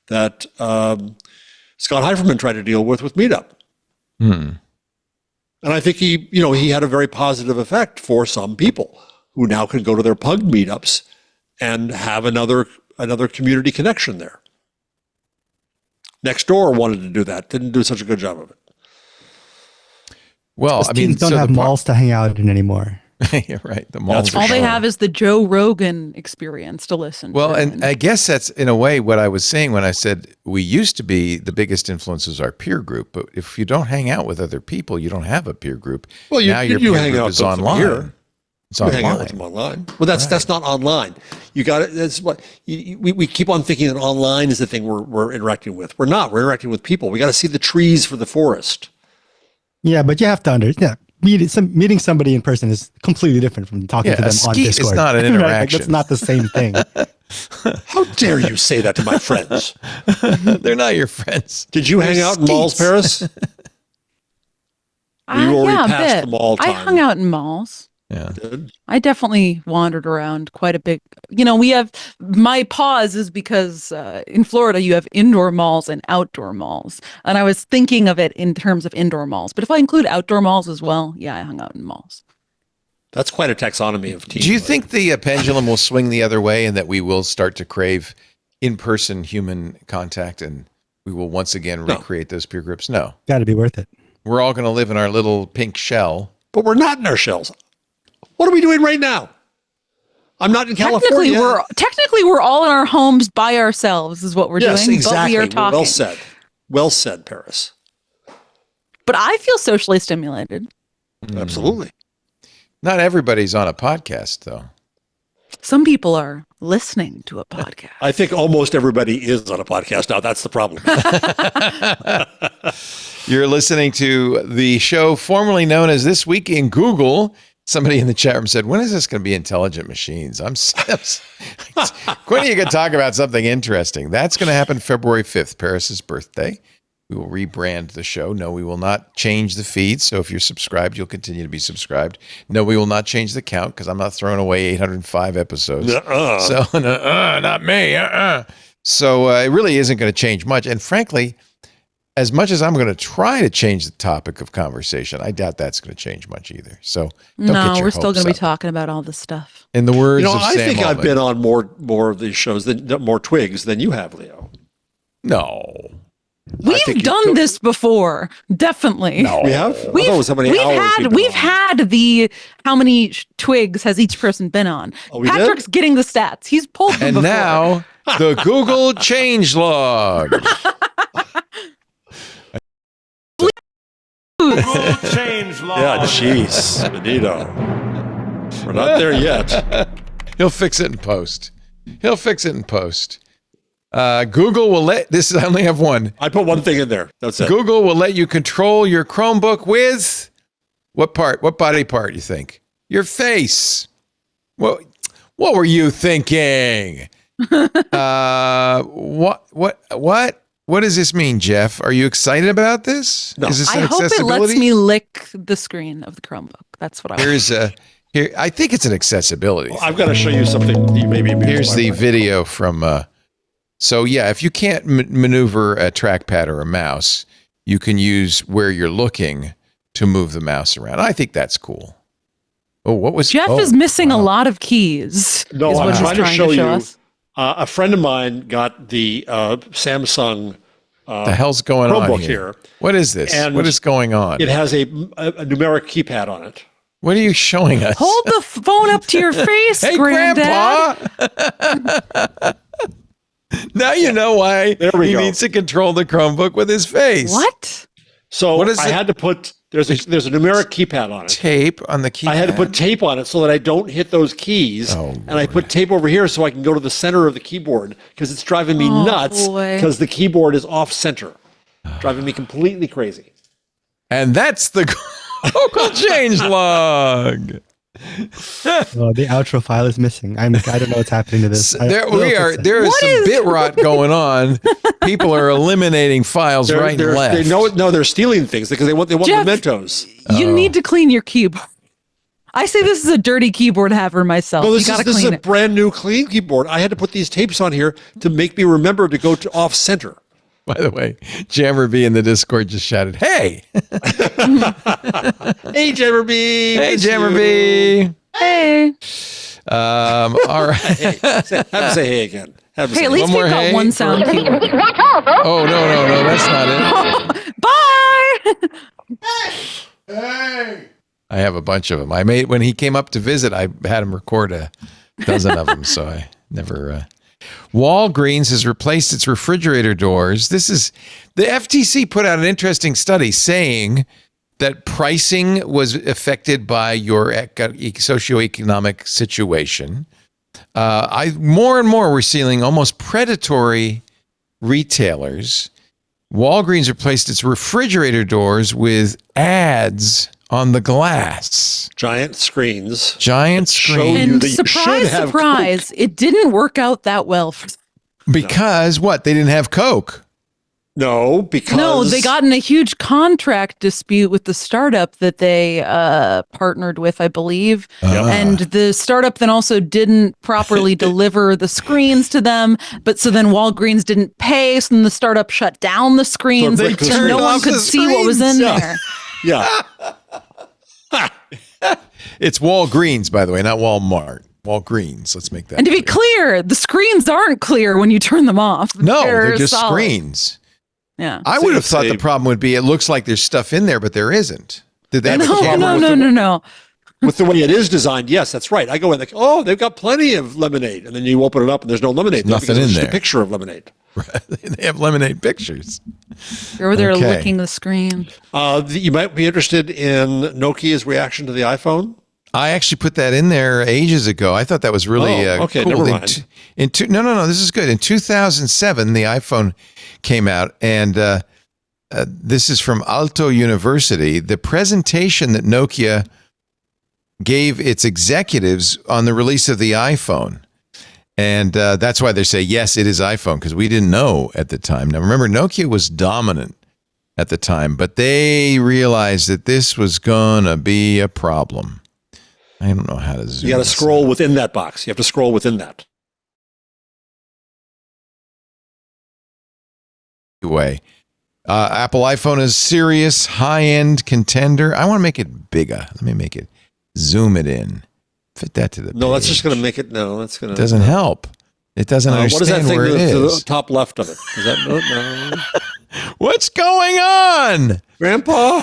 Scott Heiferman tried to deal with meetup. And I think he had a very positive effect for some people who now can go to their pug meetups and have another community connection there. Nextdoor wanted to do that, didn't do such a good job of it. Well, Teens don't have malls to hang out in anymore. You're right. The malls. All they have is the Joe Rogan experience to listen to. Well, and I guess that's in a way what I was saying when I said we used to be the biggest influence is our peer group, but if you don't hang out with other people, you don't have a peer group. Well, now your peer hang group out is online. Here. It's online. Hang out with them online. Well, that's not online. You got it. That's what we keep on thinking that online is the thing we're interacting with. We're not. We're interacting with people. We got to see the trees for the forest. Yeah, but you have to understand. Meeting somebody in person is completely different from talking to them on Discord. It's not an interaction. Right? Like, that's not the same thing. How dare you say that to my friends? They're not your friends. Did you hang out in malls, Paris? Yeah, a bit. I hung out in malls. Yeah. I definitely wandered around quite a bit. We have my pause is because in Florida you have indoor malls and outdoor malls. And I was thinking of it in terms of indoor malls. But if I include outdoor malls as well, yeah, I hung out in malls. That's quite a taxonomy of teams. Do you think the pendulum will swing the other way and that we will start to crave in-person human contact and we will once again recreate those peer groups? No. Got to be worth it. We're all going to live in our little pink shell. But we're not in our shells. What are we doing right now? I'm not in California. Technically, we're all in our homes by ourselves is what we're doing. Yes, exactly. But we are talking. Well said. Well said, Paris. But I feel socially stimulated. Absolutely. Not everybody's on a podcast, though. Some people are listening to a podcast. I think almost everybody is on a podcast now. That's the problem. You're listening to the show formerly known as This Week in Google. Somebody in the chat room said, when is this going to be intelligent machines? When are you going to talk about something interesting? That's going to happen February 5th, Paris's birthday. We will rebrand the show. No, we will not change the feed. So if you're subscribed, you'll continue to be subscribed. No, we will not change the count because I'm not throwing away 805 episodes. So, not me. So it really isn't going to change much. And frankly, as much as I'm going to try to change the topic of conversation, I doubt that's going to change much either. So we're still going to be talking about all this stuff. In the words of Sam I think Altman. I've been on more of these shows more twigs than you have, Leo. No. We've done this before. Definitely. No. We have? We've had the how many twigs has each person been on? Patrick's getting the stats. He's pulled them before. And now the Google changelog. Yeah, jeez, Benito. We're not there yet. He'll fix it in post. Google will I only have one. I put one thing in there. That's it. Google will let you control your Chromebook with what part? What body part you think? Your face. What were you thinking? What does this mean, Jeff? Are you excited about this? No. Is this I hope it lets me lick the screen of the Chromebook. That's what I want. Here. I think it's an accessibility. Well, I've got to show you something you may be amused Here's by. the video from. So yeah, if you can't maneuver a trackpad or a mouse, you can use where you're looking to move the mouse around. I think that's cool. Oh, what was Jeff is missing a lot of keys. No, is what I'm he's trying to show you. us. A friend of mine got the Samsung the hell's going Chromebook on here. What is this? And what is going on? It has a numeric keypad on it. What are you showing us? Hold the phone up to your face, Hey, Granddad. Grandpa! Now you know why we he go. needs to control the Chromebook with his face. What? So What is I it? had to put there's a numeric keypad on it. Tape on the keypad. I had to put tape on it so that I don't hit those keys. Oh, and I put tape over here so I can go to the center of the keyboard because it's driving me nuts boy. because the keyboard is off center. Driving me completely crazy. And that's the local change log. The outro file is missing. I don't know what's happening to this. There is some bit rot going on. People are eliminating files right and left. They're stealing things because they want Jeff, mementos. You need to clean your keyboard. I say this is a dirty keyboard haver myself. No, You this gotta is clean a it. brand new clean keyboard. I had to put these tapes on here to make me remember to go to off center. By the way, Jammer B in the Discord just shouted, "Hey, Hey, Jammer B. hey, miss Jammer you. B." Hey. All right. Hey, have to say hey again. Have to Hey, say at least more we've got hay? one sound cue. Oh no, that's not it. Bye. I have a bunch of them. When he came up to visit, I had him record a dozen of them, so I never. Walgreens has replaced its refrigerator doors. The FTC put out an interesting study saying that pricing was affected by your socioeconomic situation. More and more we're seeing almost predatory retailers. Walgreens replaced its refrigerator doors with ads on the glass. Giant screens. Giant Show screen. you And that you should surprise, have surprise, it didn't work out that well. Because what? They didn't have Coke. No, because No, they got in a huge contract dispute with the startup that they partnered with, I believe. And the startup then also didn't properly deliver the screens to them. But so then Walgreens didn't pay. So then the startup shut down the screens. they So turned no one off could the see what was in screens. there. Yeah. It's Walgreens, by the way, not Walmart. Walgreens. Let's make that And to be clear. clear, the screens aren't clear when you turn them off. No, they're just solid. screens. Yeah. I would have thought the problem would be it looks like there's stuff in there, but there isn't. Did they have a camera? No. With the way it is designed, yes, that's right. I go in like, oh, they've got plenty of lemonade. And then you open it up and there's no lemonade. Nothing because in it's just there. a picture of lemonade. They have lemonade pictures. You're over there Okay. licking the screen. You might be interested in Nokia's reaction to the iPhone. I actually put that in there ages ago. I thought that was really okay, cool. never mind. No, this is good. In 2007, the iPhone came out, and this is from Aalto University. The presentation that Nokia gave its executives on the release of the iPhone. And that's why they say, yes, it is iPhone, because we didn't know at the time. Now, remember, Nokia was dominant at the time, but they realized that this was going to be a problem. I don't know how to zoom. You got to this scroll in. within that box. You have to scroll within that. Way. Apple iPhone is serious high-end contender. I want to make it bigger. Let me make it, zoom it in. Fit that to the No, that's just page. going to make it. No, that's going It to. doesn't help. It doesn't What is that understand thing where it to the is. top left of it? Is that no? What's going on? Grandpa?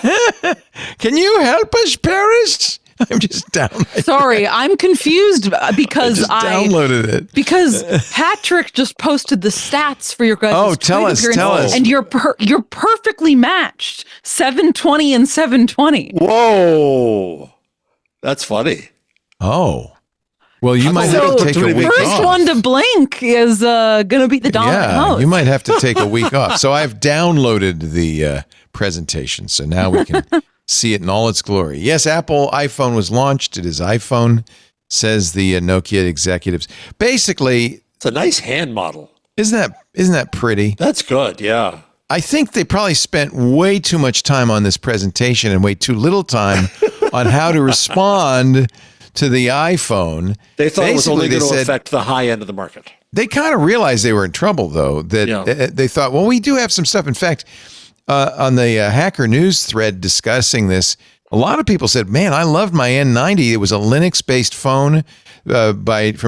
Can you help us, Paris? I'm just down. Sorry, I'm confused because just downloaded it. Because Patrick just posted the stats for your guys' Oh, tell Twitter us, appearance, tell us. and you're perfectly matched, 720 and 720. Whoa, that's funny. Oh. Well, you might have So to take a week first off. one to blink is gonna be the dominant Yeah, host. you might have to take a week off. So I've downloaded the presentation, so now we can see it in all its glory. Yes, Apple iPhone was launched. It is iPhone, says the Nokia executives. Basically, It's a nice hand model. isn't that pretty? That's good. Yeah. I think they probably spent way too much time on this presentation and way too little time on how to respond to the iPhone. They thought it was Basically, only they going to said- affect the high end of the market. They kind of realized they were in trouble, though, that Yeah. they thought, well, we do have some stuff. In fact, on the Hacker News thread discussing this, a lot of people said, man, I loved my N90. It was a Linux-based phone from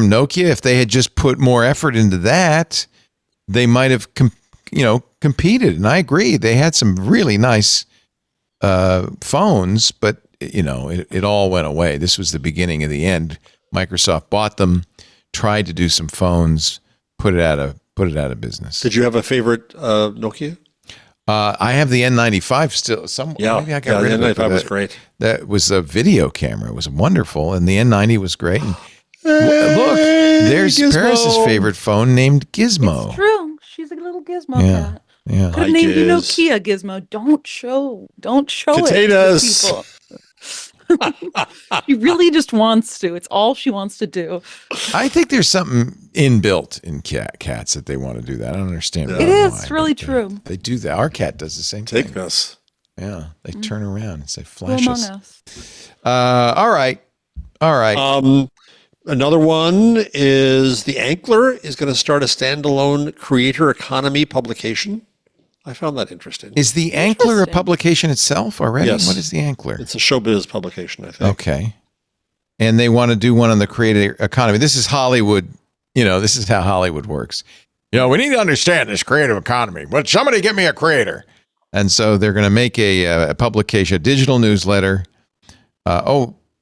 Nokia. If they had just put more effort into that, they might have competed. And I agree. They had some really nice phones, but it all went away. This was the beginning of the end. Microsoft bought them, tried to do some phones, put it out of business. Did you have a favorite Nokia? I have the N95 still. Maybe I got rid of it. The N95 was great. That was a video camera. It was wonderful, and the N90 was great. And look, there's Gizmo. Paris's favorite phone named Gizmo. It's true. She's a little gizmo cat. Yeah. Could have named you Nokia Gizmo. Don't show Potatoes. it to people. She really just wants to. It's all she wants to do. I think there's something inbuilt in cats that they want to do that. I don't understand. It is really true. They do that. Our cat does the same thing. Take this. Yeah, they turn around and say, "Flash Among us." Us. All right. Another one is the Ankler is going to start a standalone creator economy publication. I found that interesting. Is the Ankler a publication itself already? Yes. What is the Ankler? It's a showbiz publication, I think. Okay. And they want to do one on the creator economy. This is Hollywood. This is how Hollywood works. We need to understand this creative economy. But somebody get me a creator. And so they're going to make a publication, a digital newsletter.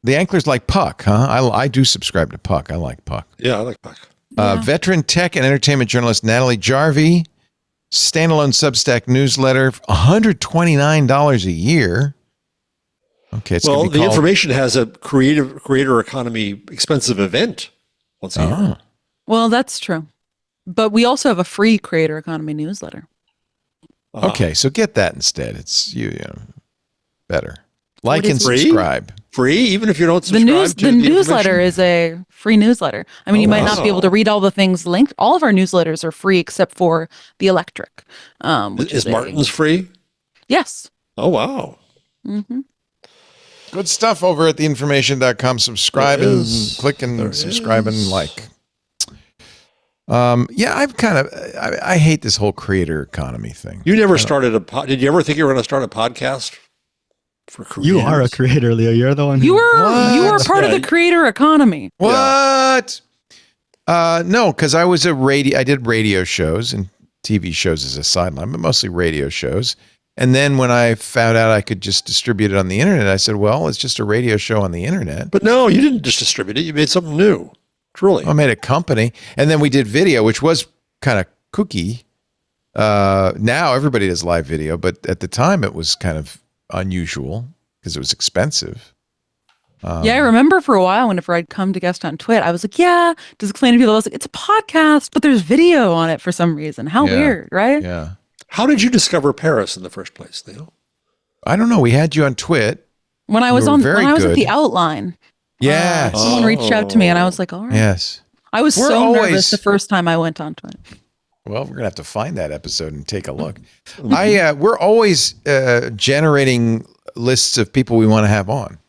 The Ankler's like Puck, huh? I do subscribe to Puck. I like Puck. Yeah, I like Puck. Veteran tech and entertainment journalist Natalie Jarvis, standalone Substack newsletter, $129 a year. Okay, the information has a creator economy expensive event once a year. Well, that's true. But we also have a free creator economy newsletter. Okay, so get that instead. It's better. Like and subscribe. Free, even if you don't subscribe to the newsletter is a free newsletter. I mean, you might not be able to read all the things linked. All of our newsletters are free except for the electric. Is Martin's free? Yes. Oh, wow. Mm-hmm. Good stuff over at theinformation.com. Subscribe and click and subscribe and like. I hate this whole creator economy thing. You never started did you ever think you were going to start a podcast for creators? You are a creator, Leo. You're the one. You were part of the creator economy. What? No, because I did radio shows and TV shows as a sideline, but mostly radio shows. And then when I found out I could just distribute it on the internet, I said, well, it's just a radio show on the internet. But no, you didn't just distribute it. You made something new. Truly. I made a company. And then we did video, which was kind of kooky. Now everybody does live video, but at the time it was kind of unusual because it was expensive. I remember for a while whenever I'd come to guest on Twit, I was like, just explaining to people, I was like, it's a podcast, but there's video on it for some reason. How weird, right? Yeah. How did you discover Paris in the first place, Leo? I don't know. We had you on Twit. When I was at the Outline. Yeah. Someone reached out to me and I was like, all right. Yes. I was nervous the first time I went on Twit. Well, we're going to have to find that episode and take a look. We're always generating lists of people we want to have on.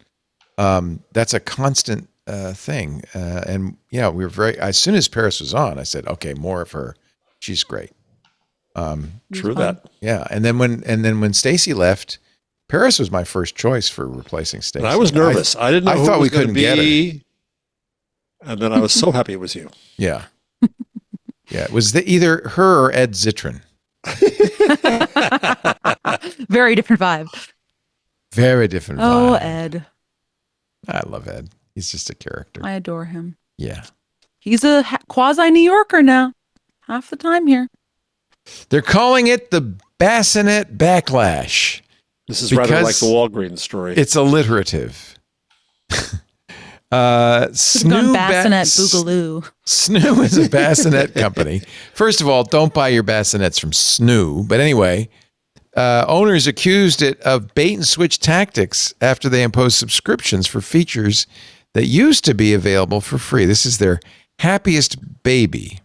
That's a constant thing. And we were as soon as Paris was on, I said, okay, more of her. She's great. True that. Yeah. And then when Stacy left, Paris was my first choice for replacing Stacy. I was nervous. I didn't know who thought it was we couldn't get her. And then I was so happy it was you. Yeah. Yeah. It was either her or Ed Zitron. Very different vibe. Very different vibe. Oh, Ed. I love Ed. He's just a character. I adore him. Yeah. He's a quasi New Yorker now. Half the time here. They're calling it the Bassinet backlash. This is rather like the Walgreens story. It's alliterative. Snoo Bassinet Boogaloo. Snoo is a bassinet company. First of all, don't buy your bassinets from Snoo. But anyway, owners accused it of bait and switch tactics after they imposed subscriptions for features that used to be available for free. This is their happiest baby.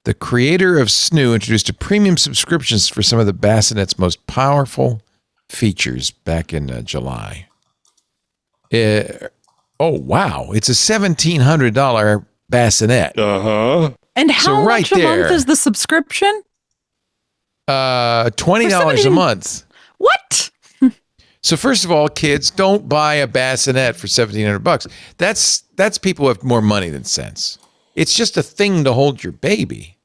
The creator of Snoo introduced a premium subscriptions for some of the Bassinet's most powerful features back in July. Wow. It's a $1,700 bassinet. Uh-huh. And how much a month is the subscription? $20 a month. What? So first of all, kids, don't buy a bassinet for $1,700. That's people who have more money than sense. It's just a thing to hold your baby.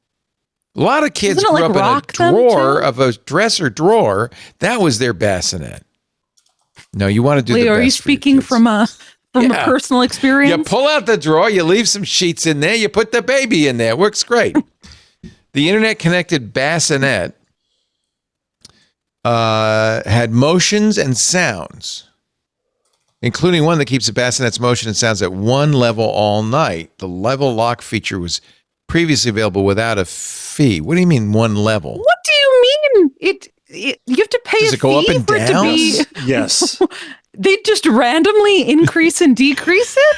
A lot of kids grew up in a drawer of a dresser drawer. That was their bassinet. No, you want to do Leo, the best are you for your speaking kids. from a personal experience? You pull out the drawer, you leave some sheets in there, you put the baby in there. It works great. The internet-connected Bassinet had motions and sounds, including one that keeps the Bassinet's motion and sounds at one level all night. The level lock feature was previously available without a fee. What do you mean one level? What do you mean? You have to pay Does a it go fee up and for it to down? be. Yes. They just randomly increase and decrease it.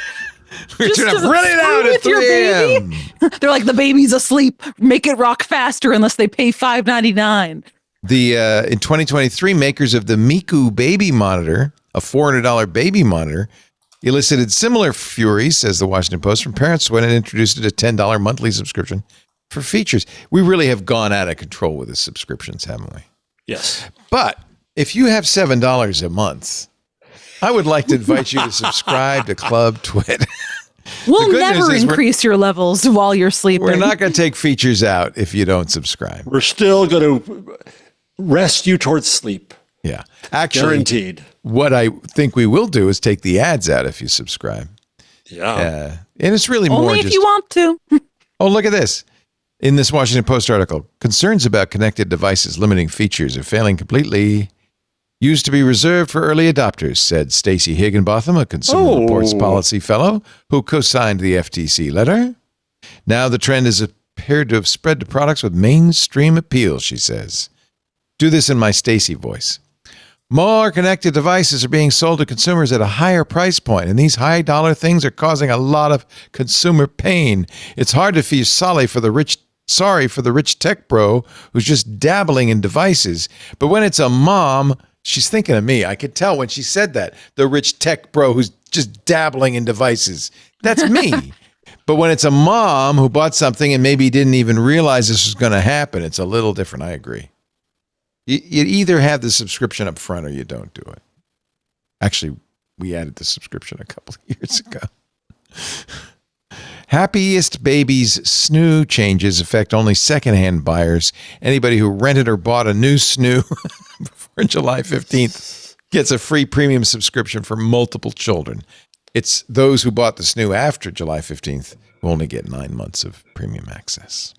We're Just going to to run it screw out at with your 3 baby? a.m. They're like, the baby's asleep. Make it rock faster unless they pay $5.99. In 2023, makers of the Miku baby monitor, a $400 baby monitor, elicited similar fury, says the Washington Post, from parents when it introduced it a $10 monthly subscription for features. We really have gone out of control with the subscriptions, haven't we? Yes. But if you have $7 a month, I would like to invite you to subscribe to Club Twit. We'll good never news is increase your levels while you're sleeping. We're not going to take features out if you don't subscribe. We're still going to rest you towards sleep. Yeah. Actually, Guaranteed. what I think we will do is take the ads out if you subscribe. Yeah. And it's really more Only if just, you want to. oh, look at this. In this Washington Post article, concerns about connected devices limiting features are failing completely. Used to be reserved for early adopters, said Stacey Higginbotham, a Consumer Reports policy fellow who co-signed the FTC letter. Now the trend has appeared to have spread to products with mainstream appeal, she says. Do this in my Stacey voice. More connected devices are being sold to consumers at a higher price point, and these high-dollar things are causing a lot of consumer pain. It's hard to feel sorry for the rich tech bro who's just dabbling in devices. But when it's a mom, she's thinking of me. I could tell when she said that, the rich tech bro who's just dabbling in devices. That's me. But when it's a mom who bought something and maybe didn't even realize this was going to happen, it's a little different. I agree. You either have the subscription up front or you don't do it. Actually, we added the subscription a couple of years ago. Happiest Babies snoo changes affect only secondhand buyers. Anybody who rented or bought a new snoo before July 15th gets a free premium subscription for multiple children. It's those who bought the snoo after July 15th who only get 9 months of premium access.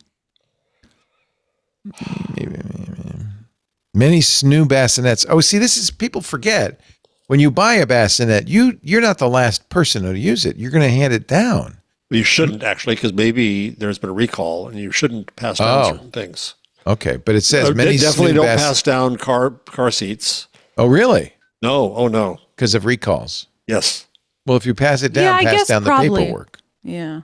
Many snoo bassinets. Oh, see, this is, people forget. When you buy a bassinet, you're not the last person to use it. You're going to hand it down. You shouldn't, actually, because maybe there's been a recall and you shouldn't pass down certain things. Okay, but it says They many definitely snoo don't pass down car seats. Oh, really? No. Oh, no. Because of recalls. Yes. Well, if you pass it down, Yeah, I pass guess down probably. the paperwork. Yeah.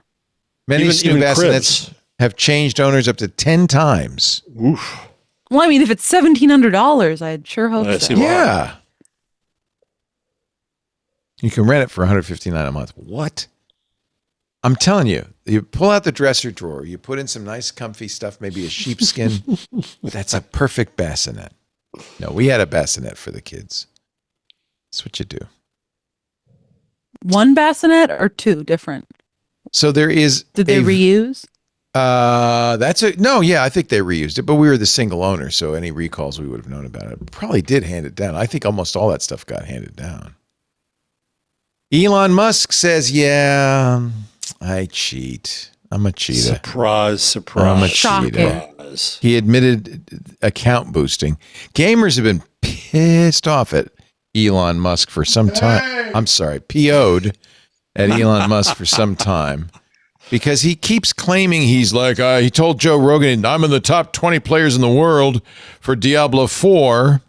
Many Even snoo bassinets cribs. have changed owners up to 10 times. Oof. Well, I mean, if it's $1,700, I'd sure hope I so. see why. Yeah. You can rent it for $159 a month. What? I'm telling you, you pull out the dresser drawer, you put in some nice comfy stuff, maybe a sheepskin. That's a perfect bassinet. No, we had a bassinet for the kids. That's what you do. One bassinet or two different? So there is. Did they reuse? I think they reused it, but we were the single owner, so any recalls we would have known about it. Probably did hand it down. I think almost all that stuff got handed down. Elon Musk says, yeah, I cheat. I'm a cheater. Surprise. I'm a Shocking. cheater. Surprise. He admitted account boosting. Gamers have been pissed off at Elon Musk for some time. I'm sorry, PO'd at Elon Musk for some time because he keeps claiming he's like, he told Joe Rogan, I'm in the top 20 players in the world for Diablo 4.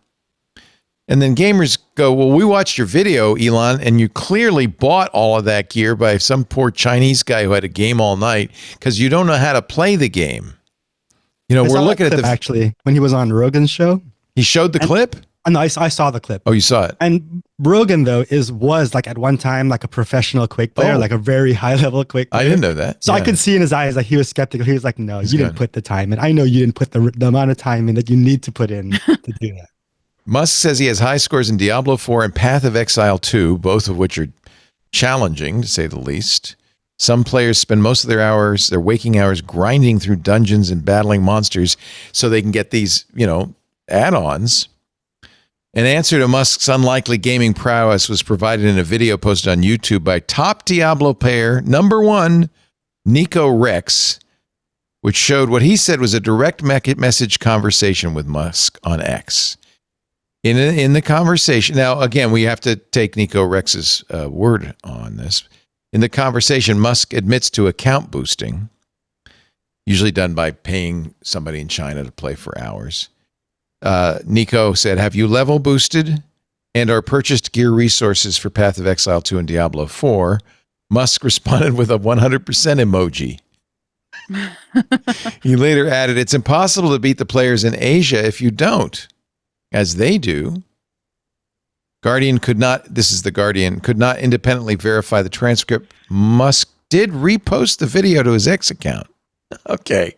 And then gamers go, well, we watched your video, Elon, and you clearly bought all of that gear by some poor Chinese guy who had a game all night because you don't know how to play the game. You know, we're looking at the... Actually, when he was on Rogan's show. He showed the clip? No, I saw the clip. Oh, you saw it? And Rogan, though, was like at one time like a professional Quake player, like a very high-level Quake player. I didn't know that. So I could see in his eyes that he was skeptical. He was like, no, you didn't put the time in. I know you didn't put the amount of time in that you need to put in to do that. Musk says he has high scores in Diablo 4 and Path of Exile 2, both of which are challenging, to say the least. Some players spend most of their waking hours, grinding through dungeons and battling monsters so they can get these, add-ons. An answer to Musk's unlikely gaming prowess was provided in a video posted on YouTube by top Diablo player number 1, Nico Rex, which showed what he said was a direct message conversation with Musk on X. In the conversation, now again, we have to take Nico Rex's word on this. In the conversation, Musk admits to account boosting, usually done by paying somebody in China to play for hours. Nico said, "Have you level boosted and or purchased gear resources for Path of Exile 2 and Diablo 4? Musk responded with a 100% emoji. He later added, "It's impossible to beat the players in Asia if you don't, as they do." Guardian could not, this is the Guardian, could not independently verify the transcript. Musk did repost the video to his X account. Okay.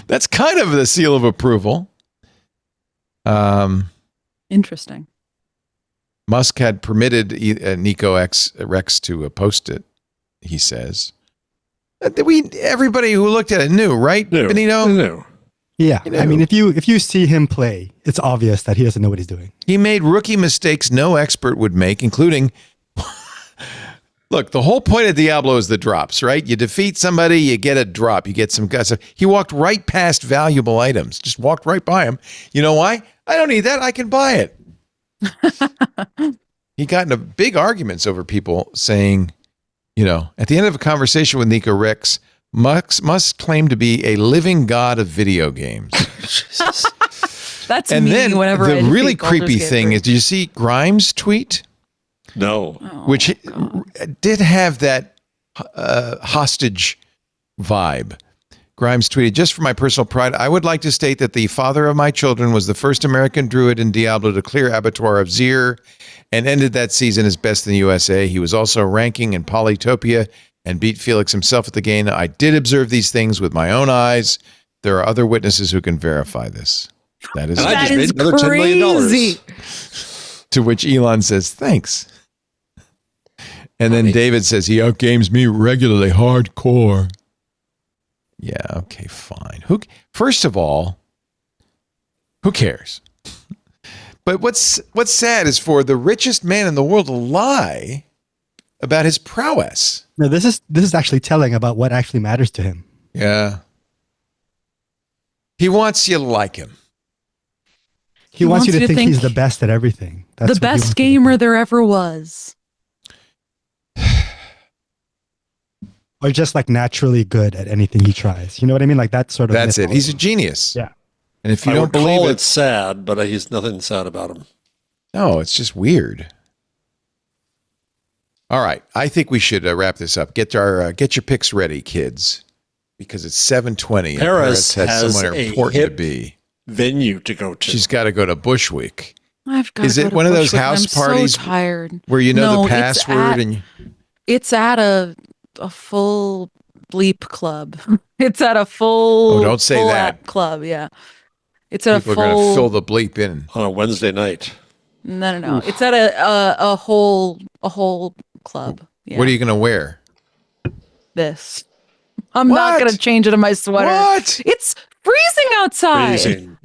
That's kind of the seal of approval. Interesting. Musk had permitted Nico Rex to post it, he says. Everybody who looked at it knew, right, Benito? Knew. Yeah, I mean, if you see him play, it's obvious that he doesn't know what he's doing. He made rookie mistakes no expert would make, including... Look, the whole point of Diablo is the drops, right? You defeat somebody, you get a drop, you get some guts. He walked right past valuable items, just walked right by them. You know why? I don't need that. I can buy it. He got into big arguments over people saying, you know, at the end of a conversation with Nico Rex, Musk claimed to be a living god of video games. That's and me then whenever the I really defeat Baldur's creepy Gate thing 3. is, did you see Grimes' tweet? No. Which did have that hostage vibe. Grimes tweeted, "Just for my personal pride, I would like to state that the father of my children was the first American druid in Diablo to clear Abattoir of Zir and ended that season as best in the USA. He was also ranking in Polytopia and beat Felix himself at the game. I did observe these things with my own eyes. There are other witnesses who can verify this." That is, And I That just made is another $10 million. crazy. to which Elon says, "Thanks." And then David says, "He outgames me regularly, hardcore." Yeah, okay, fine. First of all, who cares? But what's sad is for the richest man in the world to lie about his prowess. No, this is actually telling about what actually matters to him. Yeah. He wants you to like him. He wants you to think he's the best at everything. That's The best gamer there ever was. Or just like naturally good at anything he tries. You know what I mean? Like that sort of. That's it. He's a genius. Yeah. And if you I don't would believe call it, it sad, but he's nothing sad about him. no, it's just weird. All right, I think we should wrap this up. Get your picks ready, kids, because it's 7:20. Paris has has somewhere a important to hip be. Venue to go to. She's got to go to Bushwick. I've got. Is it one of those house parties I'm so tired. where you know No, the password it's at a full bleep club. It's at a full. Oh, don't say full that. app club. Yeah, it's at people a are going full. to fill the bleep in on a Wednesday night. No. It's at a whole club. Yeah. What are you going to wear? This. I'm not going to change it in my sweater. What? It's freezing outside. Freezing.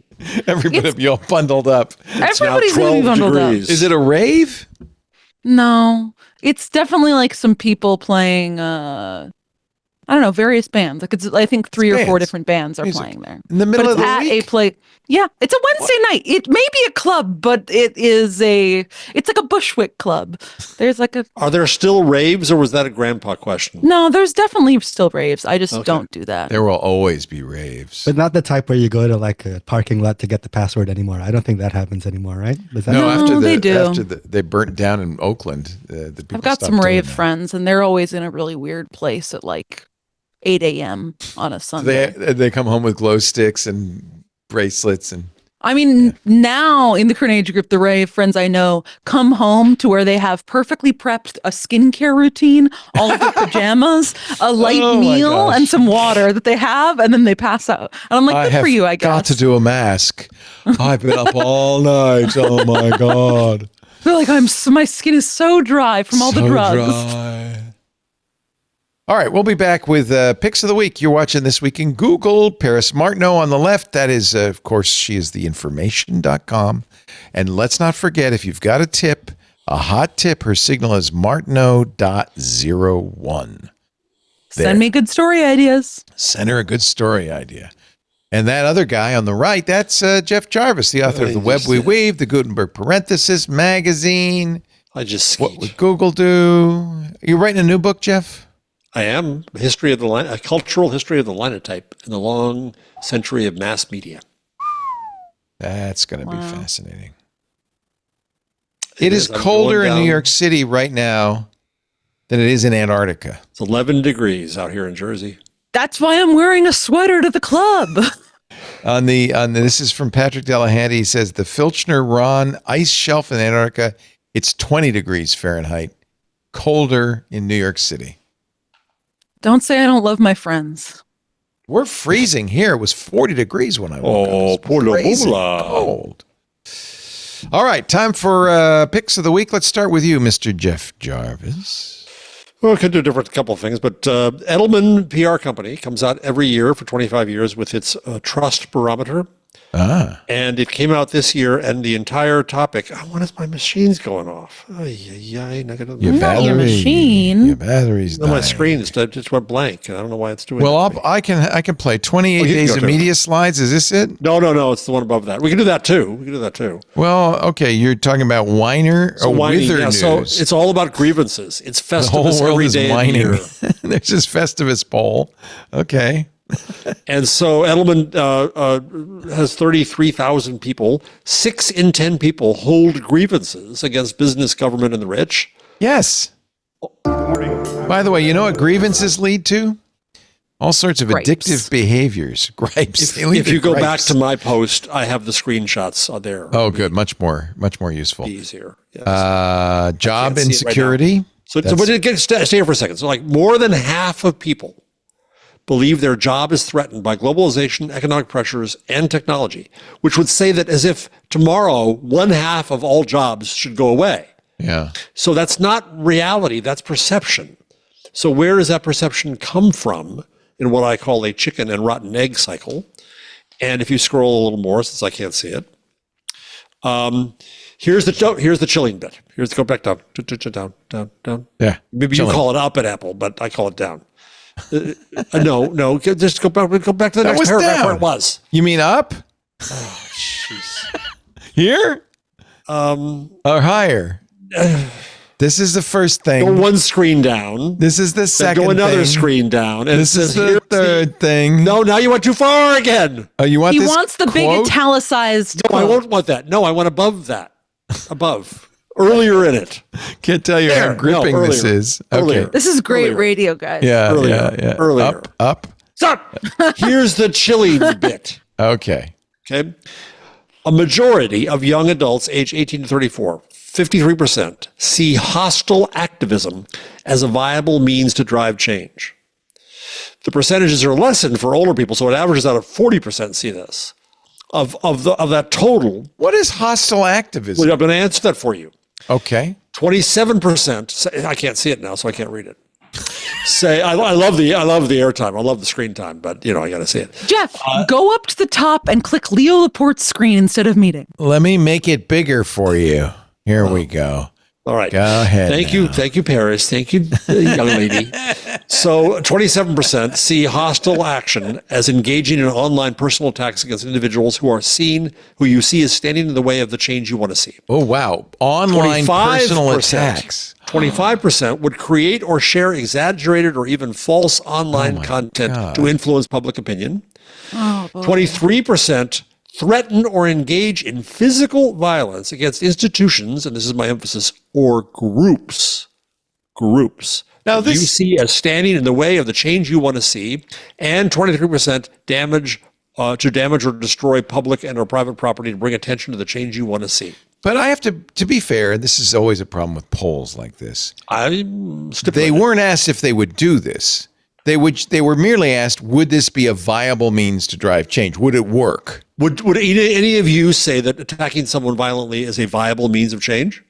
Everybody will be all bundled up. Everybody's going to be bundled up. Is it a rave? No, it's definitely like some people playing. I don't know, various bands. Like I think 3 or 4 different bands are playing there. In the middle but of it's the at week? a play. Yeah, it's a Wednesday night. It may be a club, but it's like a Bushwick club. There's like a. Are there still raves, or was that a grandpa question? No, there's definitely still raves. I just don't do that. There will always be raves. But not the type where you go to like a parking lot to get the password anymore. I don't think that happens anymore, right? Is that No, after they do. After they burnt down in Oakland, the people I've got stopped some doing rave that. friends, and they're always in a really weird place at like 8 a.m. on a Sunday. They come home with glow sticks and bracelets and. I mean, now in the current age group, the rave friends I know come home to where they have perfectly prepped a skincare routine, all of their pajamas, a light Oh my meal, gosh. and some water that they have, and then they pass out. And I'm like, good for you, I guess. Got to do a mask. I've been up all night. Oh my god. They're like, my skin is so dry from all the So drugs. dry. All right, we'll be back with Picks of the Week. You're watching This Week in Google. Paris Martineau on the left. That is, of course, she is the information.com. And let's not forget, if you've got a tip, a hot tip, her signal is Martineau.01. Send me good story ideas. Send her a good story idea. And that other guy on the right, that's Jeff Jarvis, the author of The Web We Weave, the Gutenberg Parenthesis magazine. I just What would Google do? You writing a new book, Jeff? I am. A cultural history of the linotype in the long century of mass media. That's going to be fascinating. It It is is. I'm colder going in New down. York City right now than it is in Antarctica. It's 11 degrees out here in Jersey. That's why I'm wearing a sweater to the club. This is from Patrick Delahanty. He says the Filchner Ron ice shelf in Antarctica, it's 20 degrees Fahrenheit, colder in New York City. Don't say I don't love my friends. We're freezing here. It was 40 degrees when I woke up. It's pola crazy pola. cold. All right, time for Picks of the Week. Let's start with you, Mr. Jeff Jarvis. Well, we could do a couple of things, but Edelman PR company comes out every year for 25 years with its trust barometer. And it came out this year, and the entire topic, when is my machine's going off? Your machine. Your battery's No, my dying. screen just went blank, and I don't know why it's doing Well, that. I can play 28 you can days go of to it. media slides. Is this it? No, it's the one above that. We can do that too. Well, okay. You're talking about Whiner or Whining, Wither yeah, News. so it's all about grievances. It's the whole Festivus world every is day of the whining. year. There's this Festivus poll. Okay. And so Edelman has 33,000 people. 6 in 10 people hold grievances against business, government, and the rich. Yes. By the way, you know what grievances lead to? All sorts of Gripes. addictive behaviors. Gripes. They lead If to you go back gripes. to my post, I have the screenshots there. Oh, good. Much more useful. Easier. Yes. Job can't see it right now. insecurity. So That's- but stay here for a second. So like more than half of people believe their job is threatened by globalization, economic pressures, and technology, which would say that as if tomorrow, 1/2 of all jobs should go away. Yeah. So that's not reality, that's perception. So where does that perception come from in what I call a chicken and rotten egg cycle? And if you scroll a little more, since I can't see it, here's the chilling bit. Go back down, down. Yeah. Maybe Chilling. you call it up at Apple, but I call it down. No, just go back to the That next was paragraph down. where it was. You mean up? Jeez. Here? Or higher? This is the first Go thing. one screen down. This is the Then second go another thing. screen down. And This it is says, the "Here's third thing. No, now you went too far again. Oh, you want He this wants the big quote? italicized No, I quote. won't want that. No, I want above that. Above. Earlier in it. Can't tell you There. how gripping No, this earlier. is. Earlier. Okay. This is great Earlier. radio, guys. Yeah, Earlier. yeah. Earlier. Up. Stop. Here's the chilling bit. Okay. Okay. A majority of young adults age 18 to 34, 53%, see hostile activism as a viable means to drive change. The percentages are lessened for older people, so it averages out at 40% see this. Of that total, What is hostile activism? well, I'm going to answer that for you. Okay. 27% say, I can't see it now, so I can't read it. Say, I love the airtime. I love the screen time, but I got to see it. Jeff, go up to the top and click Leo Laporte's screen instead of meeting. Let me make it bigger for you. Here we go. All right. Go ahead. Thank you, Paris. Thank you, young lady. So 27% see hostile action as engaging in online personal attacks against individuals who you see as standing in the way of the change you want to see. Oh, wow. Online personal 25%. attacks. 25% would create or share exaggerated or even false online content God. to influence public opinion. Oh, boy. 23% threaten or engage in physical violence against institutions, and this is my emphasis, or groups. Now that you this- see as standing in the way of the change you want to see, and 23% damage or destroy public and or private property to bring attention to the change you want to see. But I have to be fair, and this is always a problem with polls like this. They They weren't asked if they would do this. They were merely asked, would this be a viable means to drive change? Would it work? Would any of you say that attacking someone violently is a viable means of change?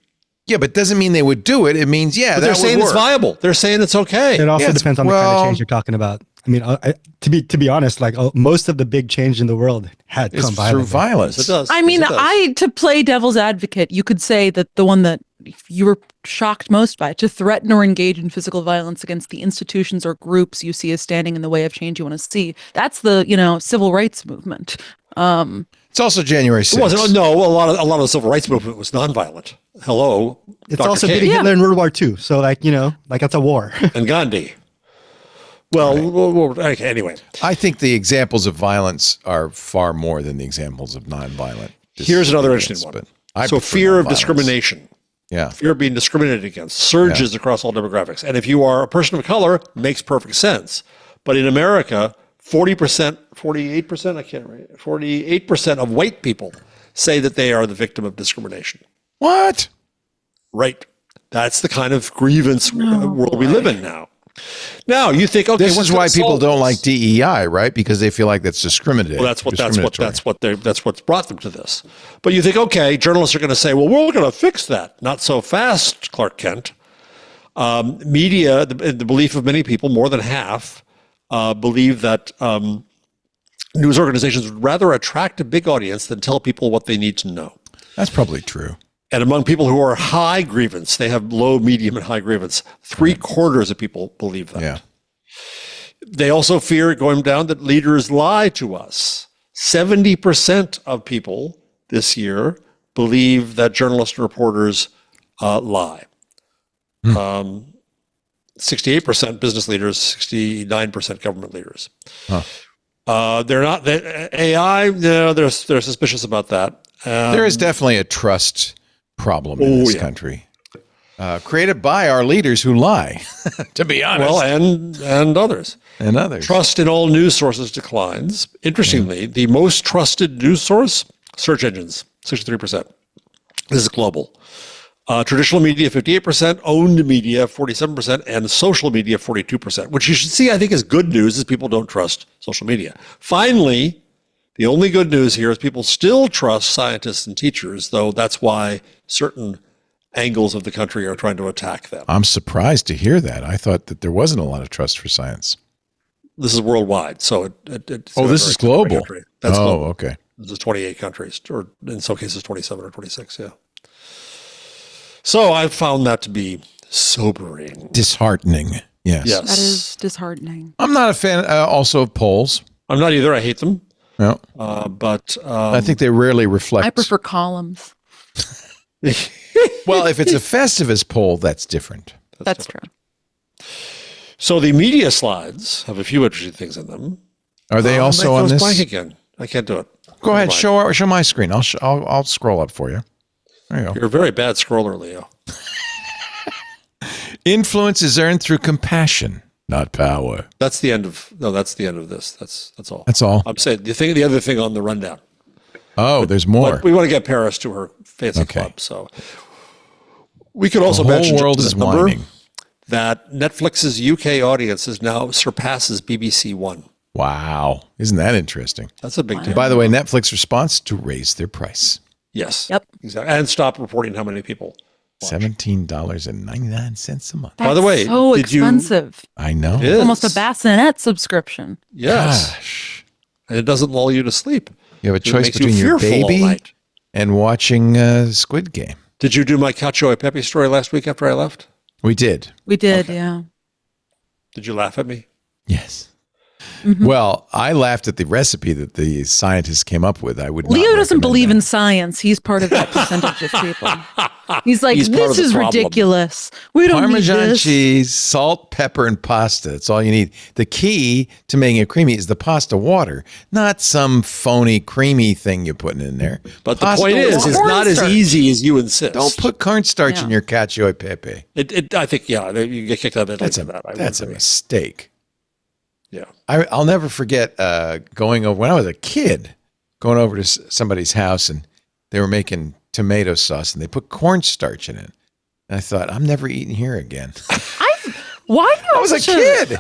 Yeah, but it doesn't mean they would do it. It means, but they're saying it's viable. They're saying it's okay. It also depends on the kind of change you're talking about. I mean, to be honest, like most of the big change in the world had come through violence. It does. I mean, to play devil's advocate, you could say that the one that you were shocked most by, to threaten or engage in physical violence against the institutions or groups you see as standing in the way of change you want to see. That's the, civil rights movement. It's also January 6th. It wasn't. No, a lot of the civil rights movement was nonviolent. Hello, it's Dr. also King. beating Hitler in World War II. So like that's a war. And Gandhi. Well, okay, anyway. I think the examples of violence are far more than the examples of nonviolent. Here's another interesting one. So fear of discrimination. Yeah. Fear of being discriminated against surges across all demographics. And if you are a person of color, makes perfect sense. But in America, 48%, 48% of white people say that they are the victim of discrimination. What? Right. That's the kind of grievance world we live in now. Now you think, okay, this is why people don't like DEI, right? Because they feel like that's discriminatory. Well, that's what's brought them to this. But you think, okay, journalists are going to say, well, we're going to fix that. Not so fast, Clark Kent. Media, the belief of many people, more than half, believe that news organizations would rather attract a big audience than tell people what they need to know. That's probably true. And among people who are high grievance, they have low, medium, and high grievance. 3/4 of people believe that. Yeah. They also fear going down that leaders lie to us. 70% of people this year believe that journalists and reporters lie. 68% business leaders, 69% government leaders. They're not AI. No, they're suspicious about that. There is definitely a trust problem in this country, created by our leaders who lie. To be honest, well, and others. Trust in all news sources declines. Interestingly, the most trusted news source, search engines, 63%. This is global. Traditional media, 58%, owned media, 47%, and social media, 42%, which you should see, I think, is good news, is people don't trust social media. Finally, the only good news here is people still trust scientists and teachers, though that's why certain angles of the country are trying to attack them. I'm surprised to hear that. I thought that there wasn't a lot of trust for science. This is worldwide, so it's this is global. That's global. Okay. This is 28 countries, or in some cases 27 or 26, yeah. So I found that to be sobering. Disheartening, yes. That is disheartening. I'm not a fan also of polls. I'm not either. I hate them. No. But I think they rarely reflect. I prefer columns. Well, if it's a Festivus poll, that's different. That's true. So the media slides have a few interesting things in them. Are they also on this? Blank again. I can't do it. Go ahead, show my screen. I'll scroll up for you. There you go. You're a very bad scroller, Leo. Influence is earned through compassion, not power. That's the end of this. That's all. That's all. I'm saying the other thing on the rundown. Oh, there's more. But we want to get Paris to her fancy club, so we could also mention the whole world is whining that Netflix's UK audiences now surpasses BBC One. Wow, isn't that interesting? That's a big deal. By the way, Netflix response to raise their price. Yes. Yep. Exactly, and stop reporting how many people. $17.99 a month. By the way, so expensive. I know. It is. Almost a Bassinet subscription. Yes. Gosh. And it doesn't lull you to sleep. You have a choice between your baby and watching Squid Game. Did you do my Cacio e Pepe story last week after I left? We did. We did, yeah. Did you laugh at me? Yes. Mm-hmm. Well, I laughed at the recipe that the scientists came up with. I would. Leo doesn't believe in science. He's part of that percentage of people. He's like, this is ridiculous. We don't need Parmesan this. cheese, salt, pepper, and pasta. That's all you need. The key to making it creamy is the pasta water, not some phony creamy thing you're putting in there. But pasta the point is, it's not as easy as you insist. Don't put cornstarch in your cacio e pepe. I think, you get kicked out of it. That's a mistake. Yeah, I'll never forget going over when I was a kid, going over to somebody's house and they were making tomato sauce and they put cornstarch in it. And I thought, I'm never eating here again. Why? I was a kid.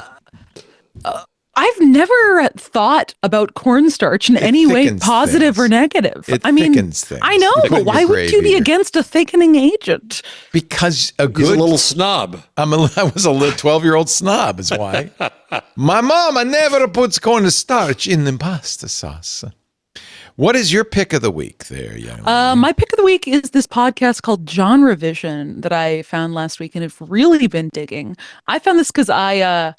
I've never thought about cornstarch in any way thickens positive things. or negative. It I mean, thickens things. I know, It but thickens why your would you be gravy. against a thickening agent? Because a He's a good little snob. I was a little 12-year-old snob, is why. My mama never puts cornstarch in the pasta sauce. What is your pick of the week there, young lady? My pick of the week is this podcast called Genrevision that I found last week and have really been digging. I found this because I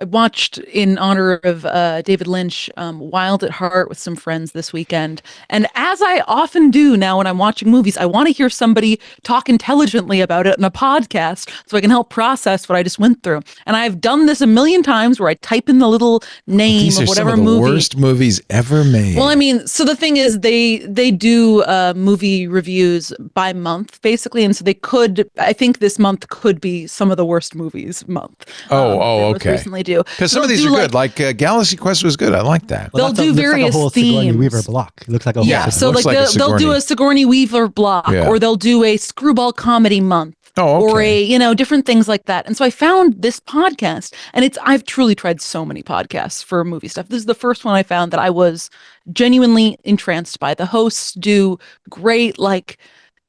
watched in honor of David Lynch, Wild at Heart with some friends this weekend. And as I often do now when I'm watching movies, I want to hear somebody talk intelligently about it in a podcast so I can help process what I just went through. And I've done this a million times where I type in the little name These of are some whatever of the movie. worst movies ever made. Well, I mean, so the thing is, they do movie reviews by month, basically, and so they could. I think this month could be some of the worst movies month. They most okay. recently do Because some of They'll these are do, good. Like Galaxy Quest was good. I like that. They'll that's do looks various like a whole Sigourney themes. Weaver block. It looks like a whole Yeah, it so looks like like a they'll do Sigourney. a Sigourney Weaver block, Yeah. or they'll do a screwball comedy month. Oh, Or okay. different things like that. And so I found this podcast, and I've truly tried so many podcasts for movie stuff. This is the first one I found that I was genuinely entranced by. The hosts do great, like,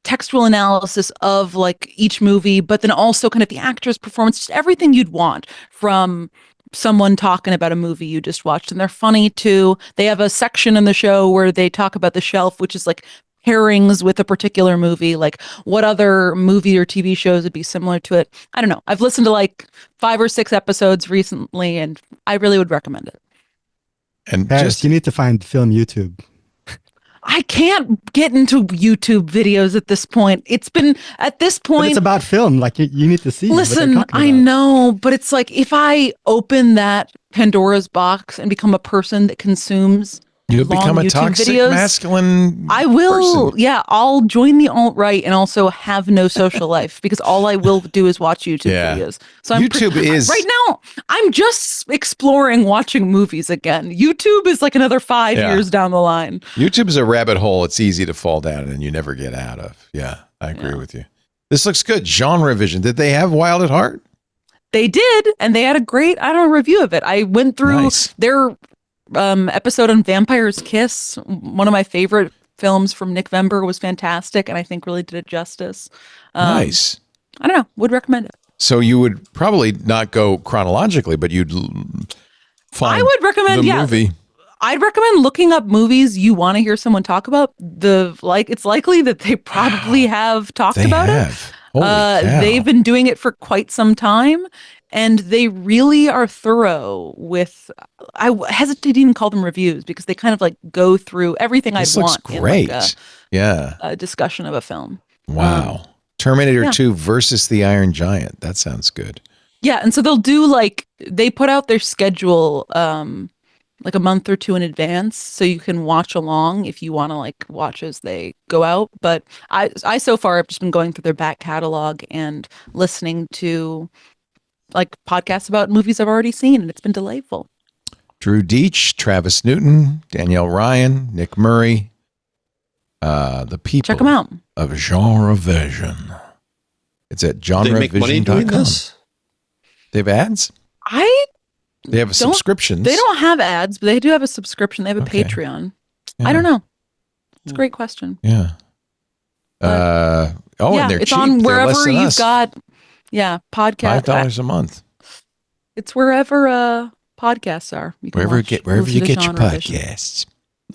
textual analysis of like each movie, but then also kind of the actor's performance, just everything you'd want from someone talking about a movie you just watched. And they're funny too. They have a section in the show where they talk about the shelf, which is like pairings with a particular movie, like what other movie or TV shows would be similar to it. I don't know. I've listened to like 5 or 6 episodes recently, and I really would recommend it. And Paris, you need to find film YouTube. I can't get into YouTube videos at this point. It's been at this But point. it's about film. Like you need to see. what they're Listen, talking I about. know, but it's like if I open that Pandora's box and become a person that consumes you long become a YouTube toxic videos, masculine I will. person. Yeah, I'll join the alt-right and also have no social life because all I will do is watch YouTube Yeah. videos. So YouTube is- right now. I'm just exploring watching movies again. YouTube is like another 5 Yeah. years down the line. YouTube's a rabbit hole. It's easy to fall down and you never get out of. Yeah, I agree with you. This looks good. Genrevision. Did they have Wild at Heart? They did, and they had a great, review of it. I went through Nice. their episode on Vampire's Kiss. One of my favorite films from Nick Vember was fantastic, and I think really did it justice. Nice. I don't know. Would recommend it. So you would probably not go chronologically, but you'd find I would recommend, the yeah. movie. I'd recommend looking up movies you want to hear someone talk about. It's likely that they probably have talked They about have. it. Holy cow. They've been doing it for quite some time, and they really are thorough with. I hesitate to even call them reviews because they kind of like go through everything This I'd looks want great. in like Yeah. a discussion of a film. Wow. Terminator yeah. 2 versus the Iron Giant. That sounds good. Yeah, and so they'll do they put out their schedule like a month or two in advance, so you can watch along if you want to like watch as they go out. But I so far have just been going through their back catalog and listening to like podcasts about movies I've already seen, and it's been delightful. Drew Deitch, Travis Newton, Danielle Ryan, Nick Murray, the people Check them out. of Genrevision. It's at Do they make money doing genrevision.com. this? They have ads? They have subscriptions. They don't have ads, but they do have a subscription. They have a Okay. Patreon. Yeah. I don't know. It's a great question. Yeah. But- and yeah, they're it's cheap. on They're wherever less than you've us. got. Yeah, podcast. $5 a month. It's wherever podcasts are. You can Wherever watch you most of the get your Genrevision. podcasts.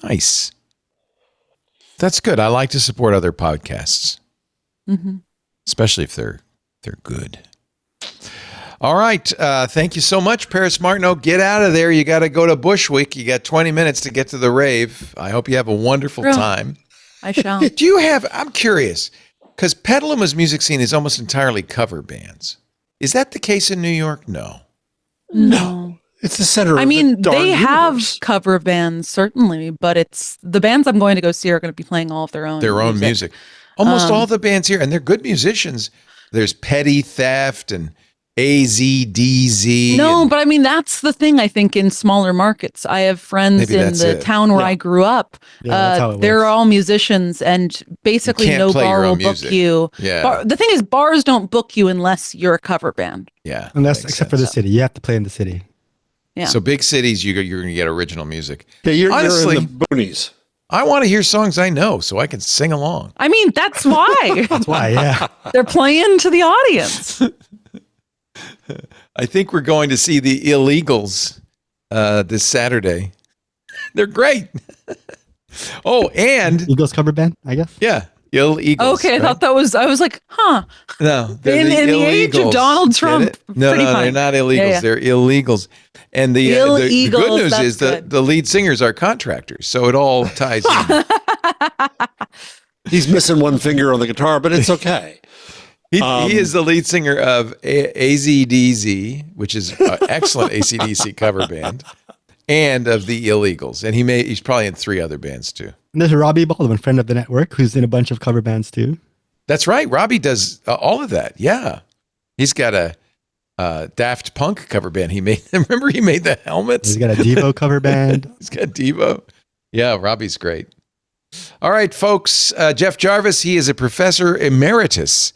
Nice. That's good. I like to support other podcasts, especially if they're good. All right. Thank you so much, Paris Martineau. Get out of there. You got to go to Bushwick. You got 20 minutes to get to the rave. I hope you have a wonderful True. time. I shall. Do you have, I'm curious, because Petaluma's music scene is almost entirely cover bands. Is that the case in New York? No. No. It's the center I of mean, the darn they have universe. cover bands, certainly, but it's the bands I'm going to go see are going to be playing all of their own Music. Almost all the bands here, and they're good musicians. There's Petty Theft and AZDZ. No, and- but I mean, that's the thing, I think, in smaller markets. I have friends Maybe in that's the it. town where I grew up. Yeah, that's how it They're works. all musicians, and basically can't no play your bar own will book music. you. Yeah. The thing is, bars don't book you unless you're a cover band. Yeah. Unless makes except for the sense. city, you have to play in the city. Yeah. So big cities, you're going to get original music. Yeah, you're Honestly, in the boonies. I want to hear songs I know so I can sing along. I mean, that's why. That's why, yeah. They're playing to the audience. I think we're going to see the Illegals this Saturday. They're great. Oh, and Eagles cover band, I guess. yeah, Illegals. Okay, I right? thought that was. I was like, huh. No, they're In the age of illegals. Donald Get Trump, it? No, pretty they're fine. not illegals. Yeah, yeah. They're illegals. And the Illegals, good news that's is that good. the lead singers are contractors, so it all ties in. He's missing one finger on the guitar, but it's okay. He is the lead singer of AZDZ, which is an excellent AC/DC cover band, and of the Illegals. And he's probably in 3 other bands too. And there's Robbie Baldwin, friend of the network, who's in a bunch of cover bands too. That's right. Robbie does all of that. Yeah. He's got a Daft Punk cover band. Remember he made the helmets? He's got a Devo cover band. He's got Devo. Yeah, Robbie's great. All right, folks. Jeff Jarvis, he is a professor emeritus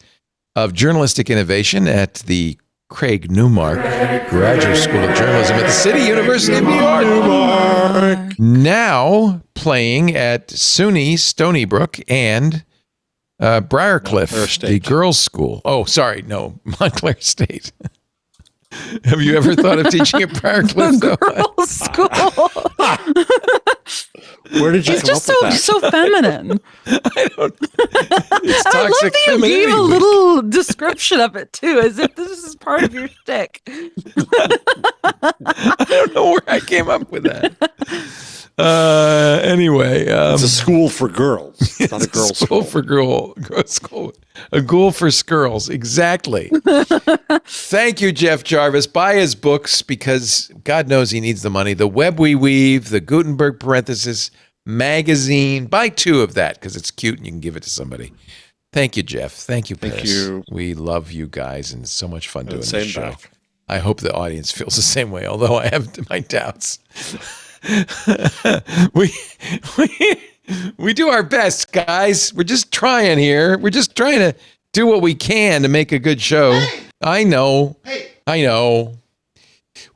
of journalistic innovation at the Craig Newmark Graduate School of Journalism at the City University of New York. Now playing at SUNY Stony Brook and Briarcliff, Montclair State. the girls' school. Oh, sorry, no, Montclair State. Have you ever thought of teaching at Briarcliff? The girls' school. Where did you It's come just up with that? so feminine. I don't. It's I love toxic that you femininity gave a week. little description of it too, as if this is part of your shtick. I don't know where I came up with that. Anyway, It's a school for girls, not a girls' school school. for school. A ghoul for skirls. Exactly. Thank you, Jeff Jarvis. Buy his books because God knows he needs the money. The Web We Weave, the Gutenberg parenthesis magazine. Buy 2 of that because it's cute and you can give it to somebody. Thank you, Jeff. Thank you, Thank Paris. you. We love you guys and it's so much fun doing same this show. back. I hope the audience feels the same way, although I have my doubts. we do our best, guys. We're just trying here. We're just trying to do what we can to make a good show. Hey. I know. I know.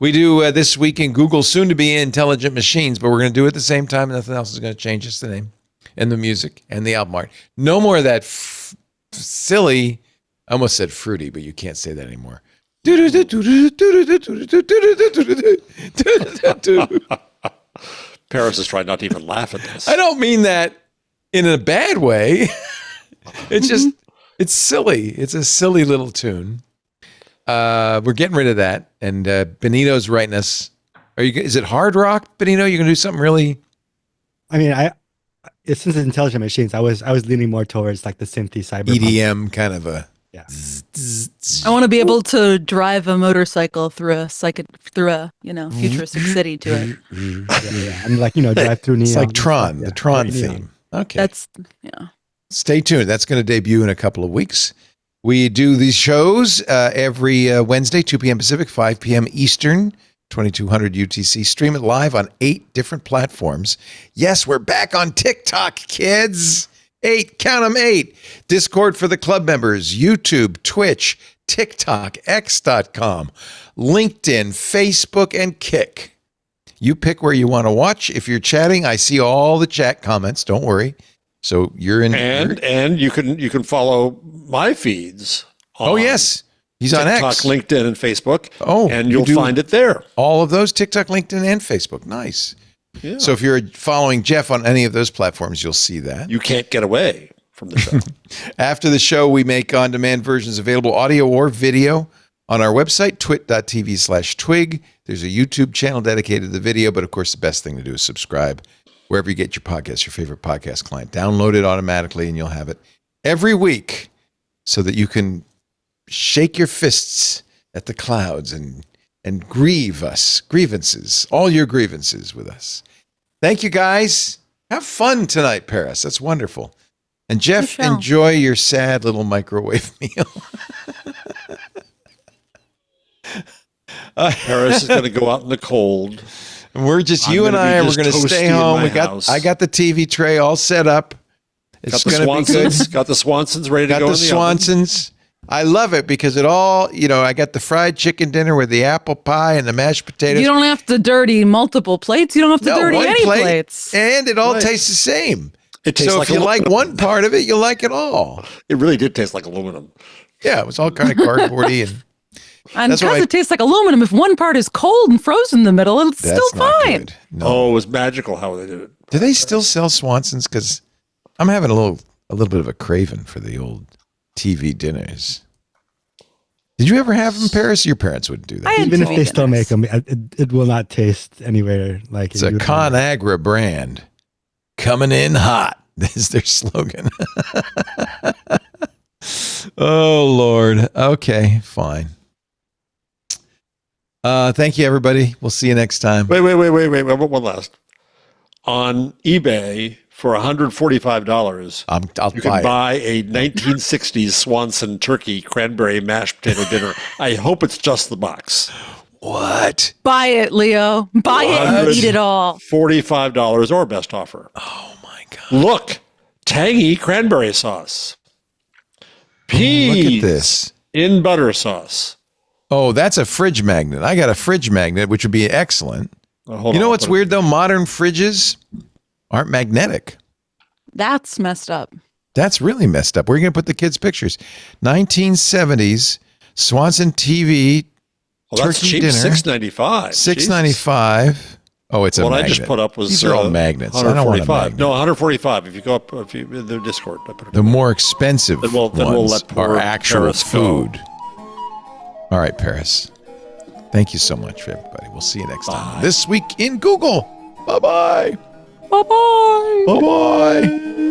We do This Week in Google, soon to be Intelligent Machines, but we're going to do it at the same time. Nothing else is going to change. Just the name and the music and the album art. No more of that silly, I almost said fruity, but you can't say that anymore. Paris is trying not to even laugh at this. I don't mean that in a bad way. It's just, it's silly. It's a silly little tune. We're getting rid of that. And Benito's writing us. Is it hard rock, Benito? You're going to do something really? I mean, since it's intelligent machines, I was leaning more towards like the synthy cyberpunk. EDM kind of a. Yeah. I want to be able to drive a motorcycle through a futuristic city to it. Yeah, and like, drive through neon. It's like Tron, Yeah, the Tron neon. theme. Okay. That's yeah. Stay tuned. That's going to debut in a couple of weeks. We do these shows every Wednesday, 2 p.m. Pacific, 5 p.m. Eastern, 2200 UTC. Stream it live on 8 different platforms. Yes, we're back on TikTok, kids. 8, count them 8. Discord for the club members, YouTube, Twitch, TikTok, X.com, LinkedIn, Facebook, and Kick. You pick where you want to watch. If you're chatting, I see all the chat comments. Don't worry. So you're in. And you can follow my feeds. Oh, yes. He's on TikTok, X. LinkedIn, and Facebook. Oh, and you you'll do find it there. All of those, TikTok, LinkedIn, and Facebook. Nice. Yeah. So if you're following Jeff on any of those platforms, you'll see that. You can't get away from the show. After the show, we make on-demand versions available, audio or video, on our website, twit.tv/twig. There's a YouTube channel dedicated to the video, but of course, the best thing to do is subscribe wherever you get your podcast, your favorite podcast client. Download it automatically, and you'll have it every week so that you can shake your fists at the clouds and grievances, all your grievances with us. Thank you, guys. Have fun tonight, Paris. That's wonderful. And Jeff, enjoy your sad little microwave meal. Paris is going to go out in the cold. And we're just, I'm you and gonna be I, we're just going to toasty stay in home. my house. I got the TV tray all set up. It's Got the going to be good. Swansons. Got the Swansons ready to Got go the in the oven. Swansons. I love it because it all, I got the fried chicken dinner with the apple pie and the mashed potatoes. You don't have to dirty multiple plates. You don't have to dirty one any plate, plates. and it all tastes the same. It tastes so like if you aluminum. like one part of it, you like it all. It really did taste like aluminum. Yeah, it was all kind of cardboardy And that's because why it tastes like aluminum, if one part is cold and frozen in the middle, it's that's still not fine. good. No. Oh, it was magical how they did it. Do they still sell Swansons? Because I'm having a little bit of a craving for the old TV dinners. Did you ever have them in Paris? Your parents wouldn't do that. Even if they still make them, it will not taste anywhere like It's a ConAgra brand. Coming in hot is their slogan. Oh, Lord. Okay, fine. Thank you, everybody. We'll see you next time. Wait. One last. On eBay for $145, I'll you can buy a 1960s Swanson turkey cranberry mashed potato dinner. I hope it's just the box. What? Buy it, Leo. Buy it and eat it all. $45 or best offer. Oh, my God. Look, tangy cranberry sauce. Peas look at this. In butter sauce. Oh, that's a fridge magnet. I got a fridge magnet, which would be excellent. Hold you know on, what's weird, though? Modern fridges aren't magnetic. That's messed up. That's really messed up. Where are you going to put the kids' pictures? 1970s Swanson TV Well, that's turkey cheap. dinner. $6.95. $6.95. Oh, it's a What magnet. I just put up was These are all magnets. I don't want a magnet. No, 145. If you go up in the Discord, I put it. The more expensive Then we'll ones let poor are actual Paris go. food. All right, Paris. Thank you so much for everybody. We'll see you next time. This week in Google. Bye-bye. Bye-bye. Bye-bye.